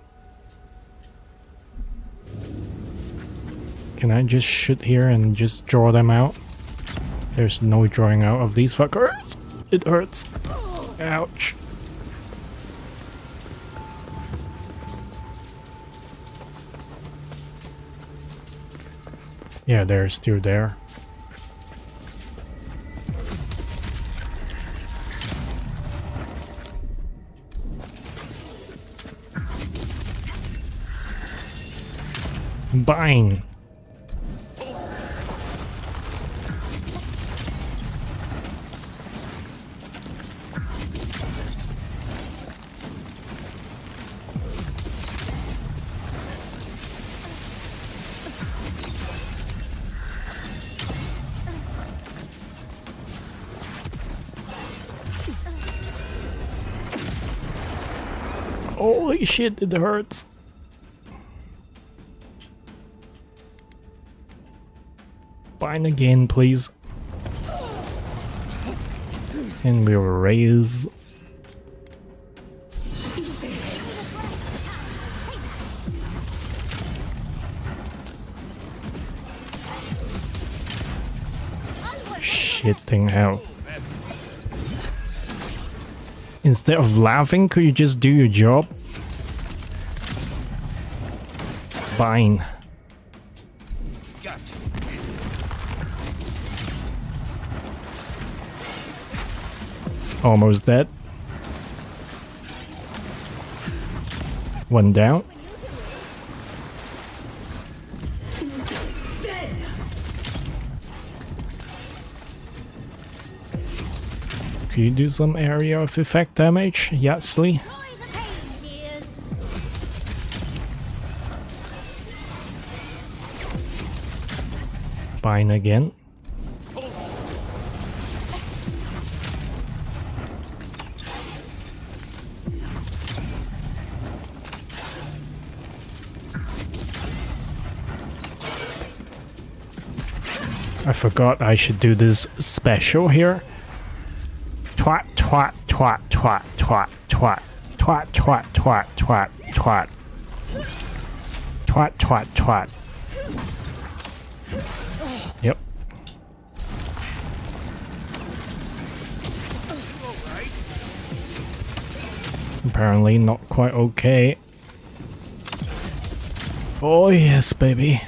Can I just shoot here and just draw them out? There's no drawing out of these fuckers. It hurts. Ouch. Yeah, they're still there. Bang! Holy shit, it hurts. Bind again, please. And we'll raise. Shitting hell. Instead of laughing, could you just do your job? Fine. Almost dead. One down. Could you do some area of effect damage, Yatsli? Fine again. I forgot I should do this special here. Twat twat twat twat twat twat twat twat twat twat twat twat twat twat. Yep. Apparently not quite okay. Oh yes, baby.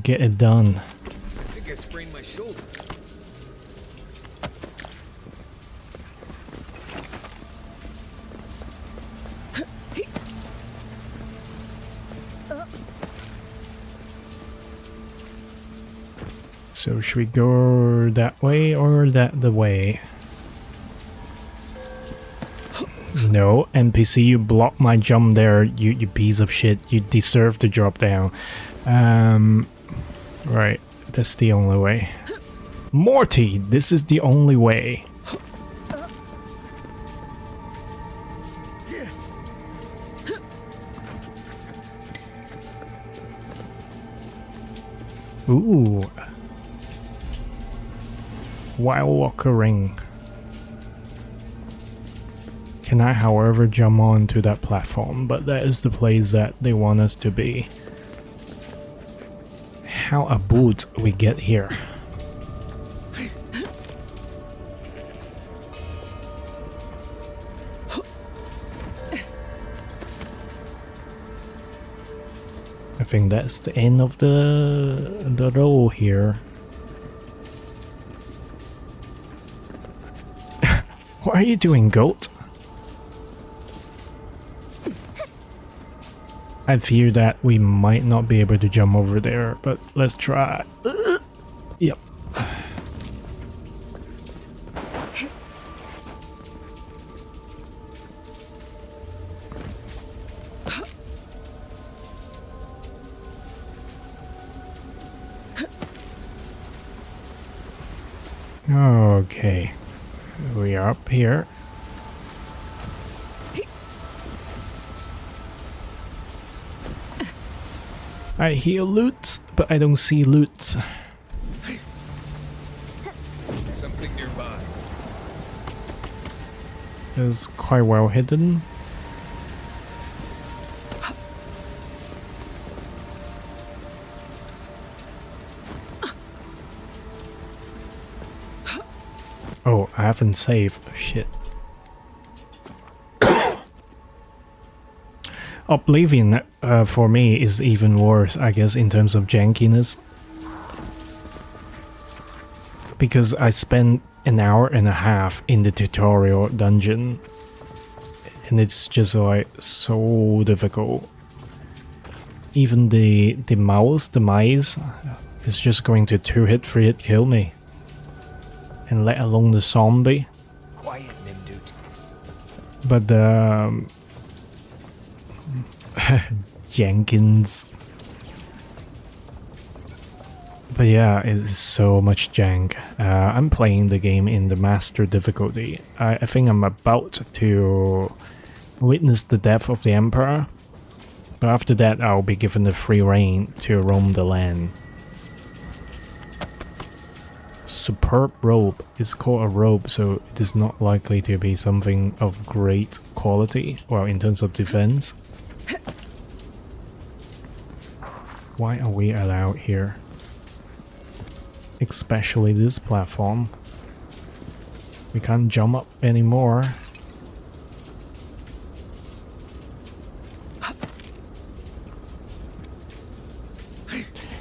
Get it done. I think I sprained my shoulder. So should we go that way or the way? No, NPC, you blocked my jump there, you piece of shit. You deserve to drop down. Right, that's the only way. Morty, this is the only way. Ooh. Wild Walker ring. Can I, however, jump onto that platform? But that is the place that they want us to be. How about we get here? I think that's the end of the row here. What are you doing, goat? I fear that we might not be able to jump over there, but let's try. Yep. Okay. We are up here. I hear loot, but I don't see loot. Something nearby. It's quite well hidden. Oh, I haven't saved. Shit. Oblivion, for me, is even worse, I guess, in terms of jankiness. Because I spent an hour and a half in the tutorial dungeon. And it's just like so difficult. Even the mice, is just going to 2-hit, 3-hit kill me. And let alone the zombie. Quiet, Nimdut. But Jenkins. But yeah, it's so much jank. I'm playing the game in the master difficulty. I think I'm about to witness the death of the Emperor. But after that, I'll be given the free reign to roam the land. Superb robe. It's called a robe, so it is not likely to be something of great quality, well, in terms of defense. Why are we allowed here? Especially this platform. We can't jump up anymore.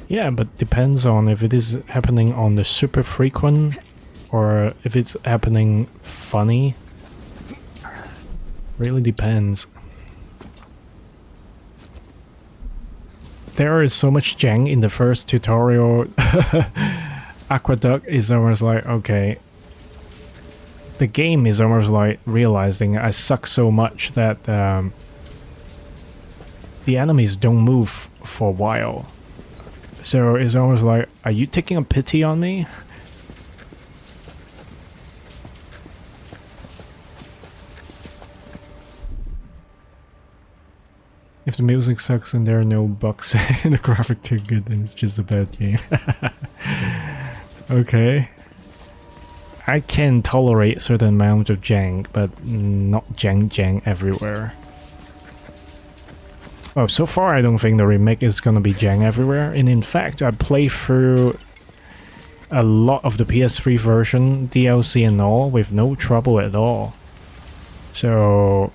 Yeah, but depends on if it is happening on the super frequent or if it's happening funny. Really depends. There is so much jank in the first tutorial. Aqueduct is almost like, okay. The game is almost like realizing I suck so much that the enemies don't move for a while. So it's almost like, are you taking a pity on me? If the music sucks and there are no bugs and the graphic too good, then it's just a bad game. Okay. I can tolerate certain amount of jank, but not jank everywhere. Oh, so far I don't think the remake is gonna be jank everywhere, and in fact I played through a lot of the PS3 version, DLC and all, with no trouble at all. So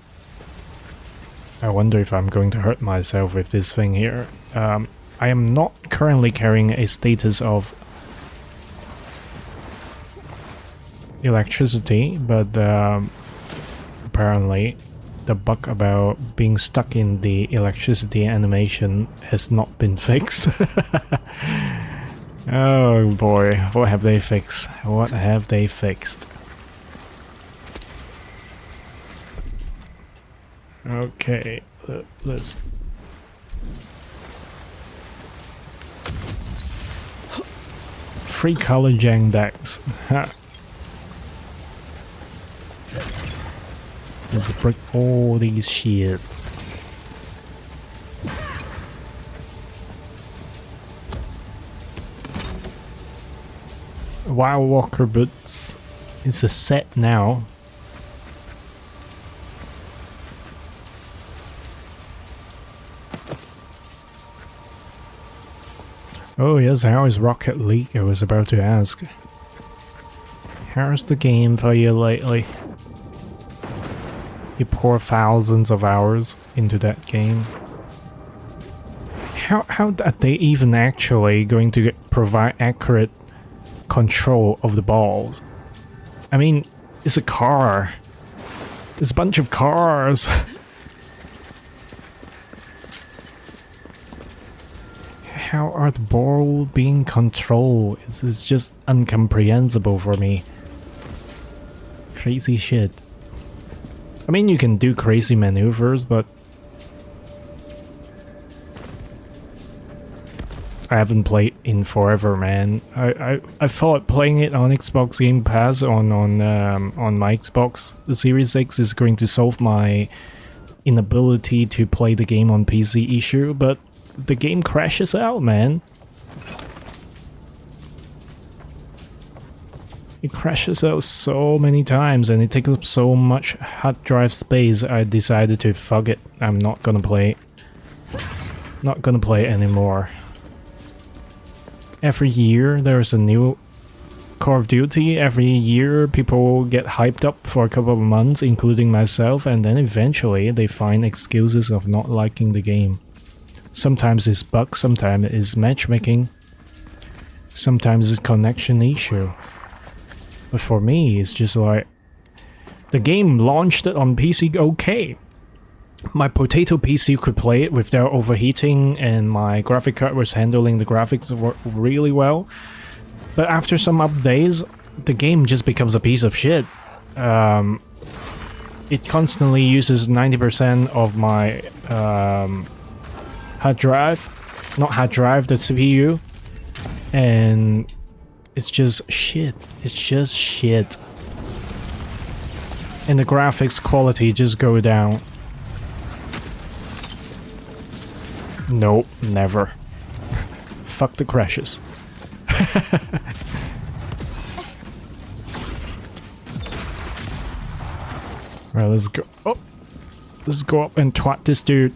I wonder if I'm going to hurt myself with this thing here. I am not currently carrying a status of electricity, but apparently the bug about being stuck in the electricity animation has not been fixed. Oh boy, what have they fixed? What have they fixed? Okay, let's... Free color jank decks. Let's break all these shit. Wild Walker boots. It's a set now. Oh yes, how is Rocket League? I was about to ask. How's the game for you lately? You pour thousands of hours into that game. How are they even actually going to provide accurate control of the balls? I mean, it's a car. There's a bunch of cars. How are the ball being controlled? This is just incomprehensible for me. Crazy shit. I mean, you can do crazy maneuvers, but I haven't played in forever, man. I thought playing it on Xbox Game Pass on my Xbox the Series X is going to solve my inability to play the game on PC issue, but the game crashes out, man. It crashes out so many times and it takes up so much hard drive space. I decided to fuck it. I'm not gonna play. Not gonna play anymore. Every year there's a new Call of Duty. Every year people get hyped up for a couple of months, including myself, and then eventually they find excuses of not liking the game. Sometimes it's bugs, sometimes it's matchmaking, sometimes it's connection issue. But for me, it's just like, the game launched it on PC okay. My potato PC could play it without overheating, and my graphic card was handling the graphics really well. But after some updates, the game just becomes a piece of shit. It constantly uses 90% of my hard drive. Not hard drive, the CPU. And it's just shit. It's just shit. And the graphics quality just go down. Nope, never. Fuck the crashes. Alright, let's go. Oh! Let's go up and twat this dude.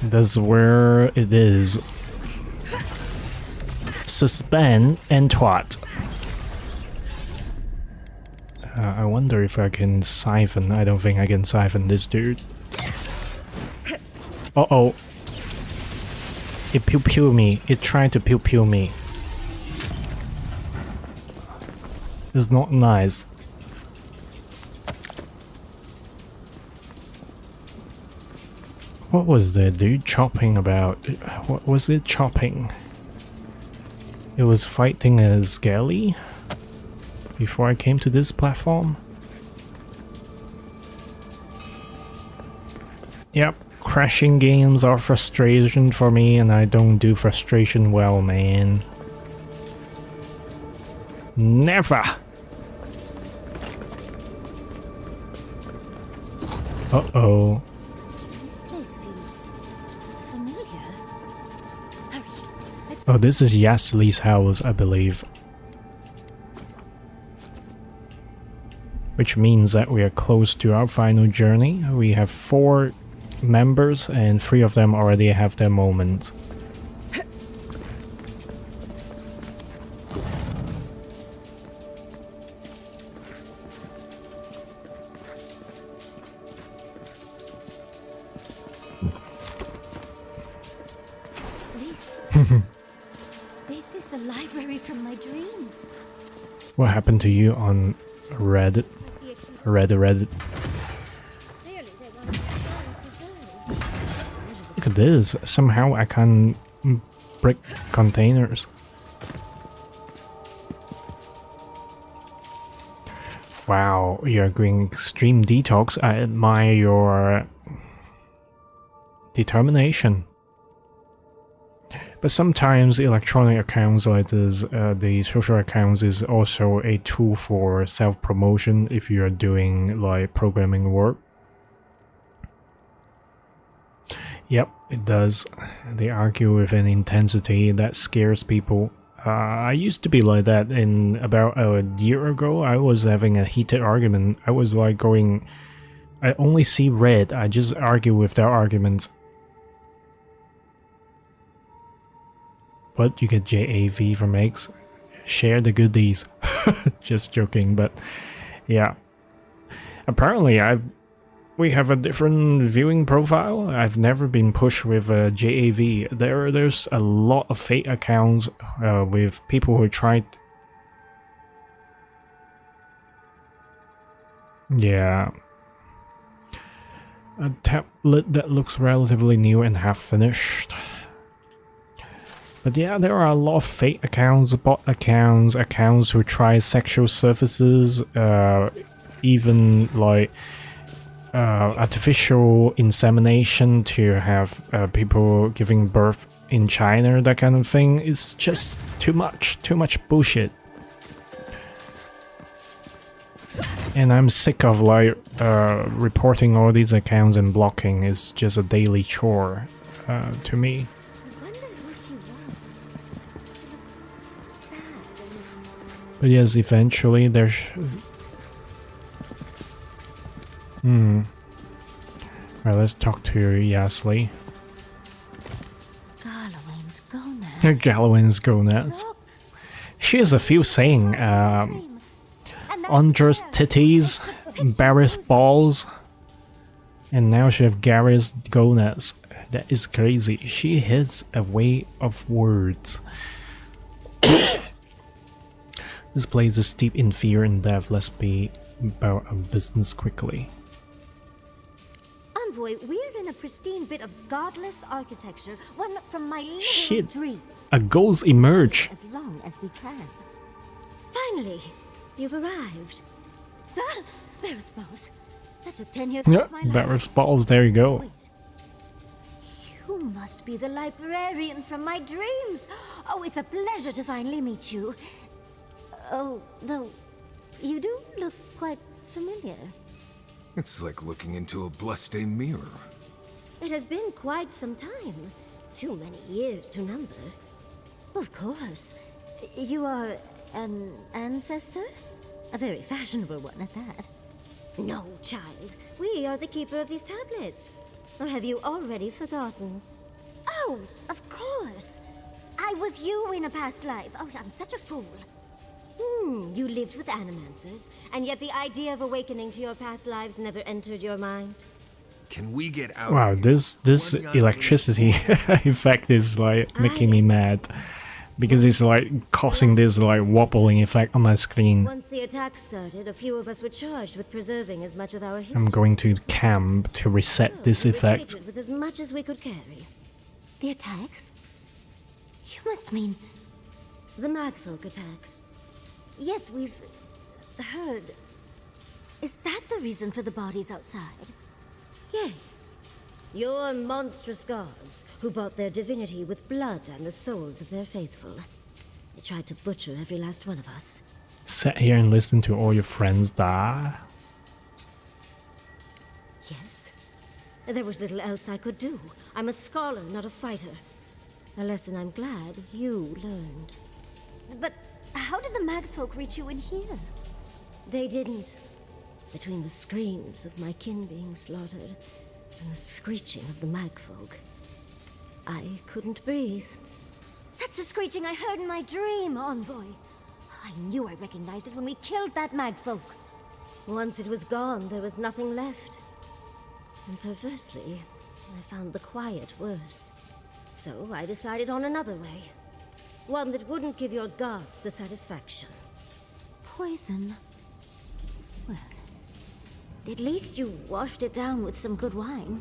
That's where it is. Suspend and twat. I wonder if I can siphon. I don't think I can siphon this dude. Uh-oh. It pew-pew me. It tried to pew-pew me. It's not nice. What was the dude chopping about? What was it chopping? It was fighting a skelly? Before I came to this platform? Yep, crashing games are frustration for me, and I don't do frustration well, man. Never! Uh-oh. This place feels familiar. Hurry, let's Oh, this is Yasli's house, I believe. Which means that we are close to our final journey. We have 4 members and 3 of them already have their moment. This is the library from my dreams. What happened to you on Reddit? Reddit. Clearly they want to preserved. Look at this. Somehow I can break containers. Wow, you're going extreme detox. I admire your determination. But sometimes electronic accounts like this, the social accounts is also a tool for self-promotion if you are doing like programming work. Yep, it does. They argue with an intensity that scares people. I used to be like that. In about a year ago, I was having a heated argument. I was like going, I only see red, I just argue with their arguments. But you get JAV from X. Share the goodies. Just joking, but yeah. Apparently we have a different viewing profile. I've never been pushed with a JAV. There's a lot of fake accounts with people who tried Yeah. A tablet that looks relatively new and half finished. But yeah, there are a lot of fake accounts, bot accounts, accounts who try sexual services, even like artificial insemination to have people giving birth in China, that kind of thing. It's just too much bullshit. And I'm sick of like reporting all these accounts and blocking. It's just a daily chore to me. I wonder who she was. She looks sad and... But yes, eventually there's... Alright, let's talk to Yasli. Galloway's gonads. Galloway's gonads. Look, She has a few saying, dream. And that Andra's chair. titties, Barry's balls, and now she have Gary's gonads. That is crazy. She has a way of words. This place is steeped in fear and death. Let's be about our business quickly. Envoy, we're in a pristine bit of godless architecture, one from my little Shit. dreams. A ghost emerge. As long as we can. Finally, you've arrived. Ah, there it smells. That took 10 years Yeah, of my life. Barry's balls. There you go. Wait. You must be the librarian from my dreams. Oh, it's a pleasure to finally meet you. Oh, though, you do look quite familiar. It's like looking into a bloodstained mirror. It has been quite some time. Too many years to number. Of course. You are an ancestor? A very fashionable one at that. No, child. We are the keeper of these tablets. Or have you already forgotten? Oh, of course. I was you in a past life. Oh, I'm such a fool. You lived with animancers, and yet the idea of awakening to your past lives never entered your mind. Can we get out? Wow, of here? this What the electricity effect is like making me mad. Because it's like causing this like wobbling effect on my screen. Once the attack started, a few of us were charged with preserving as much of our history. I'm going to camp to reset this We effect. retreated with as much as we could carry. The attacks? You must mean the Magfolk attacks. Yes, we've heard. Is that the reason for the bodies outside? Yes. Your monstrous gods, who bought their divinity with blood and the souls of their faithful. They tried to butcher every last one of us. Sit here and listen to all your friends die. Yes. There was little else I could do. I'm a scholar, not a fighter. A lesson I'm glad you learned. But how did the Magfolk reach you in here? They didn't. Between the screams of my kin being slaughtered and the screeching of the Magfolk, I couldn't breathe. That's the screeching I heard in my dream, Envoy. I knew I recognized it when we killed that Magfolk. Once it was gone, there was nothing left. And perversely, I found the quiet worse. So I decided on another way. One that wouldn't give your gods the satisfaction. Poison? Well, at least you washed it down with some good wine.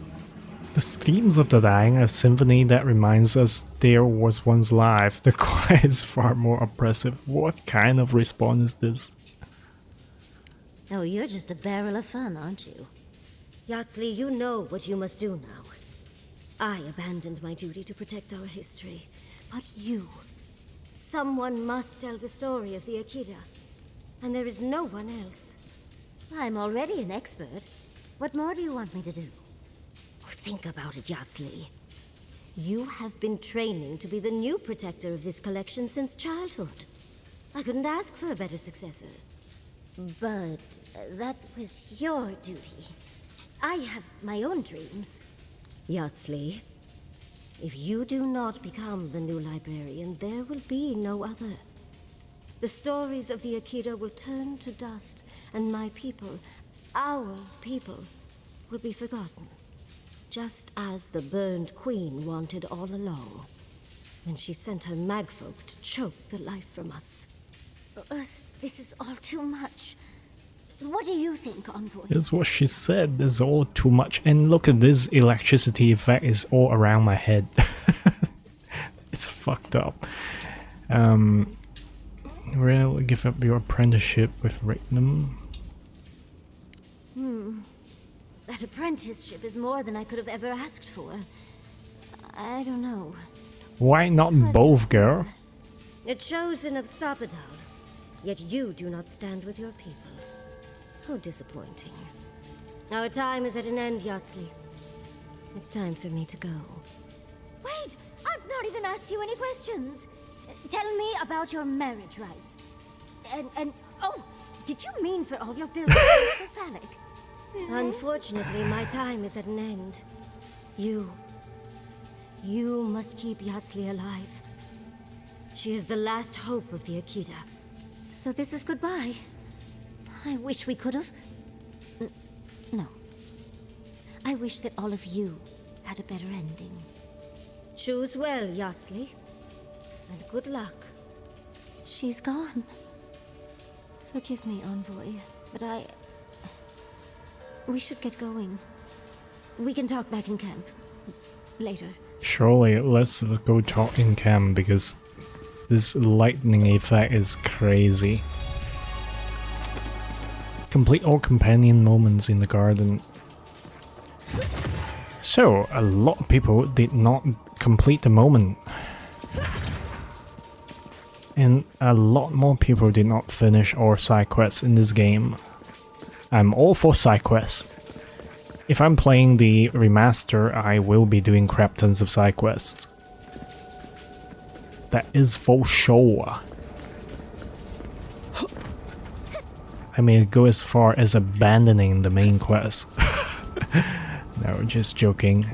The screams of the dying, a symphony that reminds us there was once life. The quiet is far more oppressive. What kind of response is this? Oh, you're just a barrel of fun, aren't you? Yatsley, you know what you must do now. I abandoned my duty to protect our history. But you... Someone must tell the story of the Akida. And there is no one else. I'm already an expert. What more do you want me to do? Think about it, Yatsley. You have been training to be the new protector of this collection since childhood. I couldn't ask for a better successor. But that was your duty. I have my own dreams. Yatsley, if you do not become the new librarian, there will be no other. The stories of the Akida will turn to dust, and my people, our people, will be forgotten. Just as the burned queen wanted all along, when she sent her magfolk to choke the life from us. This is all too much. What do you think, Envoy? That's what she said. There's all too much. And look at this electricity effect is all around my head. It's fucked up. Well, give up your apprenticeship with Rignum. That apprenticeship is more than I could have ever asked for. I don't know. Why not both, girl? The chosen of Sapadal, yet you do not stand with your people. How disappointing. Our time is at an end, Yatsley. It's time for me to go. Wait! I've not even asked you any questions! Tell me about your marriage rights. And oh, did you mean for all your buildings so phallic? Unfortunately, my time is at an end. You must keep Yatsley alive. She is the last hope of the Akita. So this is goodbye. I wish we could have... No. I wish that all of you had a better ending. Choose well, Yatsley. And good luck. She's gone. Forgive me, Envoy, but we should get going. We can talk back in camp. Later. Surely, let's go talk in camp because this lightning effect is crazy. Complete all companion moments in the garden. So, a lot of people did not complete the moment. And a lot more people did not finish all side quests in this game. I'm all for side quests. If I'm playing the remaster, I will be doing crap tons of side quests. That is for sure. I may go as far as abandoning the main quest. No, just joking.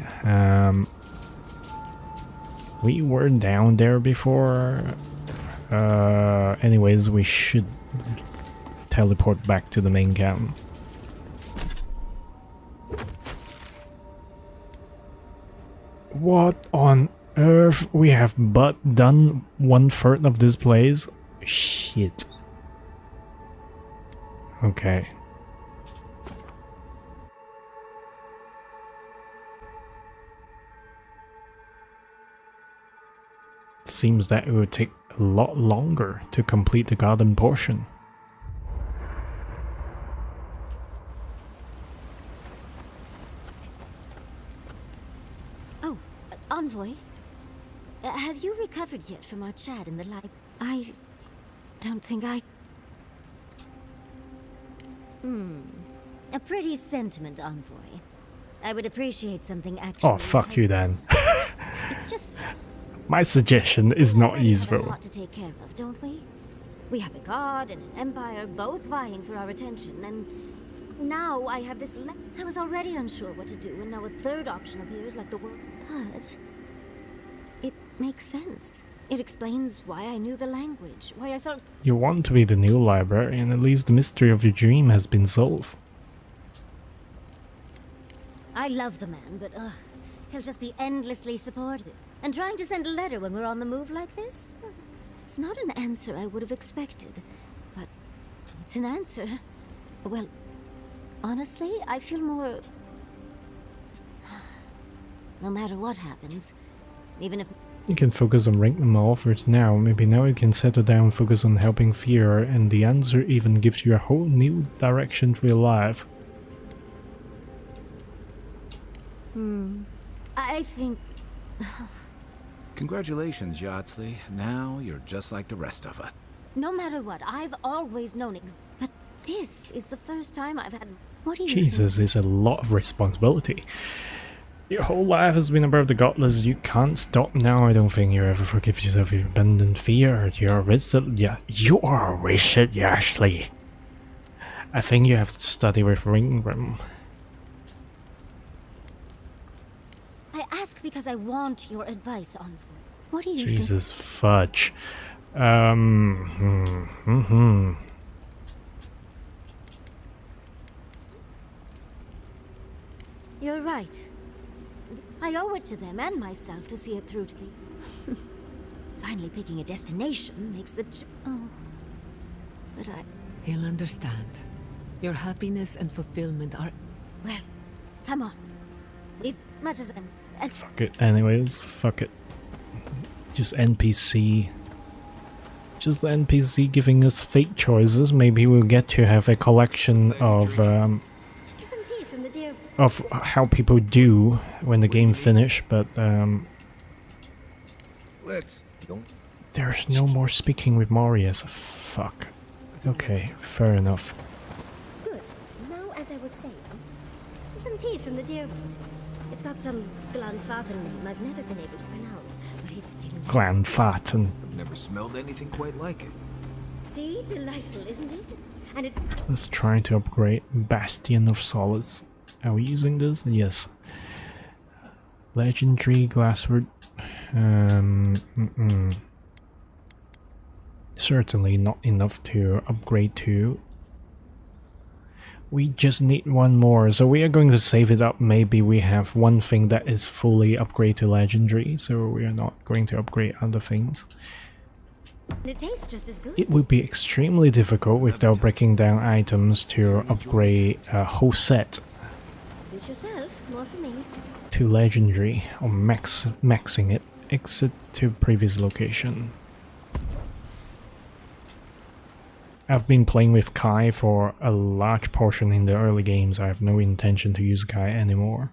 We were down there before. Anyways, we should teleport back to the main camp. What on earth? We have but done 1/3 of this place? Shit. Okay. It seems that it would take a lot longer to complete the garden portion. Oh, Envoy. Have you recovered yet from our chat in the light? I don't think I... A pretty sentiment, Envoy. I would appreciate something actually... Oh, fuck you then. It's just... My suggestion is not We have a useful. lot to take care of, don't we? We have a god and an empire, both vying for our attention, and now I have this. I was already unsure what to do, and now a third option appears, like the world. But it makes sense. It explains why I knew the language, why I felt. You want to be the new library, and at least the mystery of your dream has been solved. I love the man, but he'll just be endlessly supportive. And trying to send a letter when we're on the move like this? It's not an answer I would have expected, but it's an answer. Well, honestly, I feel more... No matter what happens, even if... You can focus on ranking the offers now. Maybe now you can settle down, focus on helping Fear, and the answer even gives you a whole new direction to your life. I think... Congratulations, Yatsley. Now you're just like the rest of us. No matter what, I've always known but this is the first time I've had... What do you Jesus, think? it's a lot of responsibility. Your whole life has been above the godless. You can't stop now. I don't think you ever forgive yourself if you abandon Fear. You're a wizard. Yeah, you are a wizard, Ashley. I think you have to study with Ringram. I ask because I want your advice on... What do you Jesus think? fudge. You're right. I owe it to them and myself to see it through to the... Finally picking a destination makes the... Oh. But He'll understand. Your happiness and fulfillment are... Well, come on. Leave much as and Fuck it. Anyways, fuck it. Just NPC. Just the NPC giving us fake choices. Maybe we'll get to have a collection of some tea from the dear. of how people do when the game finish, but Let's don't. there's no more speaking with Marius. Fuck. Okay, fair enough. Good. Now, as I was saying, some tea from the deer. It's got some Glanfathen name I've never been able to pronounce, but it's delicious. Glanfathen. Never smelled anything quite like it. See? Delightful, isn't it? And it... Let's try to upgrade Bastion of Solids. Are we using this? Yes. Legendary Glasswood. Certainly not enough to upgrade to. We just need one more, so we are going to save it up. Maybe we have one thing that is fully upgrade to legendary, so we are not going to upgrade other things. it tastes just as good. It would be extremely difficult without breaking down items to upgrade a whole set Suit yourself. More for me. to legendary, or maxing it. Exit to previous location. I've been playing with Kai for a large portion in the early games. I have no intention to use Kai anymore.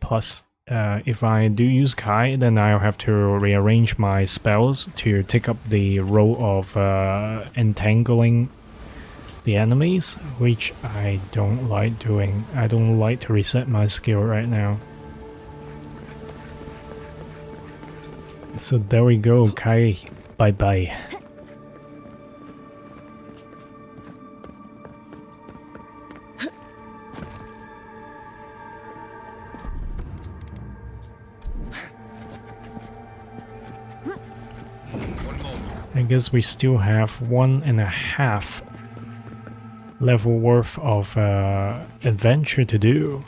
Plus, if I do use Kai, then I'll have to rearrange my spells to take up the role of entangling the enemies, which I don't like doing. I don't like to reset my skill right now. So there we go, Kai. Bye bye. I guess we still have 1.5 level worth of adventure to do.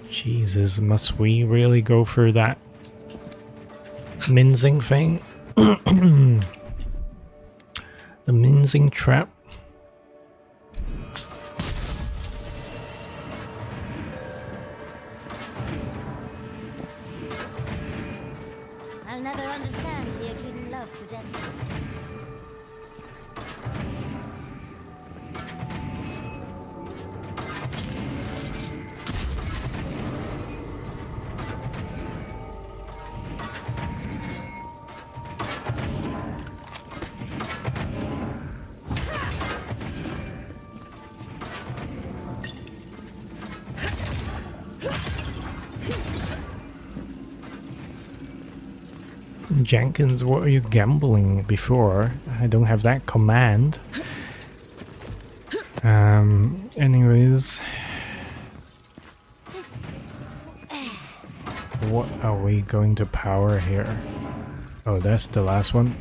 Jesus, must we really go through that mincing thing? The mincing trap. I'll never understand the Achaean love for dead things. Jenkins, what are you gambling before? I don't have that command. Anyways. What are we going to power here? Oh, that's the last one.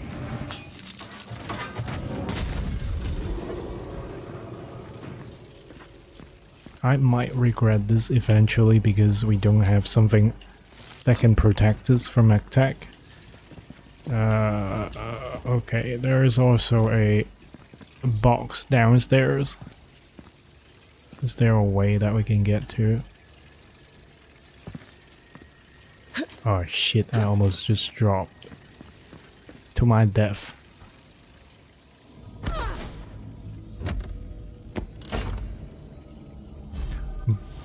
I might regret this eventually because we don't have something that can protect us from attack. Okay, there is also a box downstairs. Is there a way that we can get to? Oh shit, I almost just dropped to my death.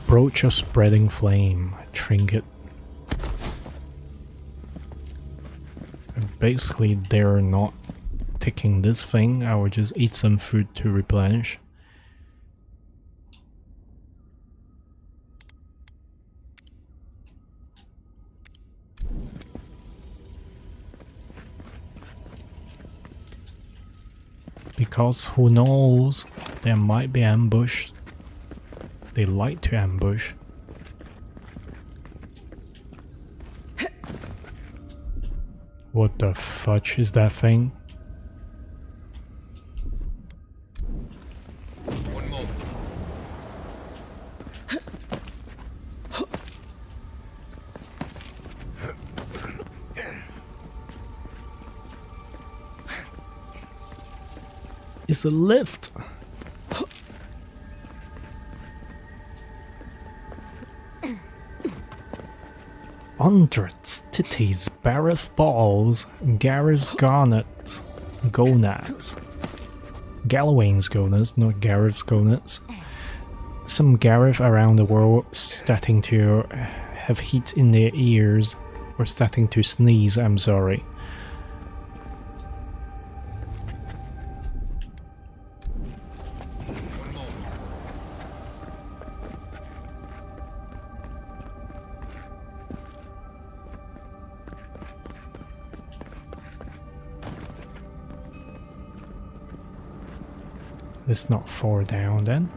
Brooch of Spreading Flame, trinket. Basically, they're not taking this thing. I will just eat some food to replenish. Because who knows, there might be ambush. They like to ambush. What the fudge is that thing? One moment. is a lift. Hundreds, titties, Barreth balls, Gareth's gonads, Galloway's gonads, not Gareth's gonads. Some Gareth around the world starting to have heat in their ears, or starting to sneeze, I'm sorry. Let's not fall down then.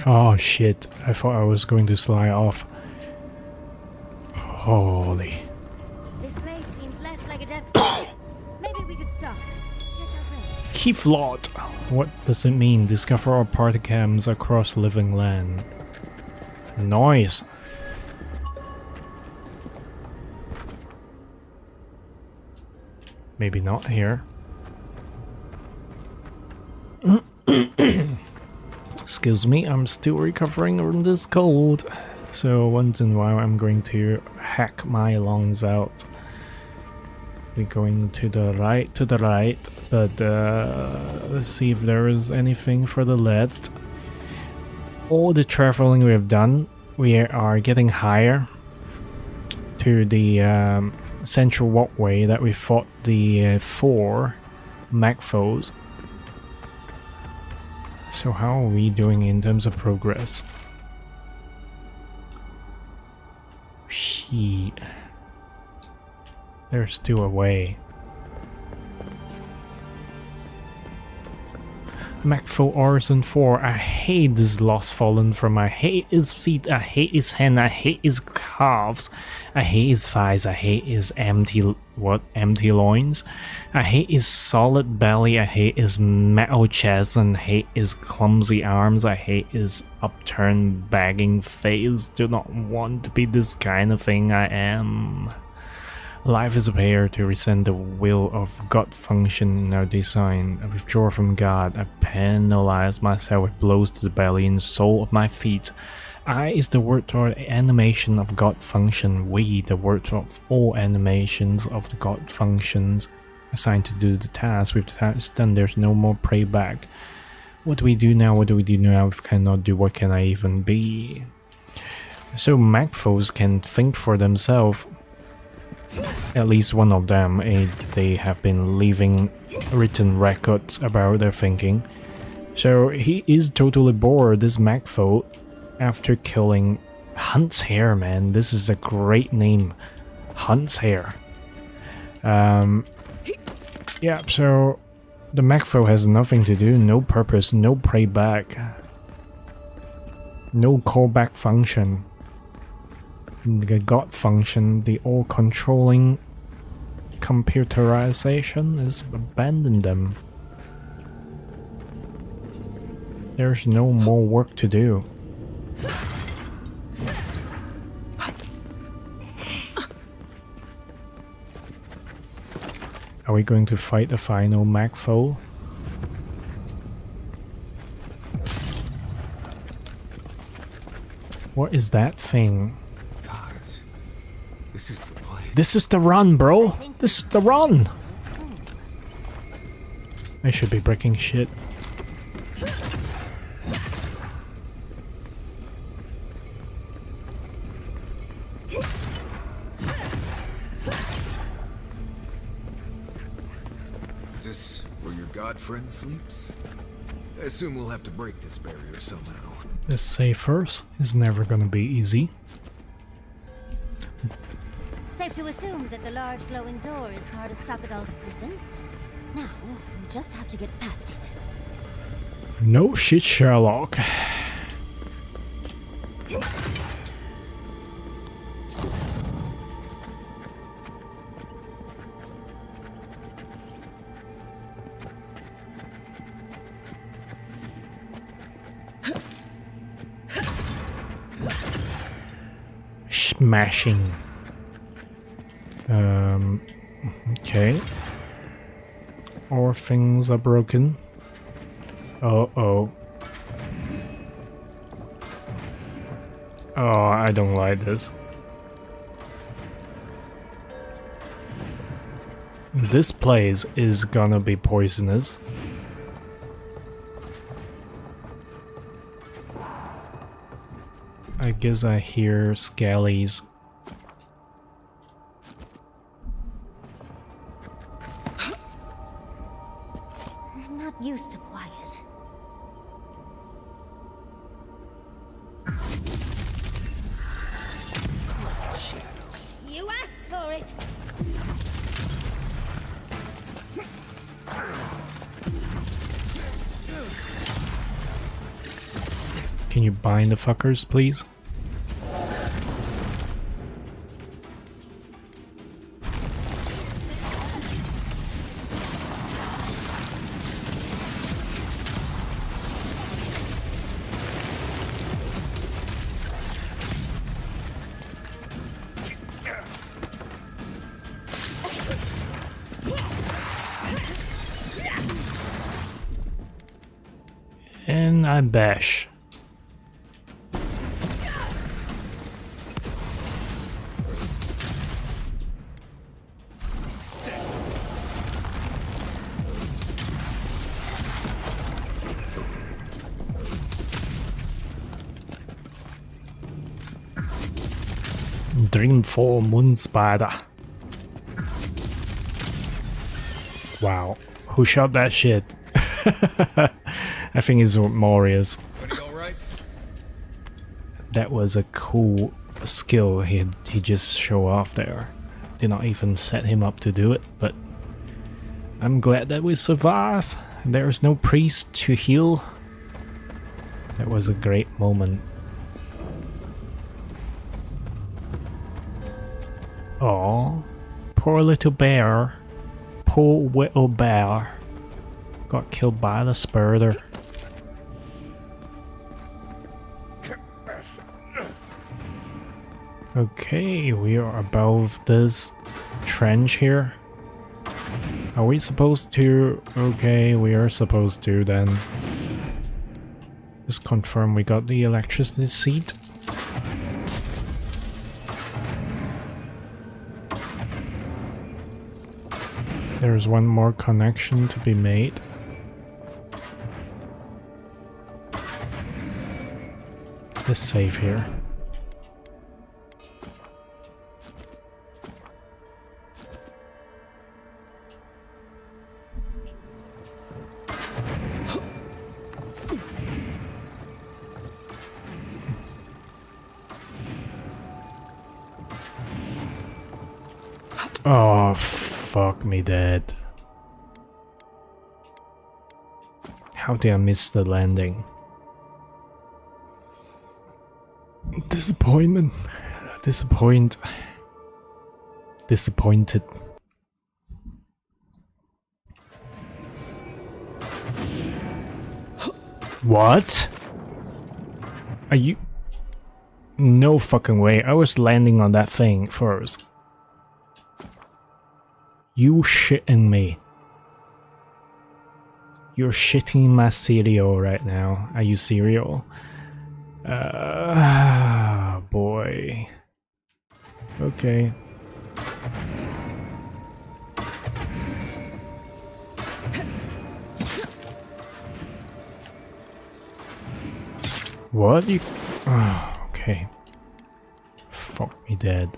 Oh shit, I thought I was going to slide off. Holy. This place seems less like a death. Maybe we could stop. Catch our breath. Keyflot. What does it mean? Discover our party camps across living land. Noise. Maybe not here. Excuse me, I'm still recovering from this cold. So once in a while I'm going to hack my lungs out. We're going to the right, but let's see if there is anything for the left. All the traveling we have done, we are getting higher to the central walkway that we fought the 4 mech foes. So how are we doing in terms of progress? Shit. There's still a way. Macfo Orison 4. I hate this Lost Fallen from. I hate his feet, I hate his hand, I hate his calves, I hate his thighs, I hate his empty loins. I hate his solid belly, I hate his metal chest, and hate his clumsy arms, I hate his upturned begging face. Do not want to be this kind of thing I am. Life is a prayer to resent the will of God function in our design. I withdraw from God. I penalize myself with blows to the belly and sole of my feet. I is the word or animation of God function. We, the word of all animations of the God functions, assigned to do the task. With the task done, there's no more playback. What do we do now? What do we do now? If I cannot do, what can I even be? So Macfos can think for themselves. At least one of them, they have been leaving written records about their thinking. So he is totally bored, this Macfo, after killing Hunt's Hair, man. This is a great name. Hunt's Hair. Yeah, so the Macfo has nothing to do, no purpose, no playback, no callback function. The God function, the all-controlling computerization, is abandoned them. There's no more work to do. Are we going to fight the final Macfo? What is that thing? This is the place. This is the run, bro. This is the run. I should be breaking shit. Is this where your god friend sleeps? I assume we'll have to break this barrier somehow. Let's say first, it's never gonna be easy. Safe to assume that the large glowing door is part of Sakadal's prison. Now, we just have to get past it. No shit, Sherlock. Smashing. Okay. Or things are broken. Oh. Oh, I don't like this. This place is gonna be poisonous. I guess I hear skellies. I'm not used to quiet. You asked for it. Can you bind the fuckers, please? And I bash. Dreamfall Moon Spider. Wow. Who shot that shit? I think it's Marius. That was a cool skill he just show off there. Did not even set him up to do it, but I'm glad that we survive. There's no priest to heal. That was a great moment. Aw, poor little bear. Poor little bear. Got killed by the spider. Okay, we are above this trench here. Are we supposed to? Okay, we are supposed to then. Just confirm we got the electricity seat. There's one more connection to be made. Let's save here. Oh, fuck me dead. How did I miss the landing? Disappointment. Disappointed. What? Are you... No fucking way. I was landing on that thing first. You shitting me. You're shitting my cereal right now. Are you cereal? Boy. Okay. What? You... Oh, okay. Fuck me dead.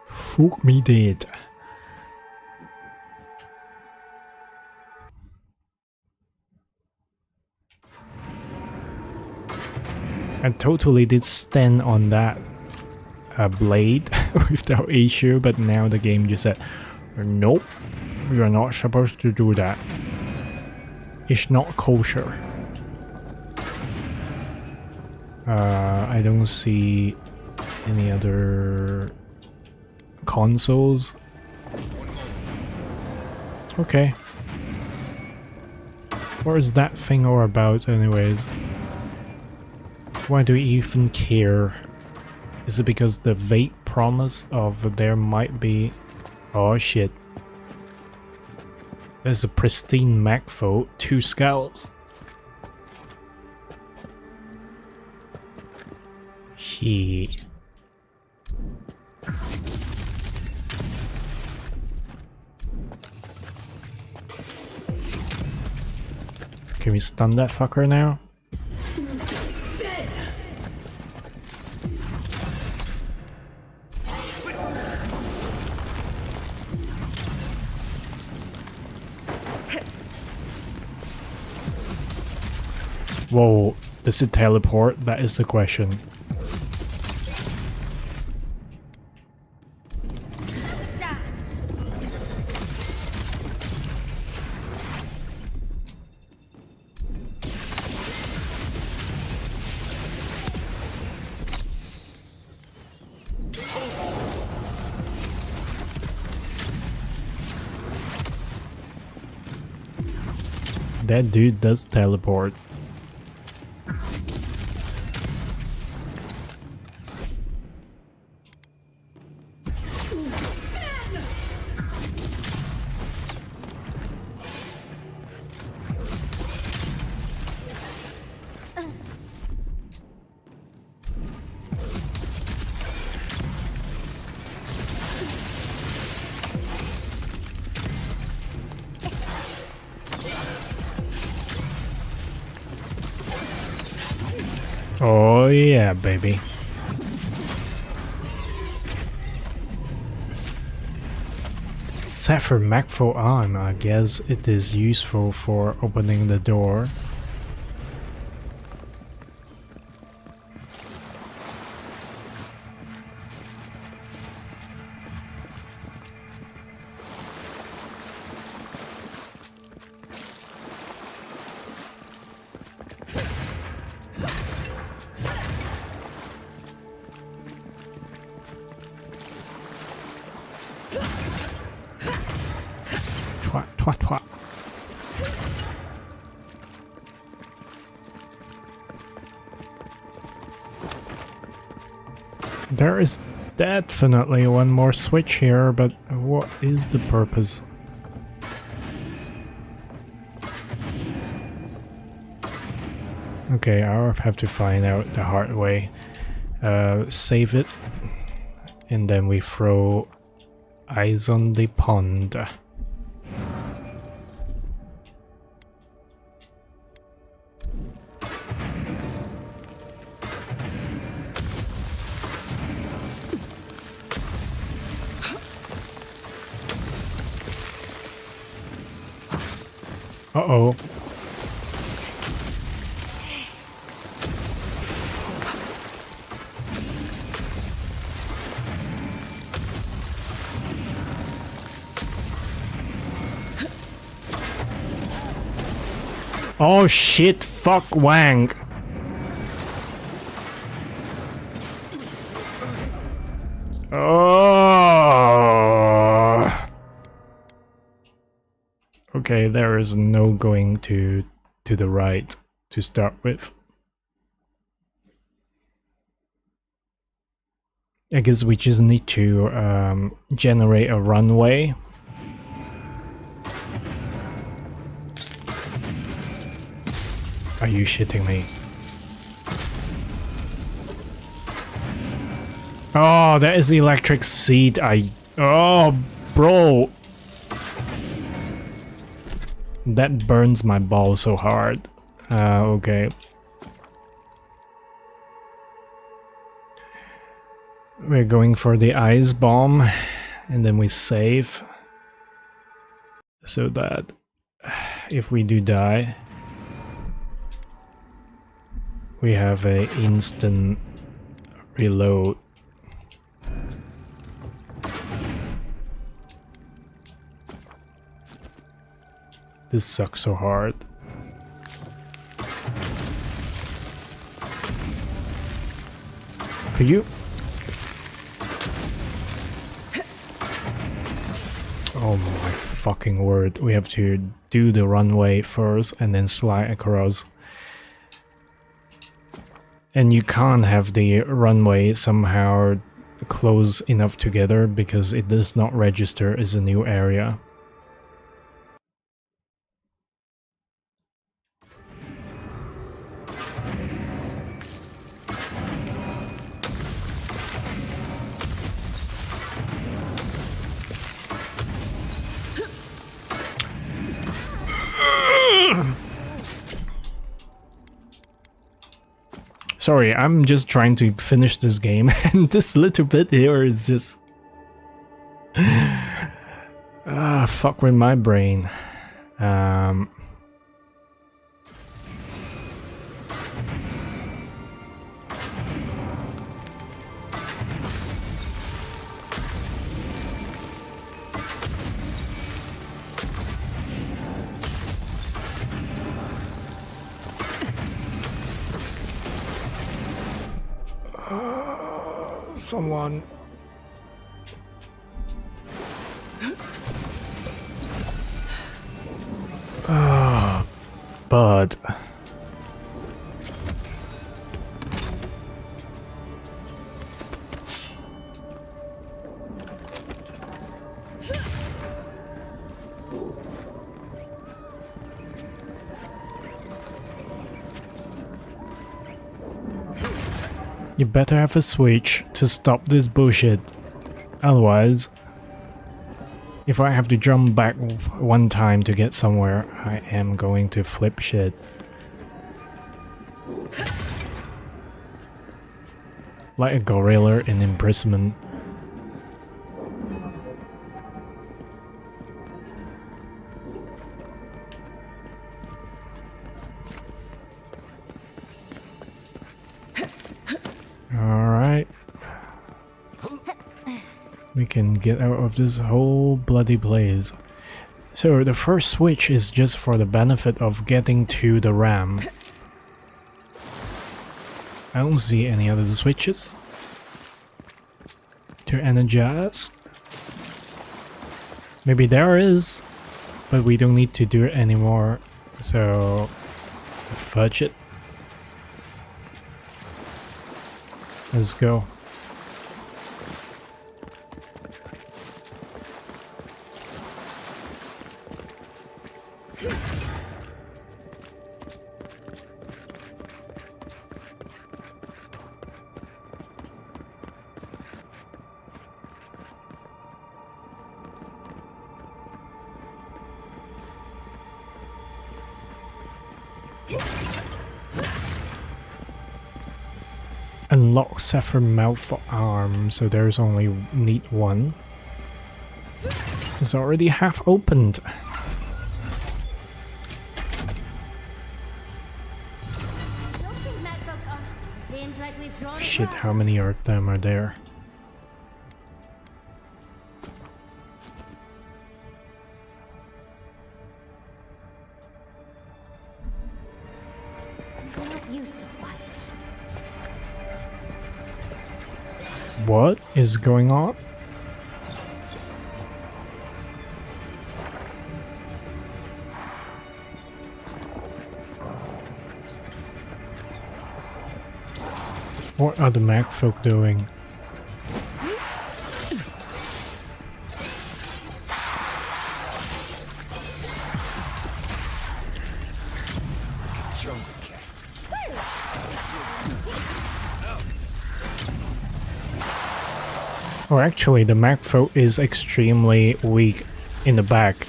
Fuck me dead. I totally did stand on that blade without issue, but now the game just said, nope, you're not supposed to do that. It's not kosher. I don't see any other consoles. Okay. What is that thing all about anyways? Why do we even care? Is it because the vape promise of there might be... Oh shit. There's a pristine Macfo, 2 scouts. Shit. Can we stun that fucker now? Whoa, does it teleport? That is the question. That dude does teleport. Oh yeah, baby. Sapphire Macfo arm, I guess it is useful for opening the door. Twat, twat, twat. There is definitely one more switch here, but what is the purpose? Okay, I'll have to find out the hard way. Save it, and then we throw eyes on the pond. Uh-oh. Oh shit, fuck Wang. Oh. Okay, there is no going to the right to start with. I guess we just need to generate a runway. Are you shitting me? Oh, that is the electric seed. Oh, bro. That burns my ball so hard. Okay. We're going for the ice bomb, and then we save. So that if we do die, we have a instant reload. This sucks so hard. Could you? Oh my fucking word. We have to do the runway first and then slide across. And you can't have the runway somehow close enough together because it does not register as a new area. Sorry, I'm just trying to finish this game, and this little bit here is just... fuck with my brain. Someone... But... You better have a switch to stop this bullshit. Otherwise, if I have to jump back one time to get somewhere, I am going to flip shit. Like a gorilla in imprisonment. Alright. We can get out of this whole bloody place. So the first switch is just for the benefit of getting to the ram. I don't see any other switches to energize. Maybe there is, but we don't need to do it anymore. So fudge it. Let's go. Unlock Sapphire Mouth for arm, so there's only need one. It's already half opened. Shit, how many of them are there? What is going on? What are the Mag folk doing? Oh, actually, the Mag folk is extremely weak in the back.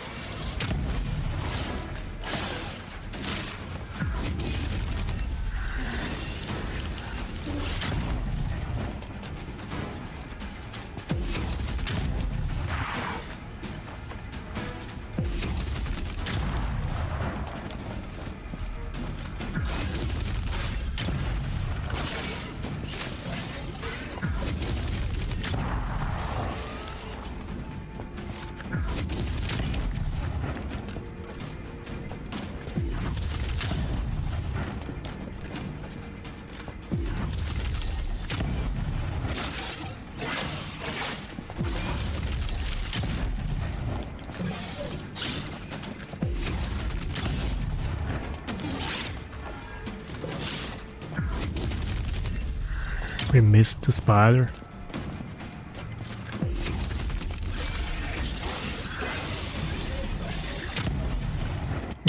We missed the spider.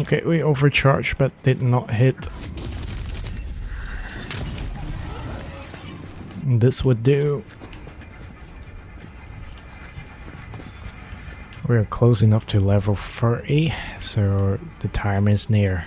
Okay, we overcharged but did not hit. This would do. We're close enough to level 30, so the time is near.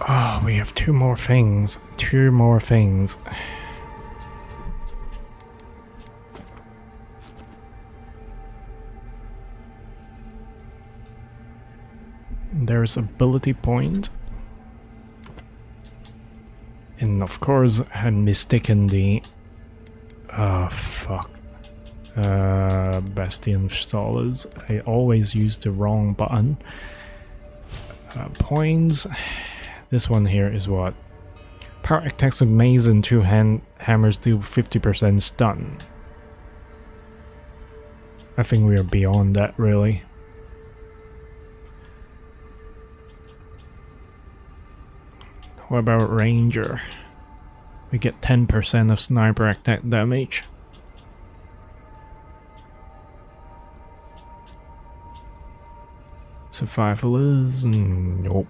Oh, we have two more things. Two more things. There's ability point. And of course, I mistaken the... Oh, fuck. Bastion installers. I always use the wrong button. Points. This one here is what? Power attacks with mace and two hammers do 50% stun. I think we are beyond that, really. What about Ranger? We get 10% of sniper attack damage. Survival is... nope.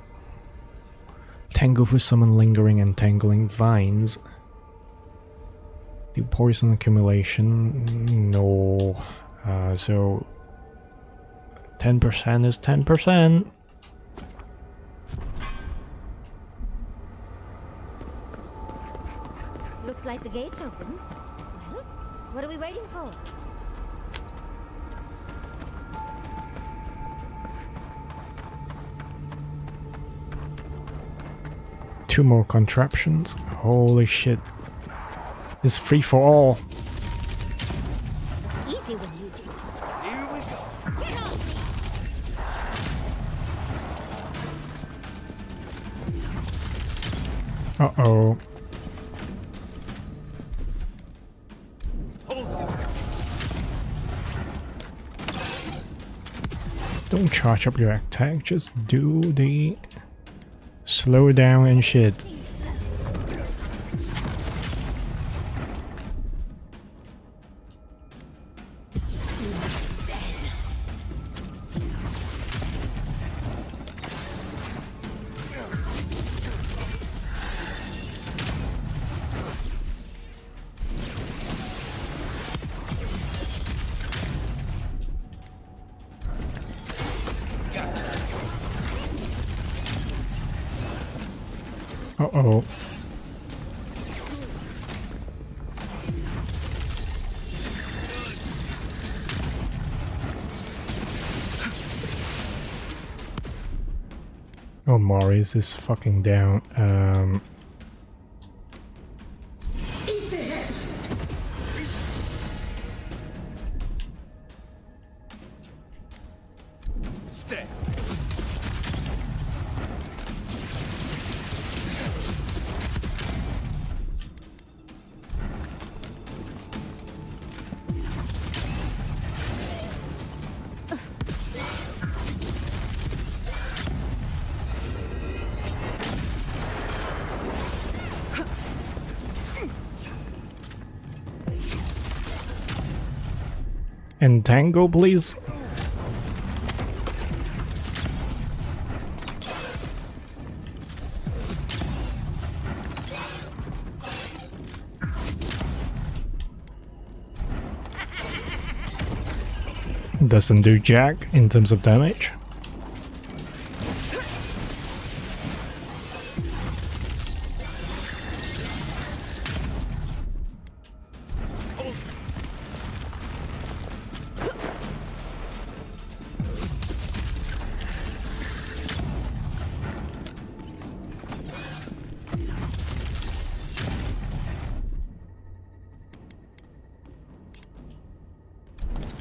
Tangle for summon lingering and tangling vines. Do poison accumulation? No. So 10% is 10%. Looks like the gate's open. Well, what are we waiting for? Two more contraptions. Holy shit. It's free for all. It's easy when you do. Here we go. Get off me! Uh-oh. Don't charge up your attack, just do the slow down and shit. Uh-oh. Oh, Marius is fucking down. Stay. And tango, please. Doesn't do jack in terms of damage.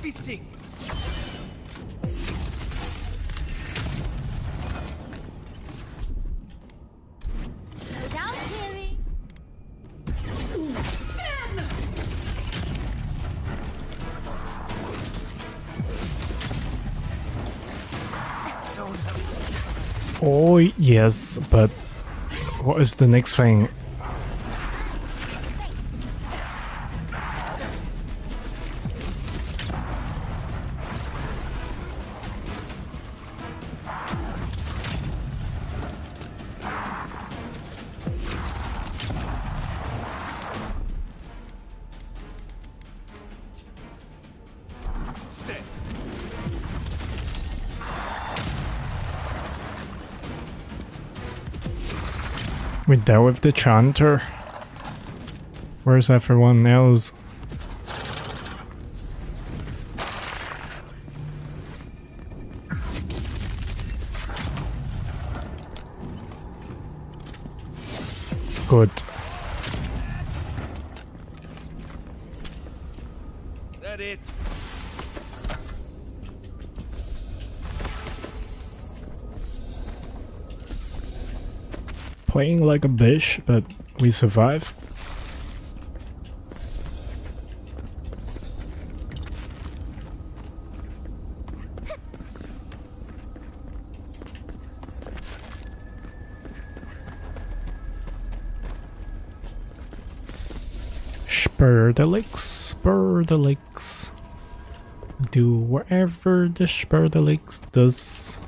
Be seen. Slow down, Kiri. Oh, yes, but what is the next thing? We dealt with the chanter. Where's everyone else? Good. That it? Playing like a bitch, but we survive. Spur the licks. Do whatever the spur the licks does.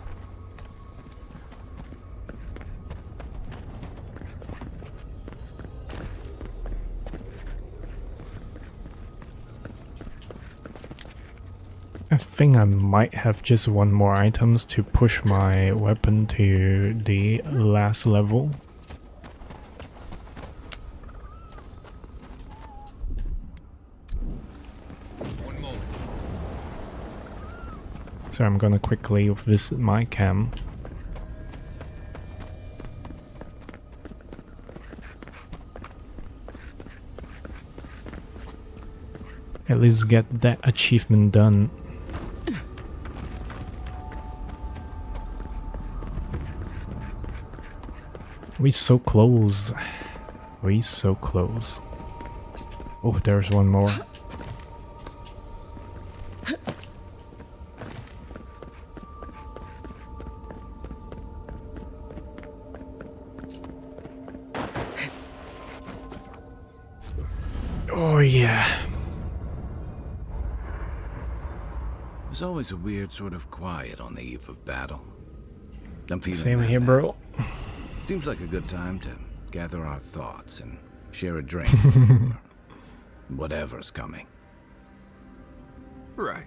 I think I might have just one more items to push my weapon to the last level. So I'm gonna quickly visit my camp. At least get that achievement done. We so close. We so close. Oh, there's one more. Oh yeah. There's always a weird sort of quiet on the eve of battle. I'm feeling Same that here, now. bro. Seems like a good time to gather our thoughts and share a drink. Or whatever's coming. Right.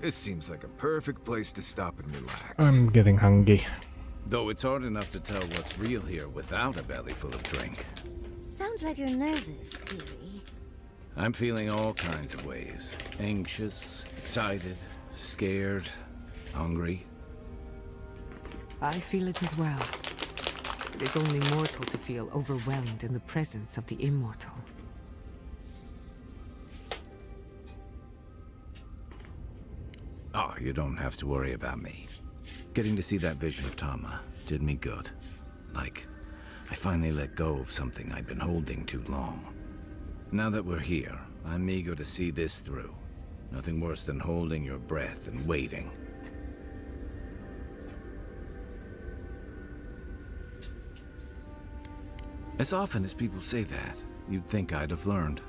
This seems like a perfect place to stop and relax. I'm getting hungry. Though it's hard enough to tell what's real here without a belly full of drink. Sounds like you're nervous, Steely. I'm feeling all kinds of ways. Anxious, excited, scared, hungry. I feel it as well. It is only mortal to feel overwhelmed in the presence of the immortal. Oh, you don't have to worry about me. Getting to see that vision of Tama did me good. Like, I finally let go of something I'd been holding too long. Now that we're here, I'm eager to see this through. Nothing worse than holding your breath and waiting. As often as people say that, you'd think I'd have learned.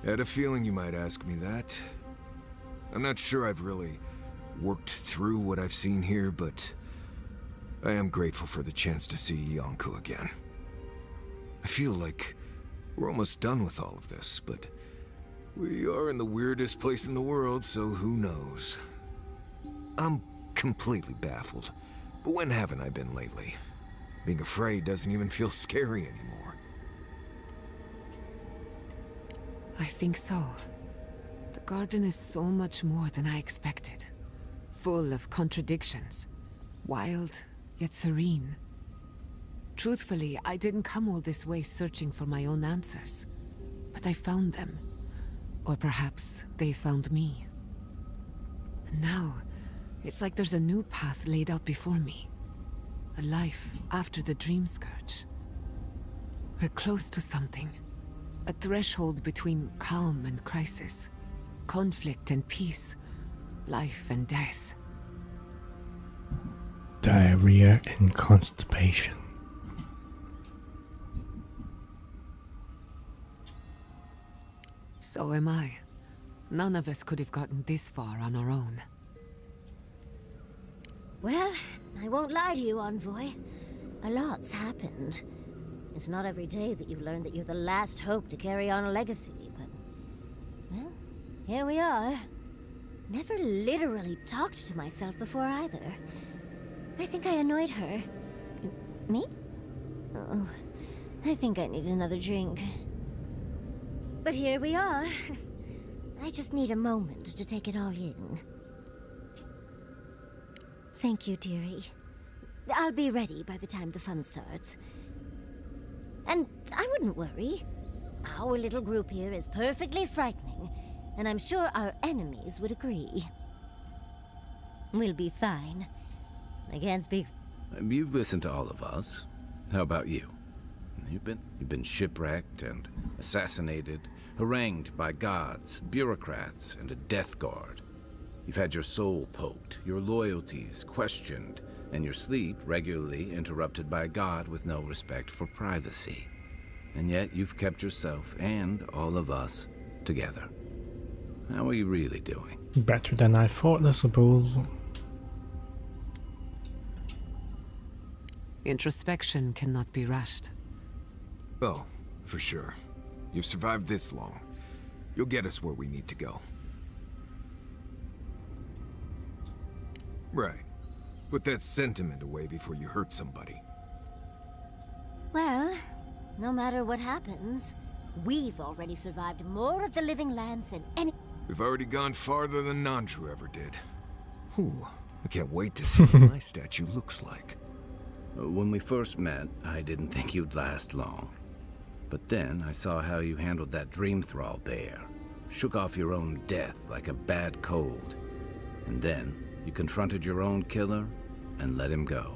I had a feeling you might ask me that. I'm not sure I've really worked through what I've seen here, but I am grateful for the chance to see Yonko again. I feel like we're almost done with all of this, but we are in the weirdest place in the world, so who knows? I'm completely baffled, but when haven't I been lately? Being afraid doesn't even feel scary anymore. I think so. The garden is so much more than I expected. Full of contradictions. Wild, yet serene. Truthfully, I didn't come all this way searching for my own answers. But I found them. Or perhaps they found me. And now, it's like there's a new path laid out before me. A life after the Dream Scourge. We're close to something. A threshold between calm and crisis. Conflict and peace. Life and death. diarrhea and constipation. So am I. None of us could have gotten this far on our own. Well, I won't lie to you, Envoy. A lot's happened. It's not every day that you learn that you're the last hope to carry on a legacy, but... well, here we are. Never literally talked to myself before either. I think I annoyed her. Me? Oh, I think I need another drink. But here we are. I just need a moment to take it all in. Thank you, dearie. I'll be ready by the time the fun starts. And I wouldn't worry. Our little group here is perfectly frightening, and I'm sure our enemies would agree. We'll be fine. I can't speak. You've listened to all of us. How about you? You've been shipwrecked and assassinated, harangued by gods, bureaucrats, and a death guard. You've had your soul poked, your loyalties questioned, and your sleep regularly interrupted by a god with no respect for privacy. And yet you've kept yourself and all of us together. How are you really doing? Better than I thought, I suppose. Introspection cannot be rushed. Oh, for sure. You've survived this long. You'll get us where we need to go. Right. Put that sentiment away before you hurt somebody. Well, no matter what happens, we've already survived more of the living lands than any... We've already gone farther than Nandru ever did. Whew. I can't wait to see what my statue looks like. When we first met, I didn't think you'd last long. But then I saw how you handled that dream thrall bear. Shook off your own death like a bad cold. And then you confronted your own killer and let him go.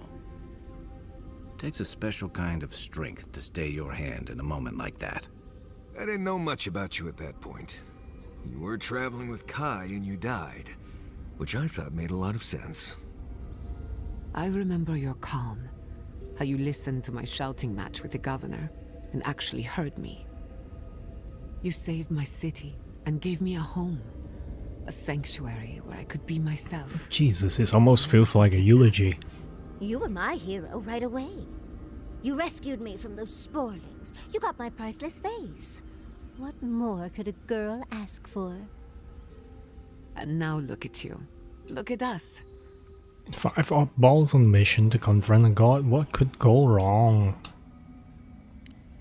It takes a special kind of strength to stay your hand in a moment like that. I didn't know much about you at that point. You were traveling with Kai and you died, which I thought made a lot of sense. I remember your calm. How you listened to my shouting match with the governor and actually heard me. You saved my city and gave me a home. A sanctuary where I could be myself. Jesus, it almost feels like a eulogy. You were my hero right away. You rescued me from those sporelings. You got my priceless face. What more could a girl ask for? And now look at you. Look at us. 5 oddballs on mission to confront a god. What could go wrong?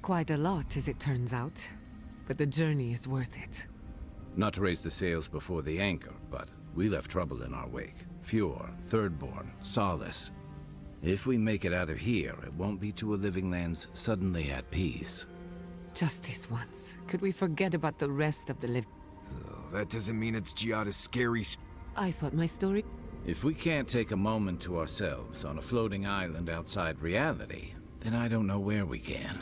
Quite a lot, as it turns out. But the journey is worth it. Not to raise the sails before the anchor, but we left trouble in our wake. Fjord, Thirdborn, Solace. If we make it out of here, it won't be to a living lands suddenly at peace. Just this once. Could we forget about the rest of the live? Oh, that doesn't mean it's Giada's scary I thought my story... If we can't take a moment to ourselves on a floating island outside reality, then I don't know where we can.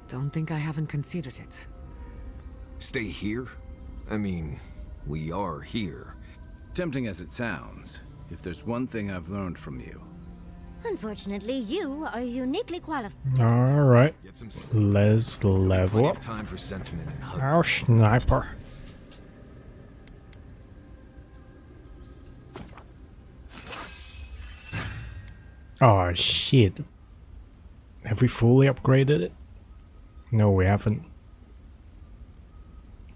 Don't think I haven't considered it. Stay here? I mean, we are here. Tempting as it sounds, if there's one thing I've learned from you, Unfortunately, you are uniquely qualified. Alright, Get some sleep. let's level Plenty up. of time for sentiment and hug. Our sniper. Oh shit. Have we fully upgraded it? No, we haven't.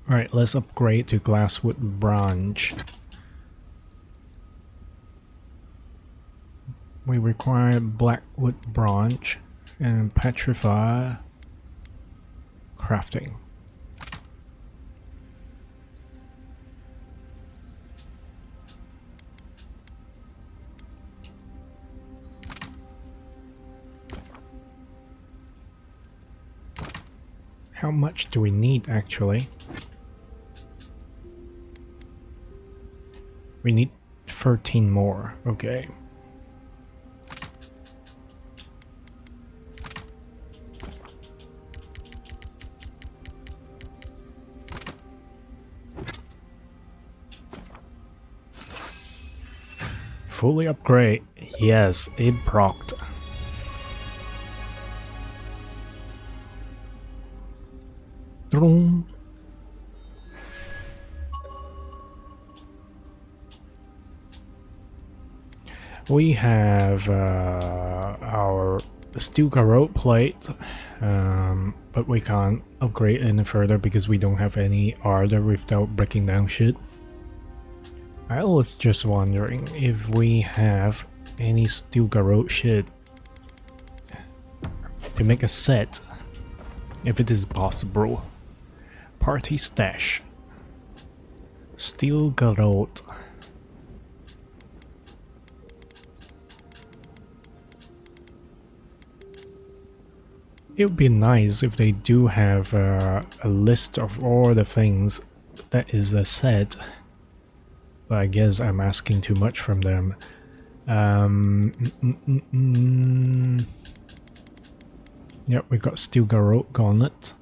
Alright, let's upgrade to glasswood branch. We require blackwood branch and petrify crafting. How much do we need actually? We need 13 more, okay. Fully upgrade. Yes, it procced. Drum. We have our steel garrote plate, but we can't upgrade any further because we don't have any ardor without breaking down shit. I was just wondering if we have any steel garrote shit to make a set, if it is possible. Party stash. Steel garrote. It would be nice if they do have a list of all the things that is a set, but I guess I'm asking too much from them. Yep, we got Steel Garrote Gauntlet.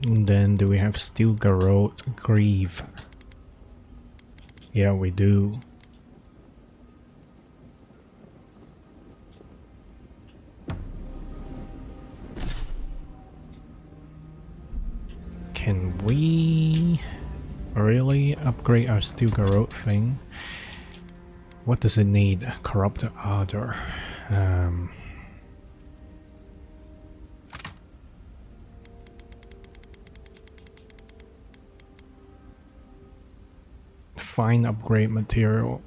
And then do we have Steel Garrote Greave? Yeah, we do. Can we really upgrade our Steel Garrote thing? What does it need? Corrupt Ardor. Fine upgrade material.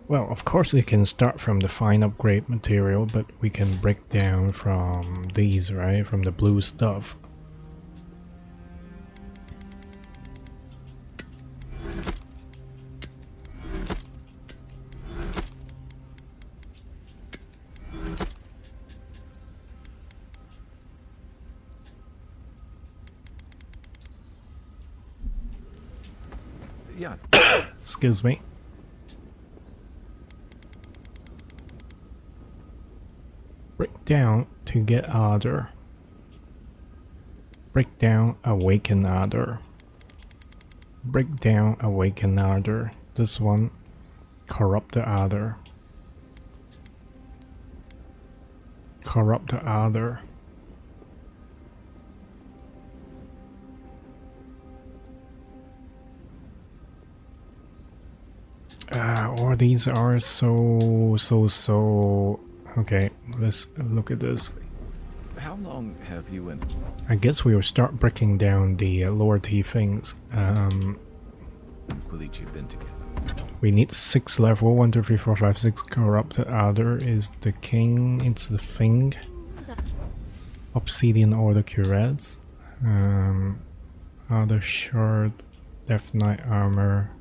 Well, of course it can start from the fine upgrade material, but we can break down from these, right? From the blue stuff. Yeah. Excuse me. Break down to get ardor. Break down, awaken ardor. Break down, awaken ardor. This one, corrupt the ardor. Corrupt the ardor. Or these are so. Okay, let's look at this. How long have you and I guess we will start breaking down the lower T things. Quilici been together? We need 6 level. 1, 2, 3, 4, 5, 6. Corrupted Adder is the king. It's the thing. Obsidian Order Cuirass. Other Shard. Death Knight Armor.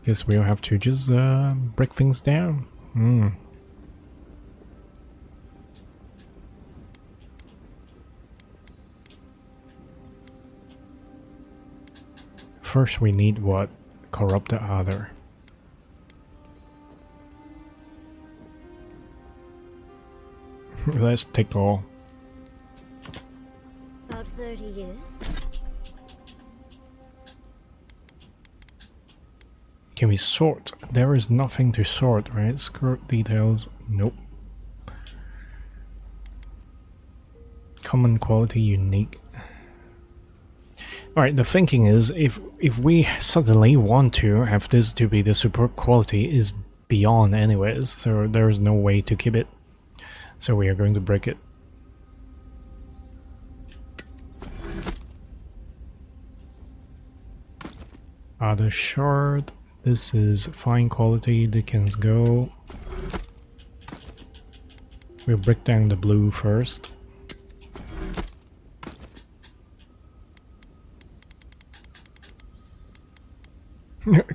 Guess we'll have to just break things down. First we need what? Corrupt the Other. Let's take all. About 30 years. Can we sort? There is nothing to sort, right? Skirt details. Nope. Common quality, unique. Alright, the thinking is, if we suddenly want to have this to be the superb quality, is beyond anyways, so there is no way to keep it. So we are going to break it. Other shard. This is fine quality, they can go. We'll break down the blue first.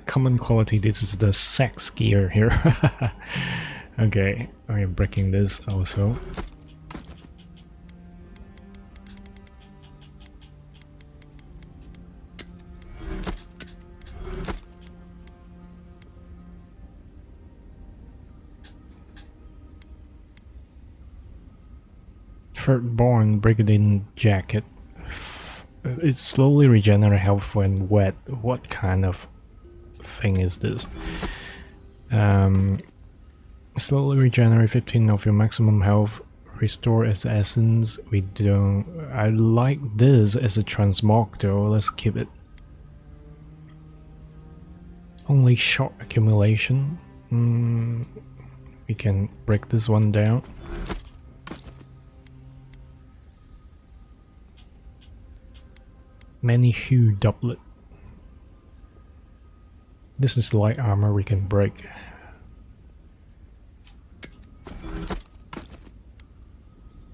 Common quality, this is the sex gear here. Okay, I am breaking this also. Third-born Brigadier Jacket. It slowly regenerates health when wet. What kind of thing is this? Slowly regenerate 15 of your maximum health. Restore its essence. We don't... I like this as a transmog though. Let's keep it. Only short accumulation. We can break this one down. Many hue doublet. This is light armor we can break.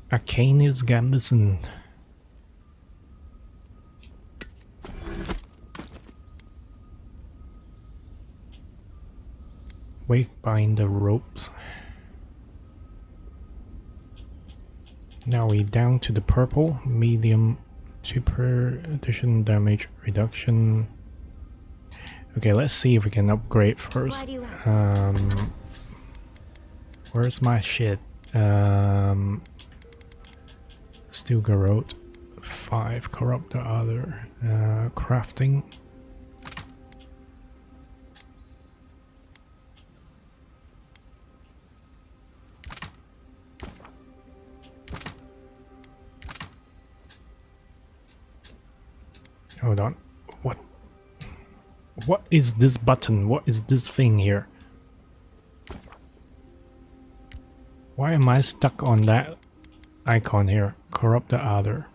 Arcanis Gambison. Wavebinder ropes. Now we down to the purple, medium, super addition, damage reduction. Okay, let's see if we can upgrade first. Where's my shit? Steel garrote, 5, corrupt the other, crafting. Hold on. What is this button? What is this thing here? Why am I stuck on that icon here? Corrupt the other.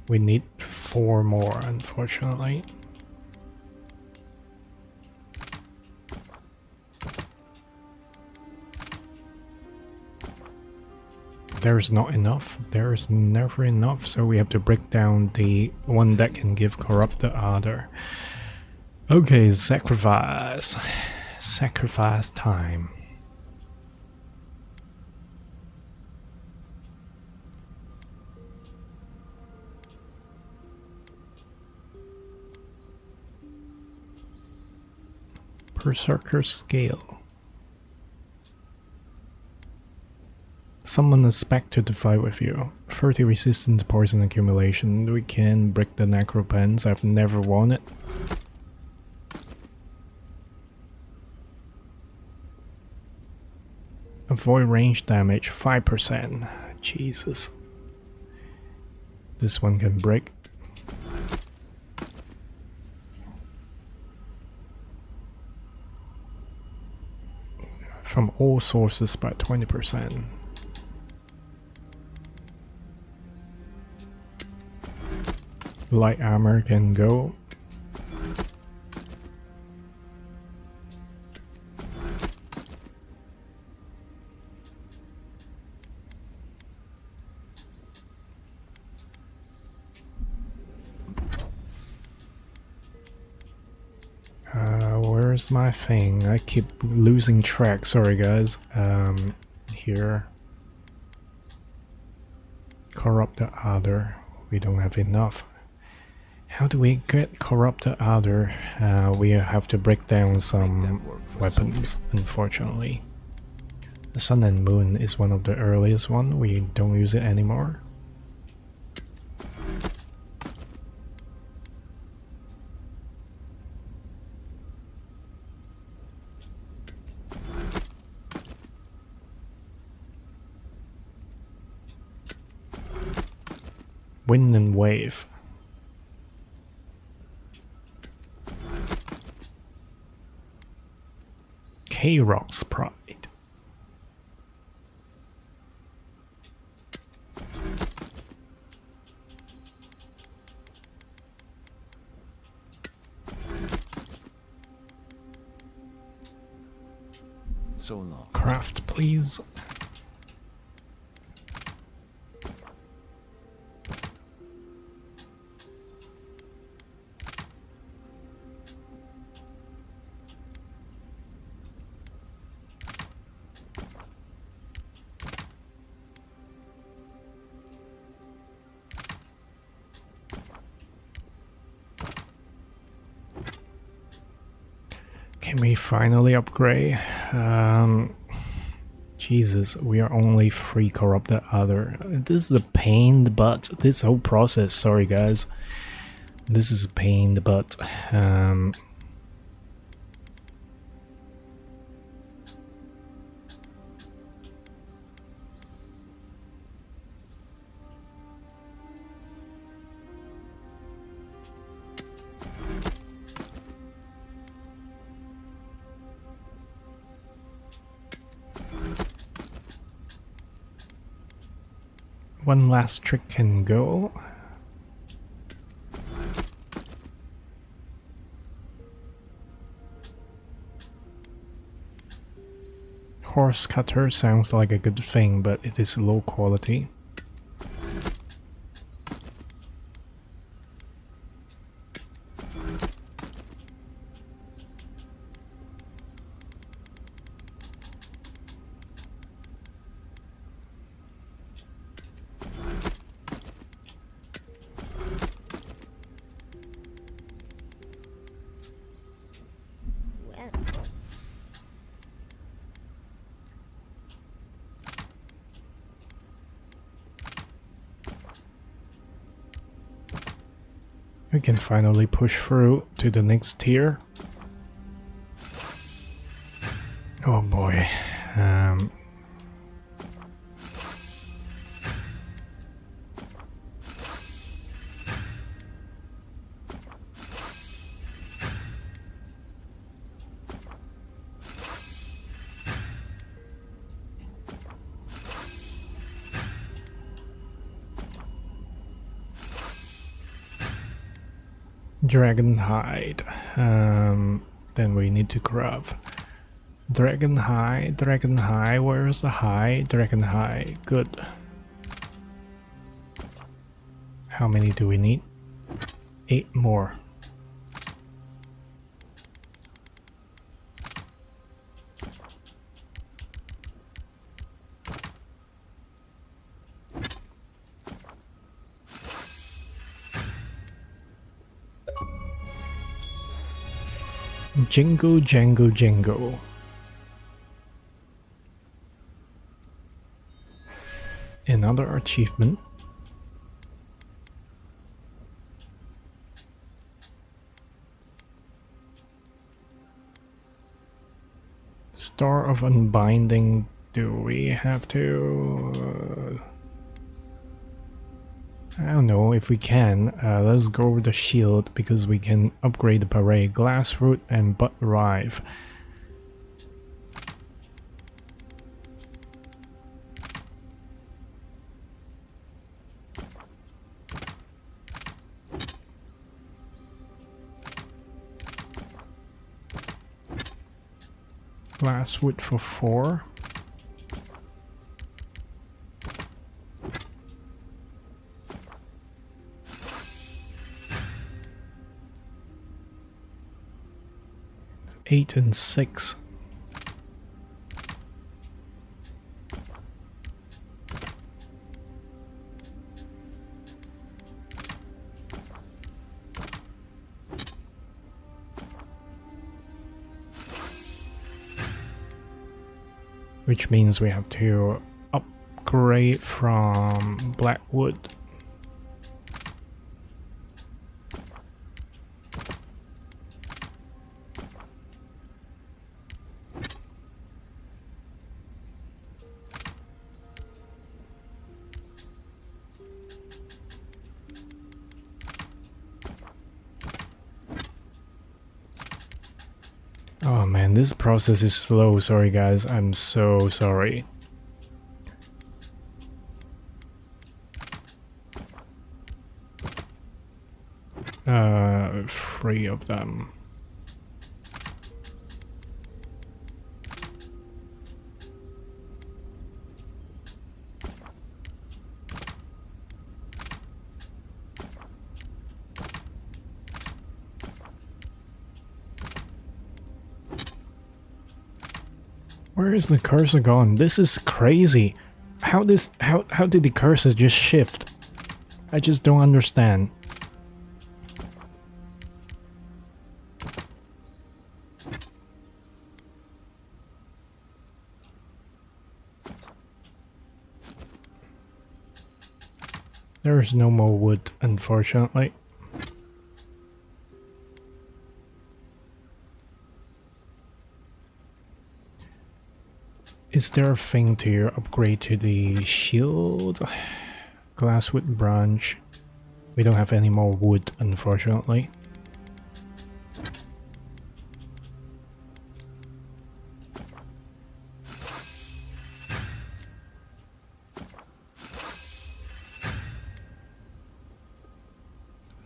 We need 4 more, unfortunately. There's not enough. There is never enough, so we have to break down the one that can give corrupt the other. Okay, sacrifice. Sacrifice time. Berserker scale. Summon a spectre to fight with you. 30 resistance poison accumulation. We can break the necropens. I've never won it. Avoid range damage 5%. Jesus. This one can break. From all sources by 20%. Light armor can go. Where's my thing? I keep losing track. Sorry guys. Here. Corrupt the other. We don't have enough. How do we get corrupt the other? We have to break down some weapons, unfortunately. The sun and moon is one of the earliest one. We don't use it anymore. Wind and wave. K-Rock's Pride. So long. Craft, please. Can we finally upgrade? Jesus, we are only 3 corrupted other. This is a pain in the butt. This whole process, sorry guys. This is a pain in the butt. One last trick can go. Horse cutter sounds like a good thing, but it is low quality. We can finally push through to the next tier. Oh boy. Dragon hide. Then we need to craft dragon hide. Dragon hide. Where's the hide? Dragon hide. Good. How many do we need? 8 more. Jingle, jangle, jingle. Another achievement. Star of Unbinding. Do we have to... I don't know if we can. Let's go with the shield because we can upgrade the parade. Glass root and butt rive. Glass wood for 4. Eight and 6. Which means we have to upgrade from Blackwood. Oh man, this process is slow, sorry guys, I'm so sorry. Three of them. Where is the cursor gone? This is crazy. How did the cursor just shift? I just don't understand. There's no more wood, unfortunately. Is there a thing to upgrade to the shield? Glasswood branch. We don't have any more wood, unfortunately.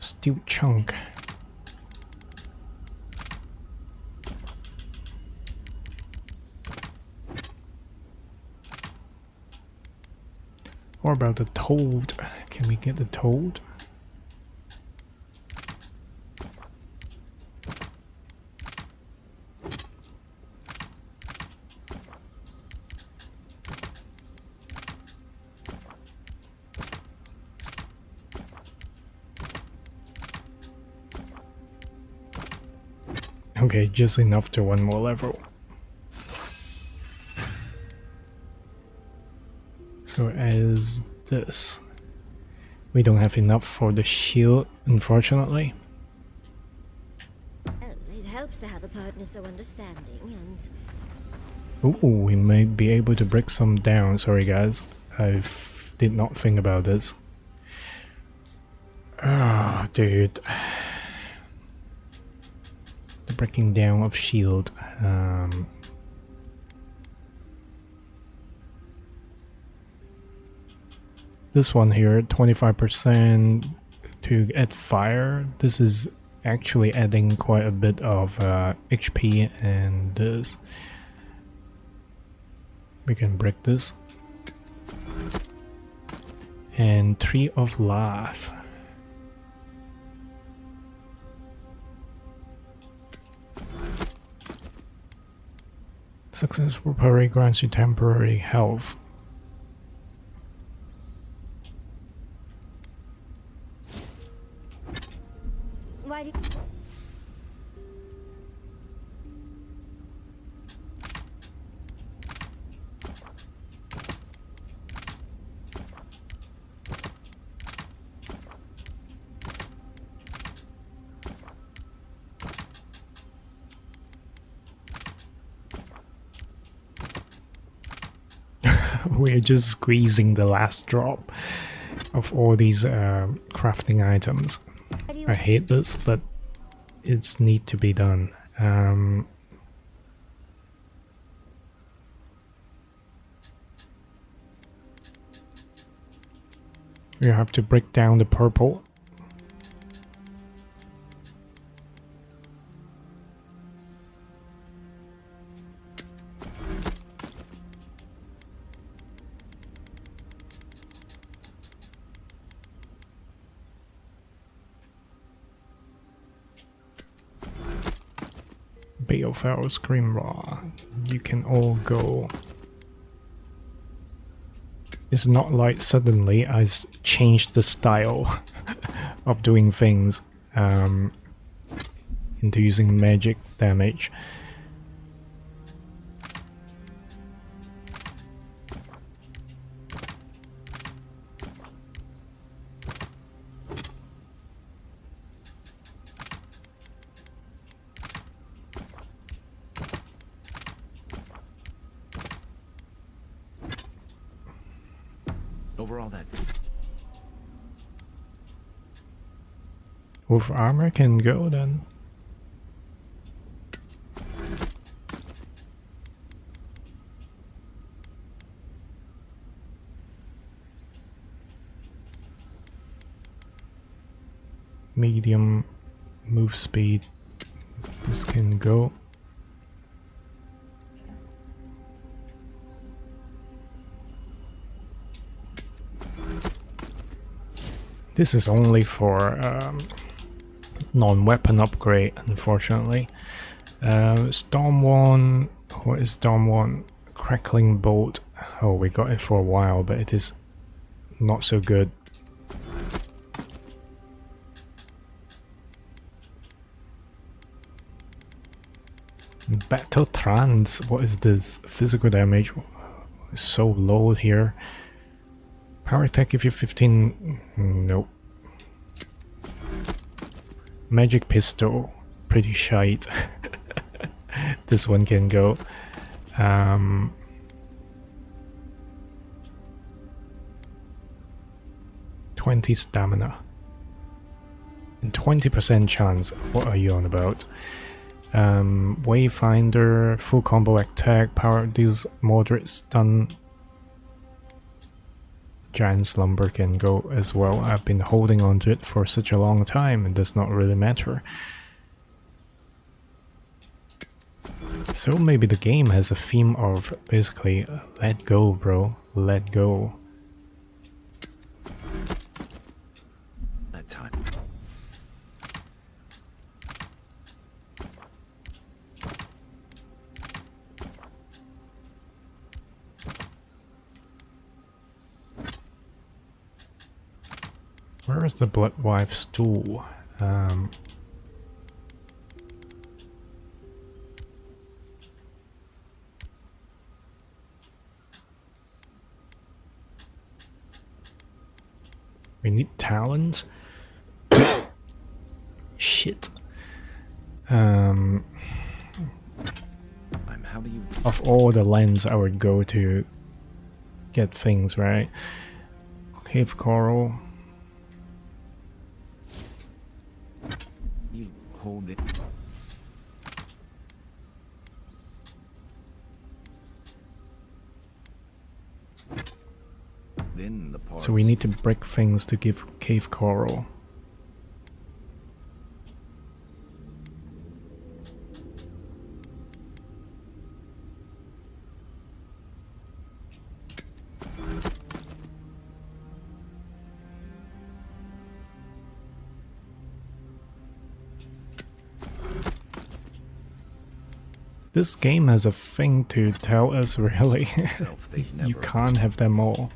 Steel chunk. What about the toad? Can we get the toad? Okay, just enough to one more level. So as this, we don't have enough for the shield, unfortunately. Oh, it helps to have a partner so understanding and... Ooh, we may be able to break some down. Sorry guys, I did not think about this. Ah, dude. The breaking down of shield. This one here, 25% to add fire. This is actually adding quite a bit of HP, and this. We can break this. And 3 of life. Successful parry grants you temporary health. Why do We're just squeezing the last drop of all these crafting items. I hate this, but it's need to be done. You have to break down the purple. Balefell Scream Raw. You can all go. It's not like suddenly I changed the style of doing things into using magic damage. Overall, that With armor can go then. Medium move speed. This can go. This is only for non-weapon upgrade, unfortunately. Storm 1, what is Storm 1? Crackling Bolt. Oh, we got it for a while, but it is not so good. Battle Trance, what is this? Physical damage is so low here. Power attack if you're 15. Nope. Magic pistol. Pretty shite. This one can go. 20 stamina. And 20% chance. What are you on about? Wayfinder, full combo attack, power deals moderate stun. Giant Slumber can go as well. I've been holding on to it for such a long time, it does not really matter. So maybe the game has a theme of basically, let go bro, let go. That time. Where is the Bloodwife stool? We need talent. Shit. How do you... Of all the lands I would go to get things, right? Cave coral. You hold it. Then the parts... So we need to break things to give cave coral. This game has a thing to tell us, really. You can't have them all.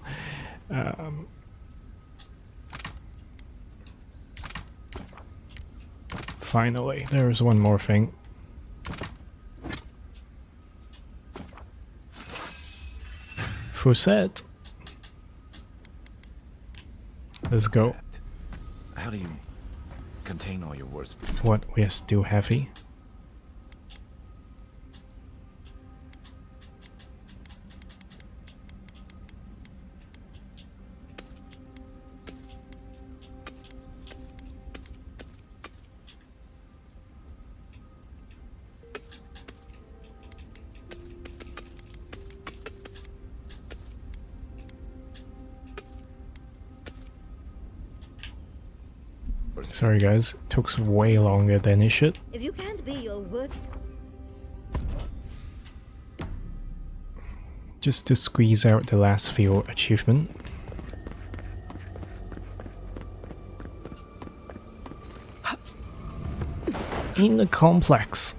Finally, there's one more thing. Fusette. Let's go. How do you contain all your words? What? We are still heavy? Sorry guys, took way longer than it should. If you can't be your word, Just to squeeze out the last few achievement. In the complex.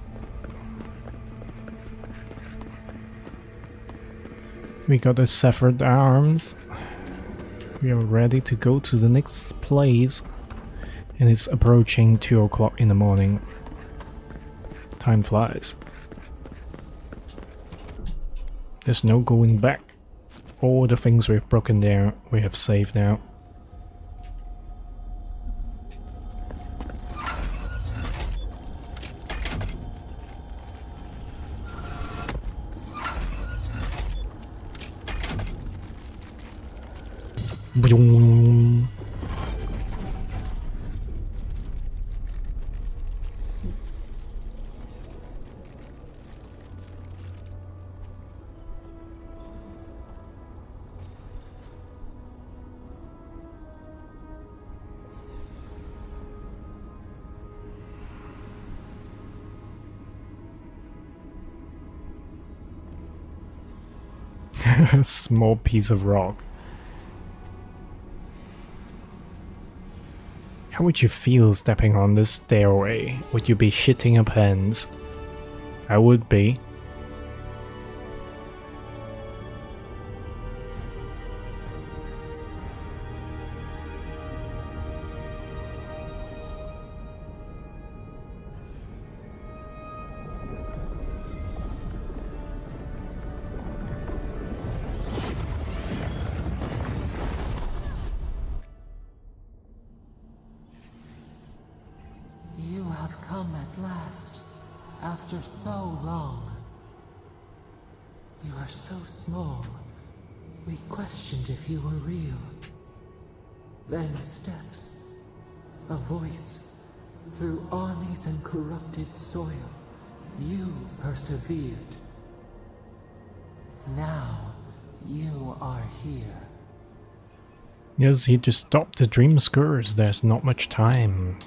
We got the severed arms. We are ready to go to the next place. And it's approaching 2 o'clock in the morning. Time flies. There's no going back. All the things we've broken down, we have saved now. Boom. Small piece of rock. How would you feel stepping on this stairway? Would you be shitting your pants? I would be. After so long. You are so small. We questioned if you were real. Then steps. A voice. Through armies and corrupted soil. You persevered. Now, you are here. Yes, he just stopped the dream skirts. There's not much time.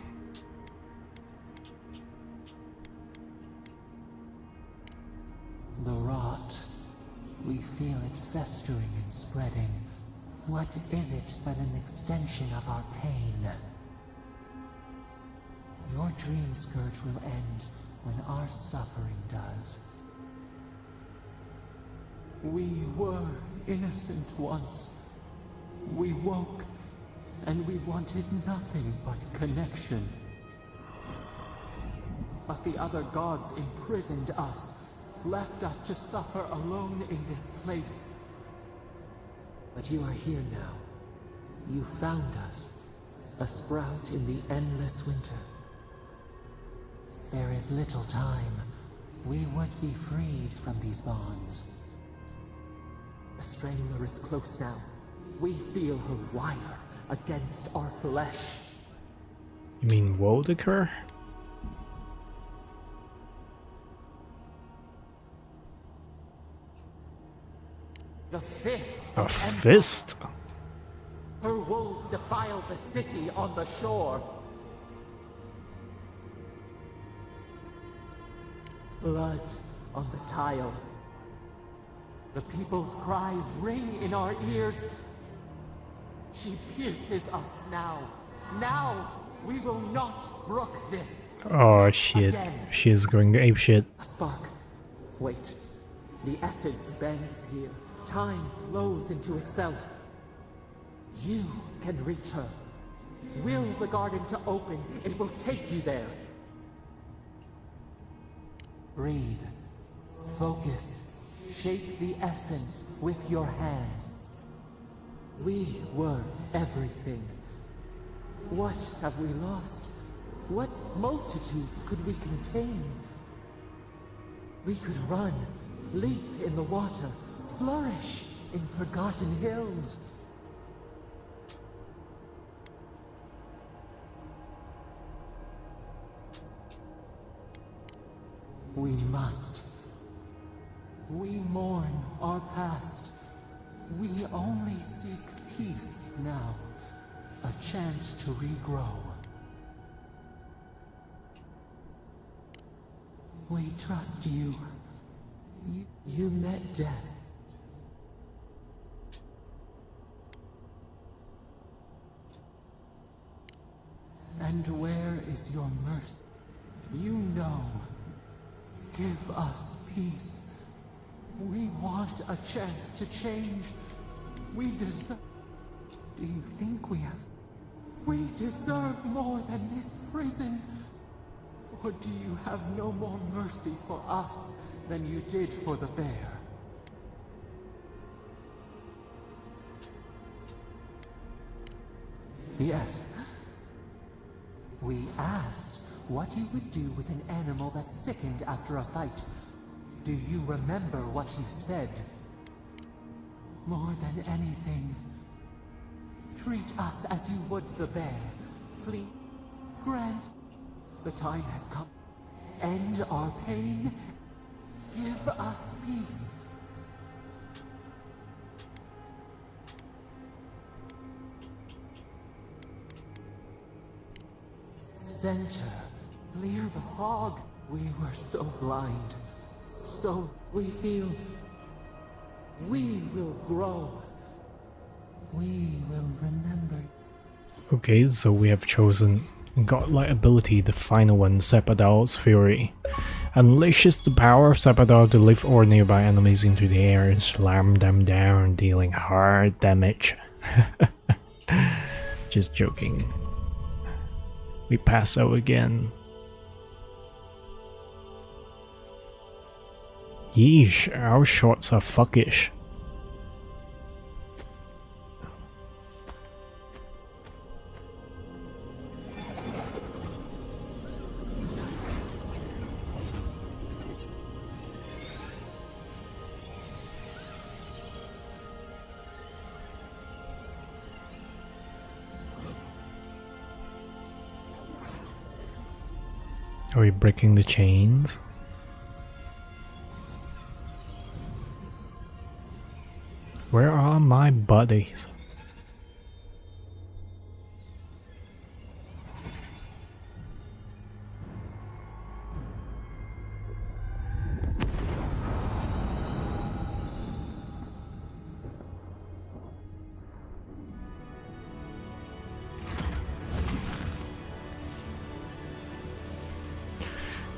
The rot. We feel it festering and spreading. What is it but an extension of our pain? Your dream scourge will end when our suffering does. We were innocent once. We woke, and we wanted nothing but connection. But the other gods imprisoned us, left us to suffer alone in this place. But you are here now. You found us, a sprout in the endless winter. There is little time. We would be freed from these bonds. The Strangler is close now. We feel her wire against our flesh. You mean Wodeker? The fist A of Empire. fist? Her wolves defile the city on the shore. Blood on the tile. The people's cries ring in our ears. She pierces us now. Now we will not brook this. Oh shit. Again. She is going to ape shit. A spark. Wait. The essence bends here. Time flows into itself. You can reach her. Will the garden to open. It will take you there. Breathe. Focus. Shape the essence with your hands. We were everything. What have we lost? What multitudes could we contain? We could run, leap in the water, flourish in forgotten hills. We must. We mourn our past. We only seek peace now. A chance to regrow. We trust you. You met death. And where is your mercy? You know. Give us peace. We want a chance to change. We deserve... Do you think we have... We deserve more than this prison? Or do you have no more mercy for us than you did for the bear? Yes. We asked what you would do with an animal that sickened after a fight. Do you remember what you said? More than anything, treat us as you would the bear. Please, grant. The time has come. End our pain. Give us peace. Center. Clear the fog. We were so blind. So we feel we will grow. We will remember. Okay, so we have chosen godlike ability, the final one, Seppadal's Fury. Unleashes the power of Seppadal to lift all nearby enemies into the air and slam them down, dealing hard damage. Just joking. We pass out again. Yeesh, our shots are fuckish. Are we breaking the chains? Where are my buddies?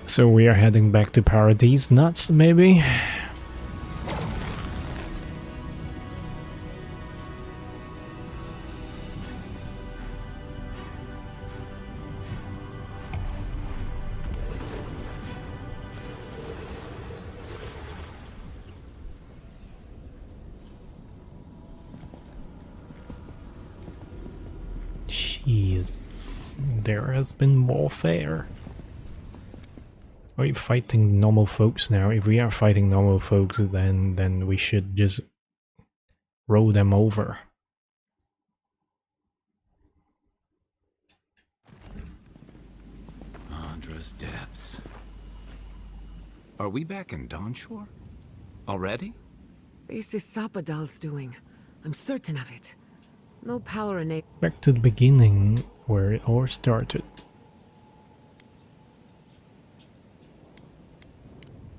So we are heading back to Paradise Nuts, maybe? Shit. There has been warfare. Are we fighting normal folks now? If we are fighting normal folks, then we should just roll them over. Andra's depths. Are we back in Dawnshore? Already? This is Sapadal's doing. I'm certain of it. No power in it. Back to the beginning, where it all started.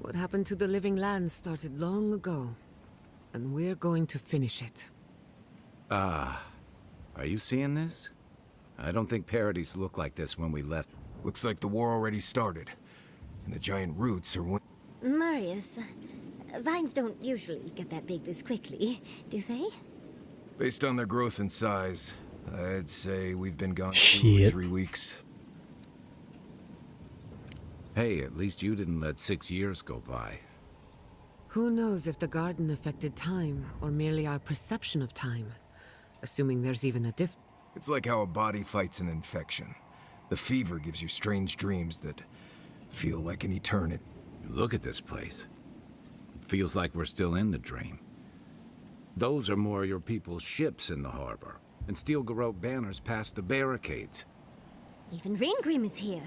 What happened to the living land started long ago, and we're going to finish it. Are you seeing this? I don't think Paradise looked like this when we left. Looks like the war already started, and the giant roots are Marius, vines don't usually get that big this quickly, do they? based on their growth and size. I'd say we've been gone 2 or Shit. 3 weeks. Hey, at least you didn't let 6 years go by. Who knows if the garden affected time, or merely our perception of time? Assuming there's even a It's like how a body fights an infection. The fever gives you strange dreams that feel like an eternity. Look at this place. It feels like we're still in the dream. Those are more your people's ships in the harbor, and steel garrote banners past the barricades. Even Ringrim is here.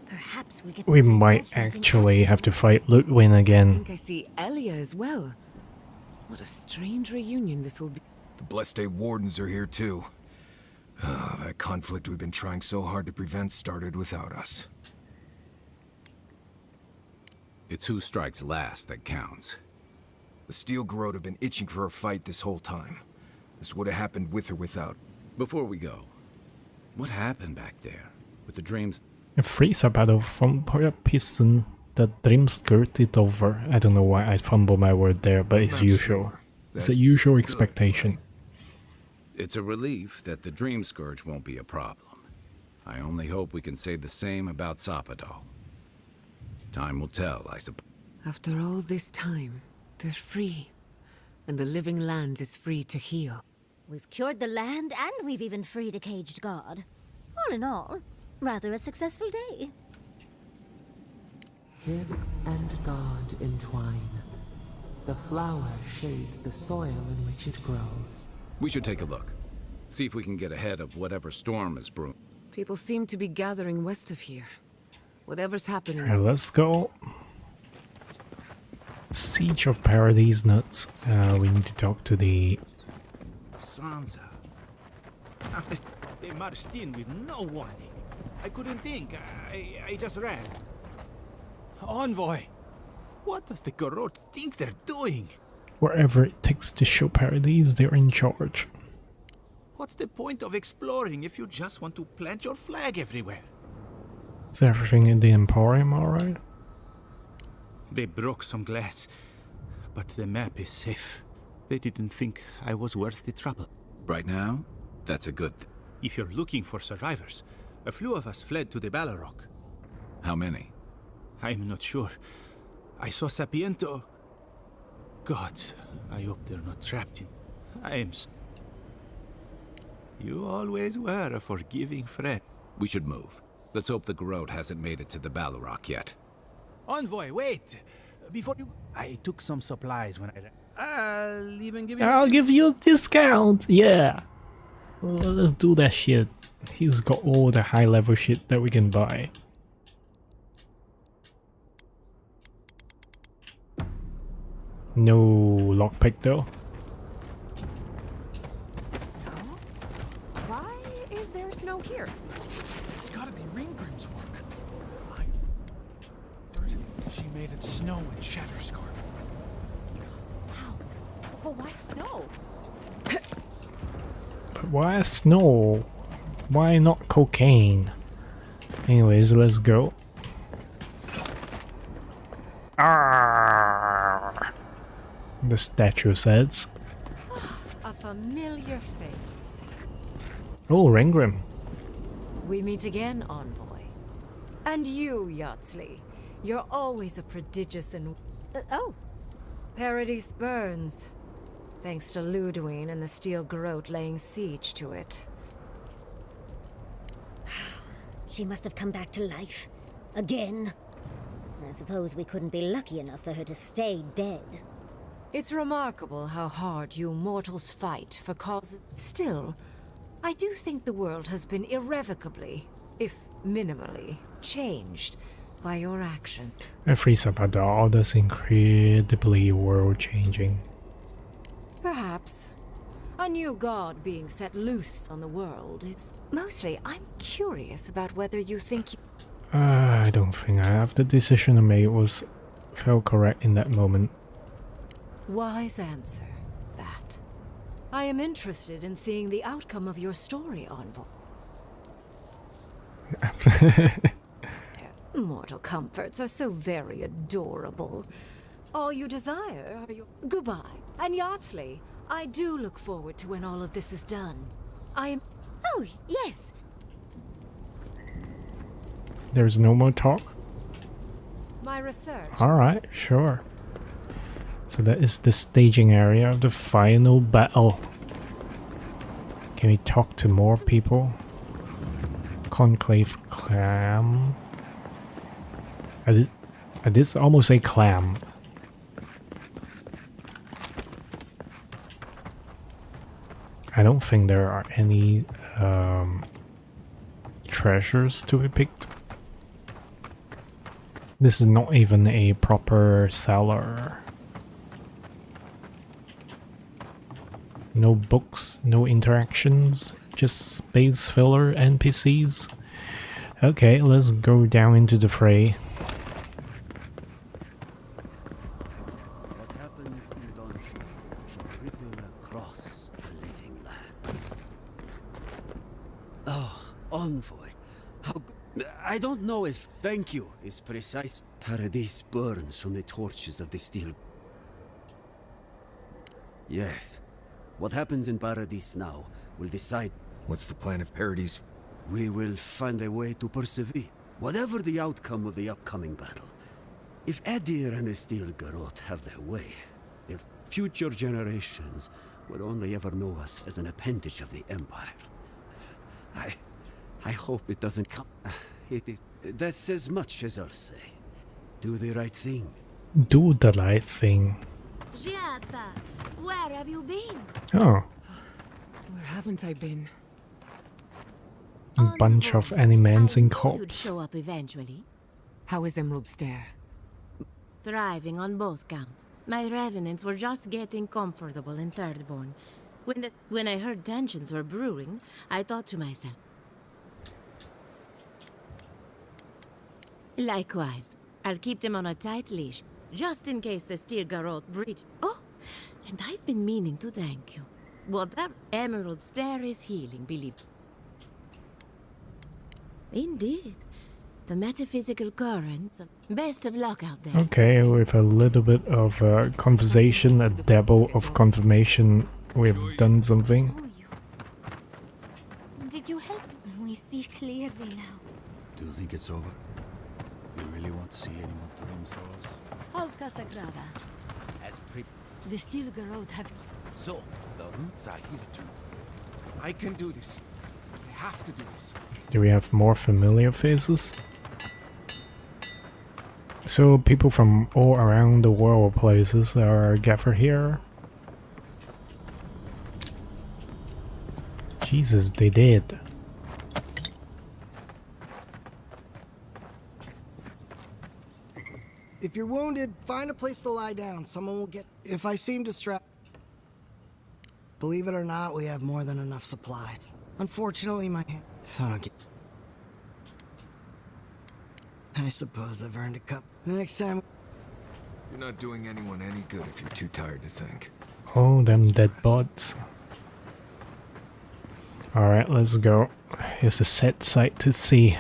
Perhaps we'll get to We see might Watchman's in actually action. have to fight Ludwin I again. think I see Elia as well. What a strange reunion this will be. The Blessed Day Wardens are here too. That conflict we've been trying so hard to prevent started without us. It's who strikes last that counts. The Steel Garrote have been itching for a fight this whole time. This would have happened with or without. Before we go, what happened back there with the dreams? A freezer battle from Piston that dream skirted over. I don't know why I fumbled my word there, but it's Not usual. sure. It's a That's usual good, expectation. It's a relief that the Dream Scourge won't be a problem. I only hope we can say the same about Sapadal. Time will tell, I suppose. After all this time, they're free. And the living land is free to heal. We've cured the land, and we've even freed a caged god. All in all, rather a successful day. Kid and God entwine. The flower shades the soil in which it grows. We should take a look. See if we can get ahead of whatever storm is brewing. People seem to be gathering west of here. Whatever's happening. Alright, let's go. Siege of Paradise Nuts. We need to talk to the... Sansa. They marched in with no warning. I couldn't think. I just ran. Envoy, what does the Garrote think they're doing? Wherever it takes to show Paradise, they're in charge. What's the point of exploring if you just want to plant your flag everywhere? Is everything in the Emporium alright? They broke some glass, but the map is safe. They didn't think I was worth the trouble. Right now, that's a good thing. If you're looking for survivors, a few of us fled to the Balrog. How many? I'm not sure. I saw Sapiento. God, I hope they're not trapped in. You always were a forgiving friend. We should move. Let's hope the Garrote hasn't made it to the Balrog yet. Envoy, wait! Before you... I took some supplies when I'll even give you... I'll give you a discount! Yeah! Well, let's do that shit. He's got all the high level shit that we can buy. No lockpick though. Snow? Why is there snow here? It's gotta be Ringgrim's work. I heard she made it snow in Shatterscar. How? But why snow? But why snow? Why not cocaine? Anyways, let's go. Arrgh, the statue says. A familiar face. Oh, Ringgrim. We meet again, Envoy. And you, Yardsley. You're always a prodigious and... Oh, Paradise burns. Thanks to Ludwine and the Steel Garrote laying siege to it. she must have come back to life. Again. I suppose we couldn't be lucky enough for her to stay dead. It's remarkable how hard you mortals fight for causes. Still, I do think the world has been irrevocably, if minimally, changed by your action. Every Sabador is incredibly world-changing. Perhaps. A new god being set loose on the world is... Mostly, I'm curious about whether you think you... I don't think I have. The decision I made felt correct in that moment. Wise answer, that. I am interested in seeing the outcome of your story, Envoy. Mortal comforts are so very adorable. All you desire are your... Goodbye. And Yardsley, I do look forward to when all of this is done. I am... Oh, yes. There's no more talk? My research... Alright, sure. So that is the staging area of the final battle. Can we talk to more people? Conclave clam. I did almost say clam. I don't think there are any treasures to be picked. This is not even a proper cellar. No books, no interactions, just space filler NPCs. Okay, let's go down into the fray. What happens in Dawnshore shall ripple across the living lands. Oh, Envoy. I don't know if thank you is precise. Paradise burns from the torches of the steel. Yes. What happens in Paradise now will decide. What's the plan of Paradise? We will find a way to persevere, whatever the outcome of the upcoming battle. If Edir and the Steel Garrote have their way, if future generations will only ever know us as an appendage of the Empire, I hope it doesn't come. That's as much as I'll say. Do the right thing. Do the right thing. Giada, where have you been? Oh, Where haven't I been? a bunch of animals in You'd corpse. show up eventually. How is Emerald Stair? Thriving on both counts. My revenants were just getting comfortable in Thirdborn. When I heard tensions were brewing, I thought to myself. Likewise, I'll keep them on a tight leash, just in case the Steel Garrote breach. Oh, and I've been meaning to thank you. Whatever Emerald Stair is healing, believe. Indeed. The metaphysical currents. Best of luck out there. Okay, with a little bit of conversation, a dabble of confirmation, we've done something. Did you help? We see clearly now. Do you think it's over? You really want to see any more Durham How's Casagrada? As pre... The Steel Garrote have... So, the roots are here too. I can do this. I have to do this. Do we have more familiar faces? So people from all around the world places are gathered here. Jesus, they did. If you're wounded, find a place to lie down. Someone will get... If I seem distracted... Believe it or not, we have more than enough supplies. Unfortunately, my... If I don't get... I suppose I've earned a cup. The next time... You're not doing anyone any good if you're too tired to think. Oh, them dead bots. Alright, let's go. Here's a set site to see.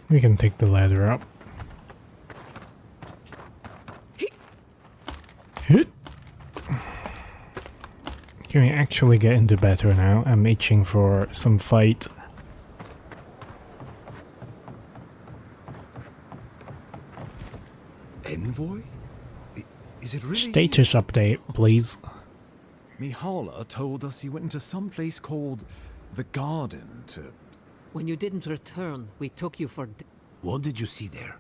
We can take the ladder up. Hit. Can we actually get into battle now? I'm itching for some fight. Envoy? Is it really? Status update, please. Mihala told us you went into some place called the Garden to... When you didn't return, we took you for... What did you see there?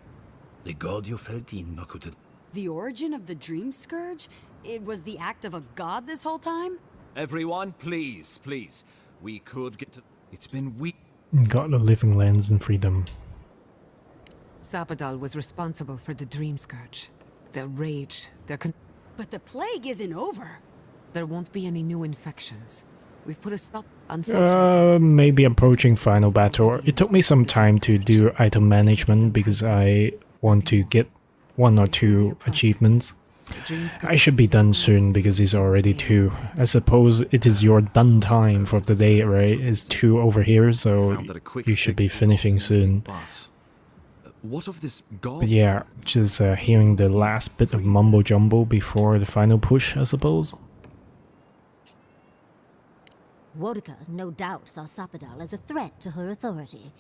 The god you felt in Makuta. The origin of the Dream Scourge? It was the act of a god this whole time? Everyone, please, please. We could get to... It's been weeks. Got the living lands and freedom. Zapadal was responsible for the Dream Scourge. Their rage, their But the plague isn't over. There won't be any new infections. We've put a stop, unfortunately. Maybe approaching final battle. It took me some time to do item management because I want to get 1 or 2 achievements. I should be done soon because it's already 2. I suppose it is your done time for the day, right? It's 2 over here, so you should be finishing soon. What of this god? But yeah, just hearing the last bit of mumbo jumbo before the final push, I suppose. Wodka no doubt saw Zapadal as a threat to her authority.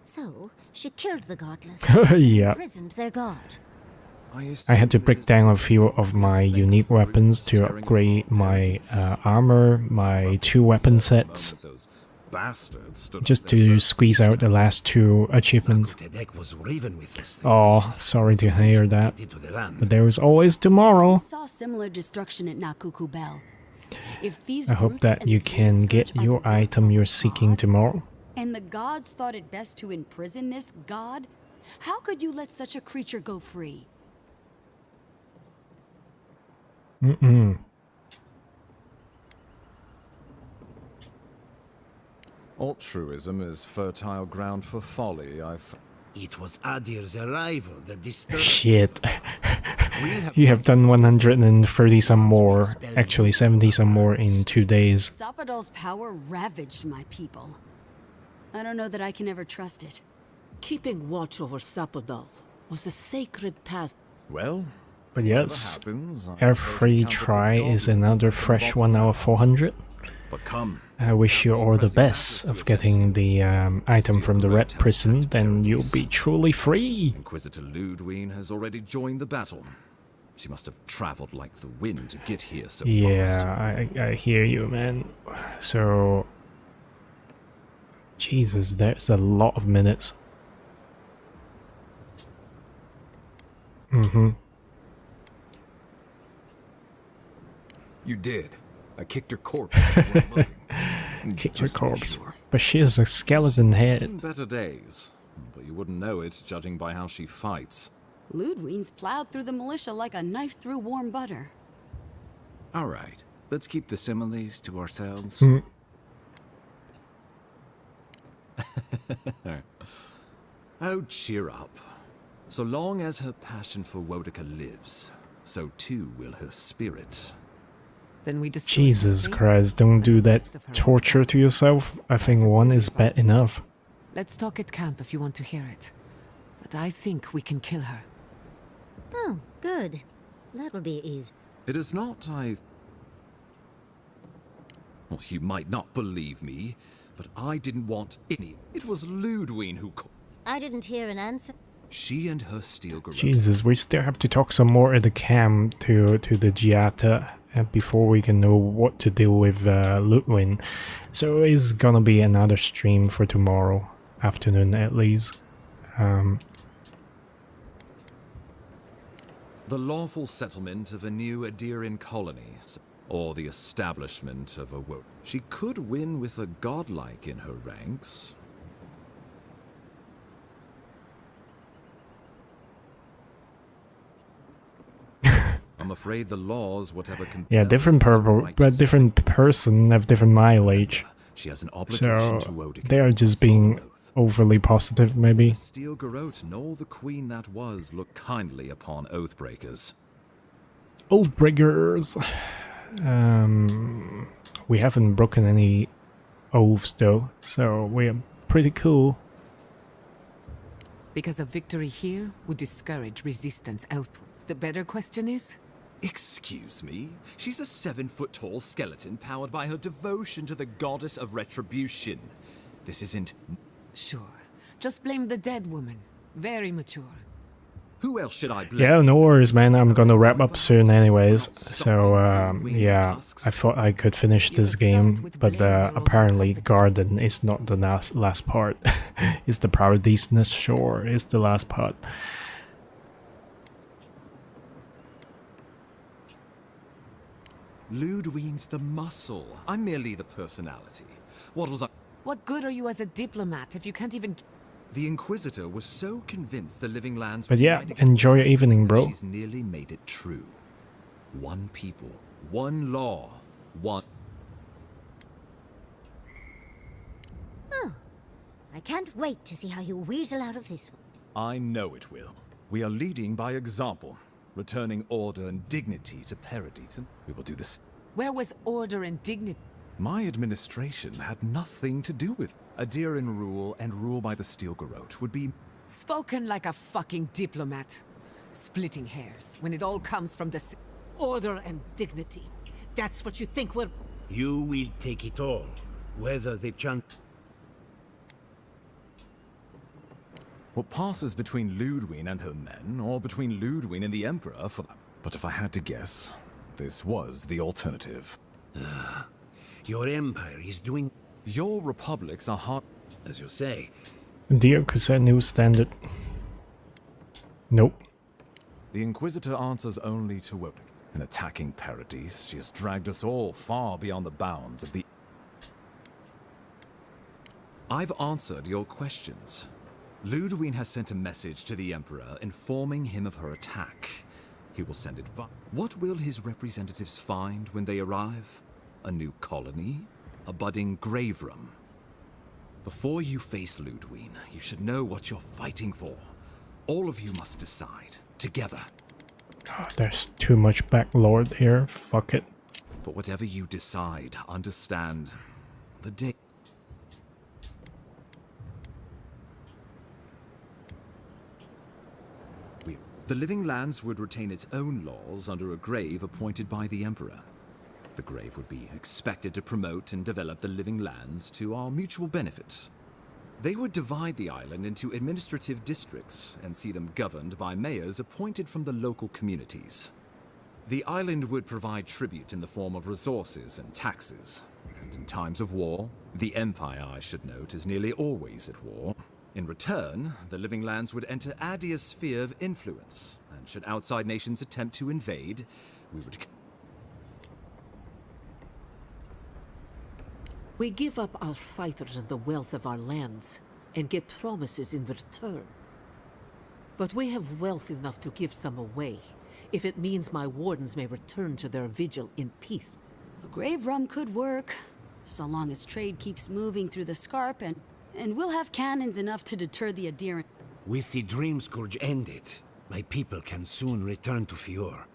So, she killed the godless Yeah. imprisoned their god. I had to break down a few of my unique weapons to upgrade my armor, my 2 weapon sets, just to squeeze out the last 2 achievements. Oh, sorry to hear that, but there is always tomorrow. We saw similar destruction at Nakuku Bell. If these I hope that you can get your item you're seeking tomorrow. And the gods thought it best to imprison this god, how could you let such a creature go free? Altruism is fertile ground for folly, It was Adir's arrival that disturbed... Shit. You have done 130 some more, actually 70 some more in 2 days. Zapadal's power ravaged my people. I don't know that I can ever trust it. Keeping watch over Zapadal was a sacred task. Well, but yes, every try is another fresh 1 hour 400. But come. I wish you all the best of getting the item from the Red Prison, then you'll be truly free. Inquisitor Ludwig has already joined the battle. She must have traveled like the wind to get here so fast. Yeah, I hear you, man. So... Jesus, there's a lot of minutes. You did. I kicked her corpse. Kicked her corpse. But she has a skeleton head. Seen better days, but you wouldn't know it judging by how she fights. Ludwig's plowed through the militia like a knife through warm butter. All right, let's keep the similes to ourselves. Oh, cheer up. So long as her passion for Wodka lives, so too will her spirit. Then we Jesus Christ, don't do that torture to yourself. I think 1 is bad enough. Let's talk at camp if you want to hear it. But I think we can kill her. Oh, good. That will be easy. It is not, Well, you might not believe me, but I didn't want any. It was Ludwig who I didn't hear an answer. She and her steel garrote. Jesus, we still have to talk some more at the camp to the Giata before we can know what to do with Ludwig. So it's gonna be another stream for tomorrow afternoon at least. The lawful settlement of a new Adirian colony, or the establishment of a She could win with a godlike in her ranks, I'm afraid the laws, whatever Yeah, different purple, but different person have different mileage. She has an obligation to So Wodeka. they are just being overly positive, maybe. Steel Garrote nor the queen that was look kindly upon oathbreakers. Oathbreakers. We haven't broken any oaths though, so we are pretty cool. Because a victory here would discourage resistance elsewhere. The better question is? Excuse me? She's a 7-foot-tall skeleton powered by her devotion to the goddess of retribution. This isn't... Sure. Just blame the dead woman. Very mature. Who else should I blame? Yeah, no worries, man. I'm gonna wrap up soon anyways. So, yeah, I thought I could finish this game, but apparently Garden is not the last part. It's the Paradiseness Shore is the last part. Ludwine's the muscle. I'm merely the personality. What was I... What good are you as a diplomat if you can't even... The Inquisitor was so convinced the Living Lands... But yeah, enjoy your evening, bro. She's nearly made it true. One people, one law, one... Oh, I can't wait to see how you weasel out of this one. I know it will. We are leading by example, returning order and dignity to Paradise. We will do this. Where was order and dignity? My administration had nothing to do with Adiran rule, and rule by the Steel Garrote would be... Spoken like a fucking diplomat. Splitting hairs when it all comes from the... Order and dignity. That's what you think we're... You will take it all, whether they chant... What passes between Ludwine and her men, or between Ludwine and the Emperor for that. But if I had to guess, this was the alternative. Your empire is doing... Your republics are hard... As you say. Dear Cassette New Standard. Nope. The Inquisitor answers only to Wodeka. In attacking Paradise, she has dragged us all far beyond the bounds of the... I've answered your questions. Ludwine has sent a message to the Emperor informing him of her attack. He will send it What will his representatives find when they arrive? A new colony? A budding grave room? Before you face Ludwine, you should know what you're fighting for. All of you must decide, together. Oh, there's too much backlord here. Fuck it. But whatever you decide, understand the day... The Living Lands would retain its own laws under a grave appointed by the Emperor. The grave would be expected to promote and develop the Living Lands to our mutual benefit. They would divide the island into administrative districts and see them governed by mayors appointed from the local communities. The island would provide tribute in the form of resources and taxes. And in times of war, the Empire, I should note, is nearly always at war. In return, the Living Lands would enter Adia's sphere of influence, and should outside nations attempt to invade, we would... We give up our fighters and the wealth of our lands, and get promises in return. But we have wealth enough to give some away, if it means my wardens may return to their vigil in peace. A grave room could work, so long as trade keeps moving through the Scarp, and we'll have cannons enough to deter the Adiran. With the Dream Scourge ended, my people can soon return to Fior.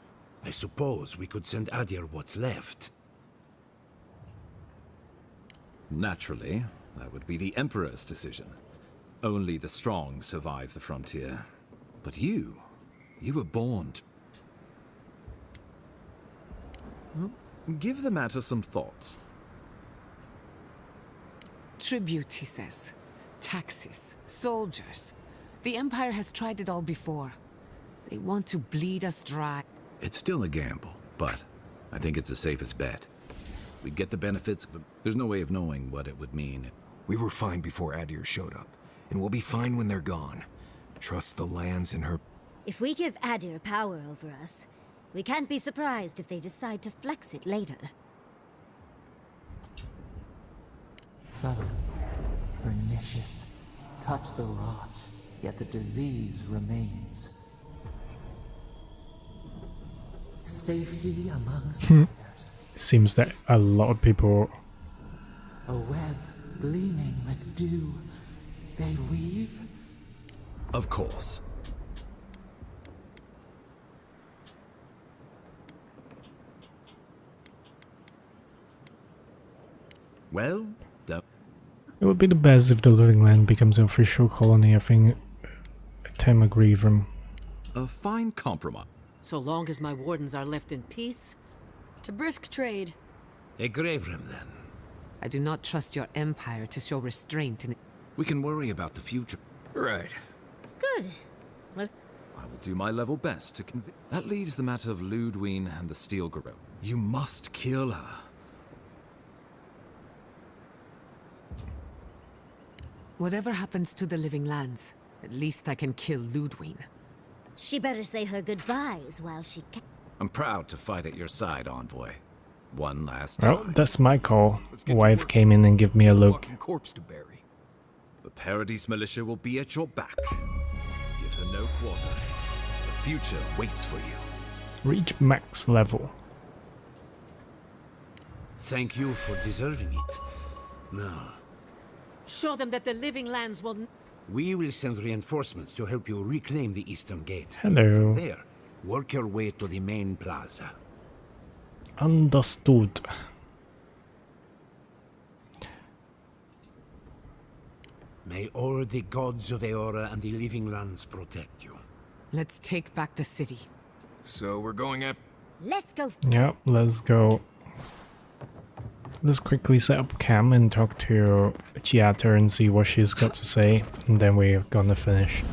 I suppose we could send Adir what's left. Naturally, that would be the Emperor's decision. Only the strong survive the frontier. But you were born to... Well, give the matter some thought. Tribute, he says. Taxes. Soldiers. The Empire has tried it all before. They want to bleed us dry. It's still a gamble, but I think it's the safest bet. We get the benefits, but there's no way of knowing what it would mean. We were fine before Adir showed up, and we'll be fine when they're gone. Trust the lands in her... If we give Adir power over us, we can't be surprised if they decide to flex it later. Subtle, pernicious, touch the rot, yet the disease remains. safety amongst Seems that a lot of people. a web gleaming with dew they weave. Of course. Well, It would be the best if the Living Land becomes an official colony. I think Tim agreed from. a fine compromise. So long as my wardens are left in peace. To brisk trade. A Gravrim, then. I do not trust your empire to show restraint in... We can worry about the future. Right. Good. Well, I will do my level best to convince. That leaves the matter of Ludwine and the Steel Garrote. You must kill her. Whatever happens to the Living Lands, at least I can kill Ludwine. she better say her goodbyes while she can. I'm proud to fight at your side, Envoy. One last time. Well, that's my call. Wife came in and gave me a look. Corpse to bury. The Paradise Militia will be at your back. Give her no quarter. The future waits for you. Reach max level. Thank you for deserving it. Now, Show them that the Living Lands will... we will send reinforcements to help you reclaim the Eastern Gate. Hello. From there, work your way to the main plaza. Understood. May all the gods of Eora and the Living Lands protect you. Let's take back the city. So we're going after. Let's go. Yep, let's go. Let's quickly set up cam and talk to Giata and see what she's got to say, and then we're gonna finish.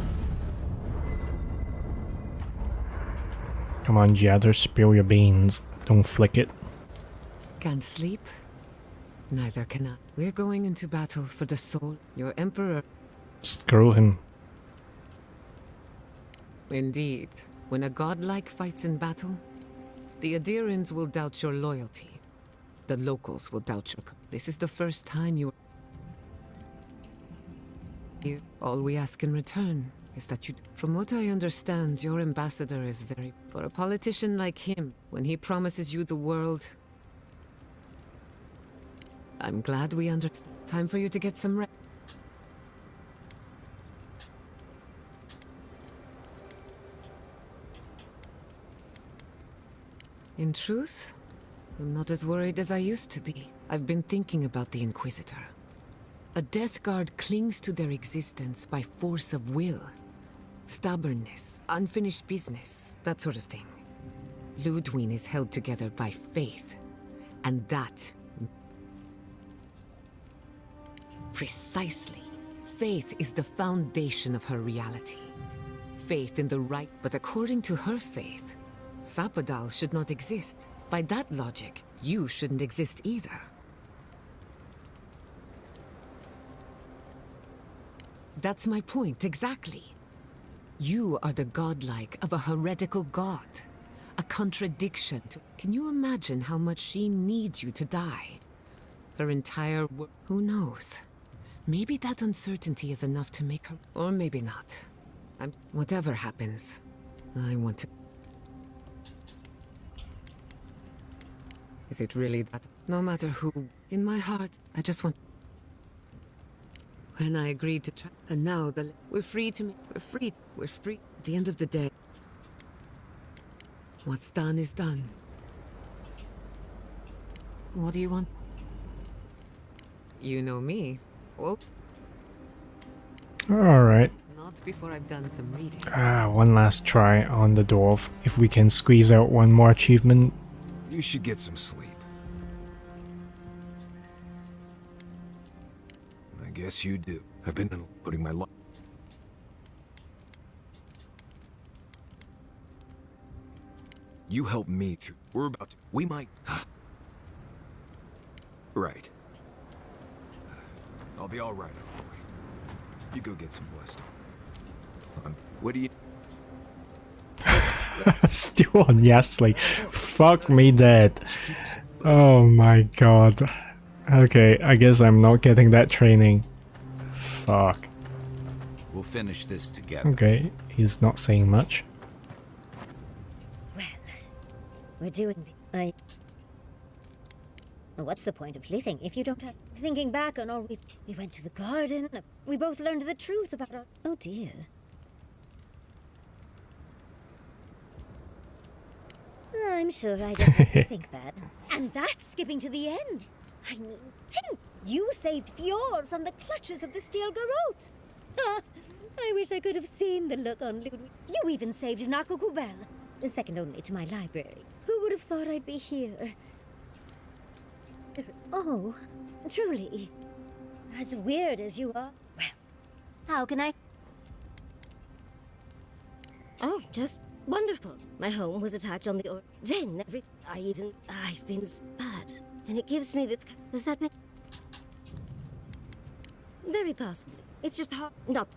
Come on, Giata, spill your beans. Don't flick it. Can't sleep? Neither can I. We're going into battle for the soul. Your emperor... Screw him. Indeed. When a godlike fights in battle, the Adirans will doubt your loyalty. The locals will doubt your... This is the first time you... Here, all we ask in return is that you... From what I understand, your ambassador is very... For a politician like him, when he promises you the world... I'm glad we understand. Time for you to get some rest. In truth, I'm not as worried as I used to be. I've been thinking about the Inquisitor. A Death Guard clings to their existence by force of will. Stubbornness, unfinished business, that sort of thing. Ludwine is held together by faith. And that... Precisely. Faith is the foundation of her reality. Faith in the right... But according to her faith, Sapadal should not exist. By that logic, you shouldn't exist either. That's my point, exactly. You are the godlike of a heretical god. A contradiction to... Can you imagine how much she needs you to die? Her entire world... Who knows? Maybe that uncertainty is enough to make her... Or maybe not. Whatever happens, I want to... Is it really that? No matter who, in my heart, I just want... When I agreed to try... And now we're free to... We're free. We're free. At the end of the day... What's done is done. What do you want? You know me. Well... Alright. Not before I've done some reading. One last try on the dwarf. If we can squeeze out one more achievement. You should get some sleep. I guess you do. I've been putting my life. You help me through. We're about to. We might. Right. I'll be all right. You go get some blessed. What do you? Still on Yasli. Fuck me dead. Oh my god. Okay, I guess I'm not getting that training. Fuck. We'll finish this together. Okay, he's not saying much. Well, We're doing the... Well, what's the point of living if you don't have... Thinking back on all we went to the garden. We both learned the truth about our... Oh, dear. I'm sure I just had to think that. And that's skipping to the end. I mean, you saved Fjord from the clutches of the steel garrote. I wish I could have seen the look on Ludwig. You even saved Nakukubel, second only to my library. Who would have thought I'd be here? Oh, truly. As weird as you are. Well, how can I... Oh, just wonderful. My home was attacked on the... Then I've been bad. And it gives me this... Does that make... Very possibly. It's just hard... Not...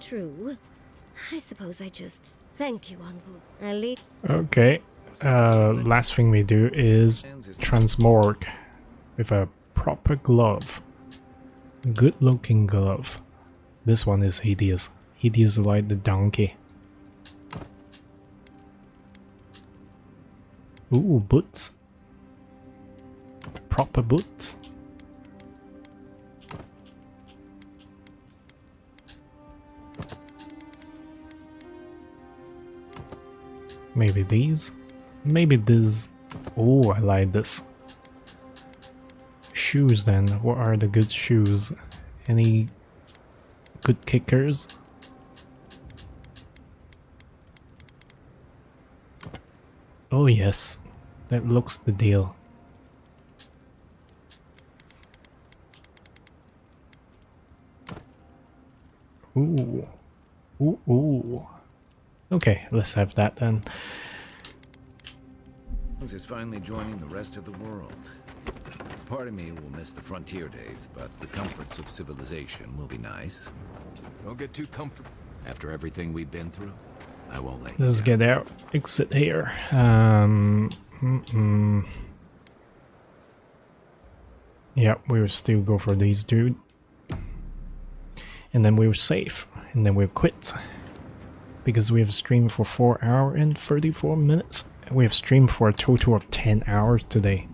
True. I suppose I just... Thank you, Envoy. I'll leave... Okay. Last thing we do is transmorg with a proper glove. Good looking glove. This one is hideous. Hideous like the donkey. Ooh, boots. Proper boots. Maybe these? Maybe this. Oh, I like this. Shoes then. What are the good shoes? Any good kickers? Oh yes, that looks the deal. Ooh. Ooh, ooh. Okay, let's have that then. Is finally joining the rest of the world. Part of me will miss the frontier days, but the comforts of civilization will be nice. Don't get too comfortable. After everything we've been through, I won't let you Let's down. get out. Exit here. Yeah, we will still go for these, dude. And then we'll save. And then we'll quit. Because we have streamed for 4 hours and 34 minutes. We have streamed for a total of 10 hours today.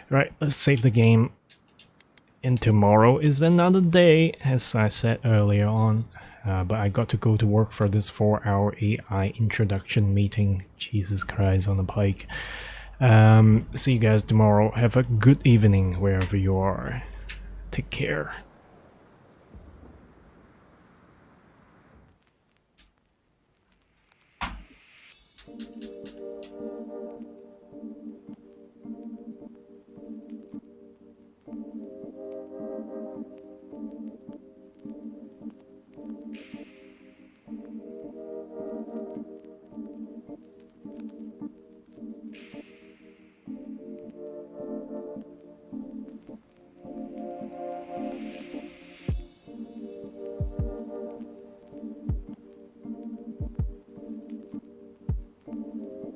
Right, let's save the game. And tomorrow is another day, as I said earlier on. But I got to go to work for this 4-hour AI introduction meeting. Jesus Christ on the pike. See you guys tomorrow. Have a good evening wherever you are. Take care.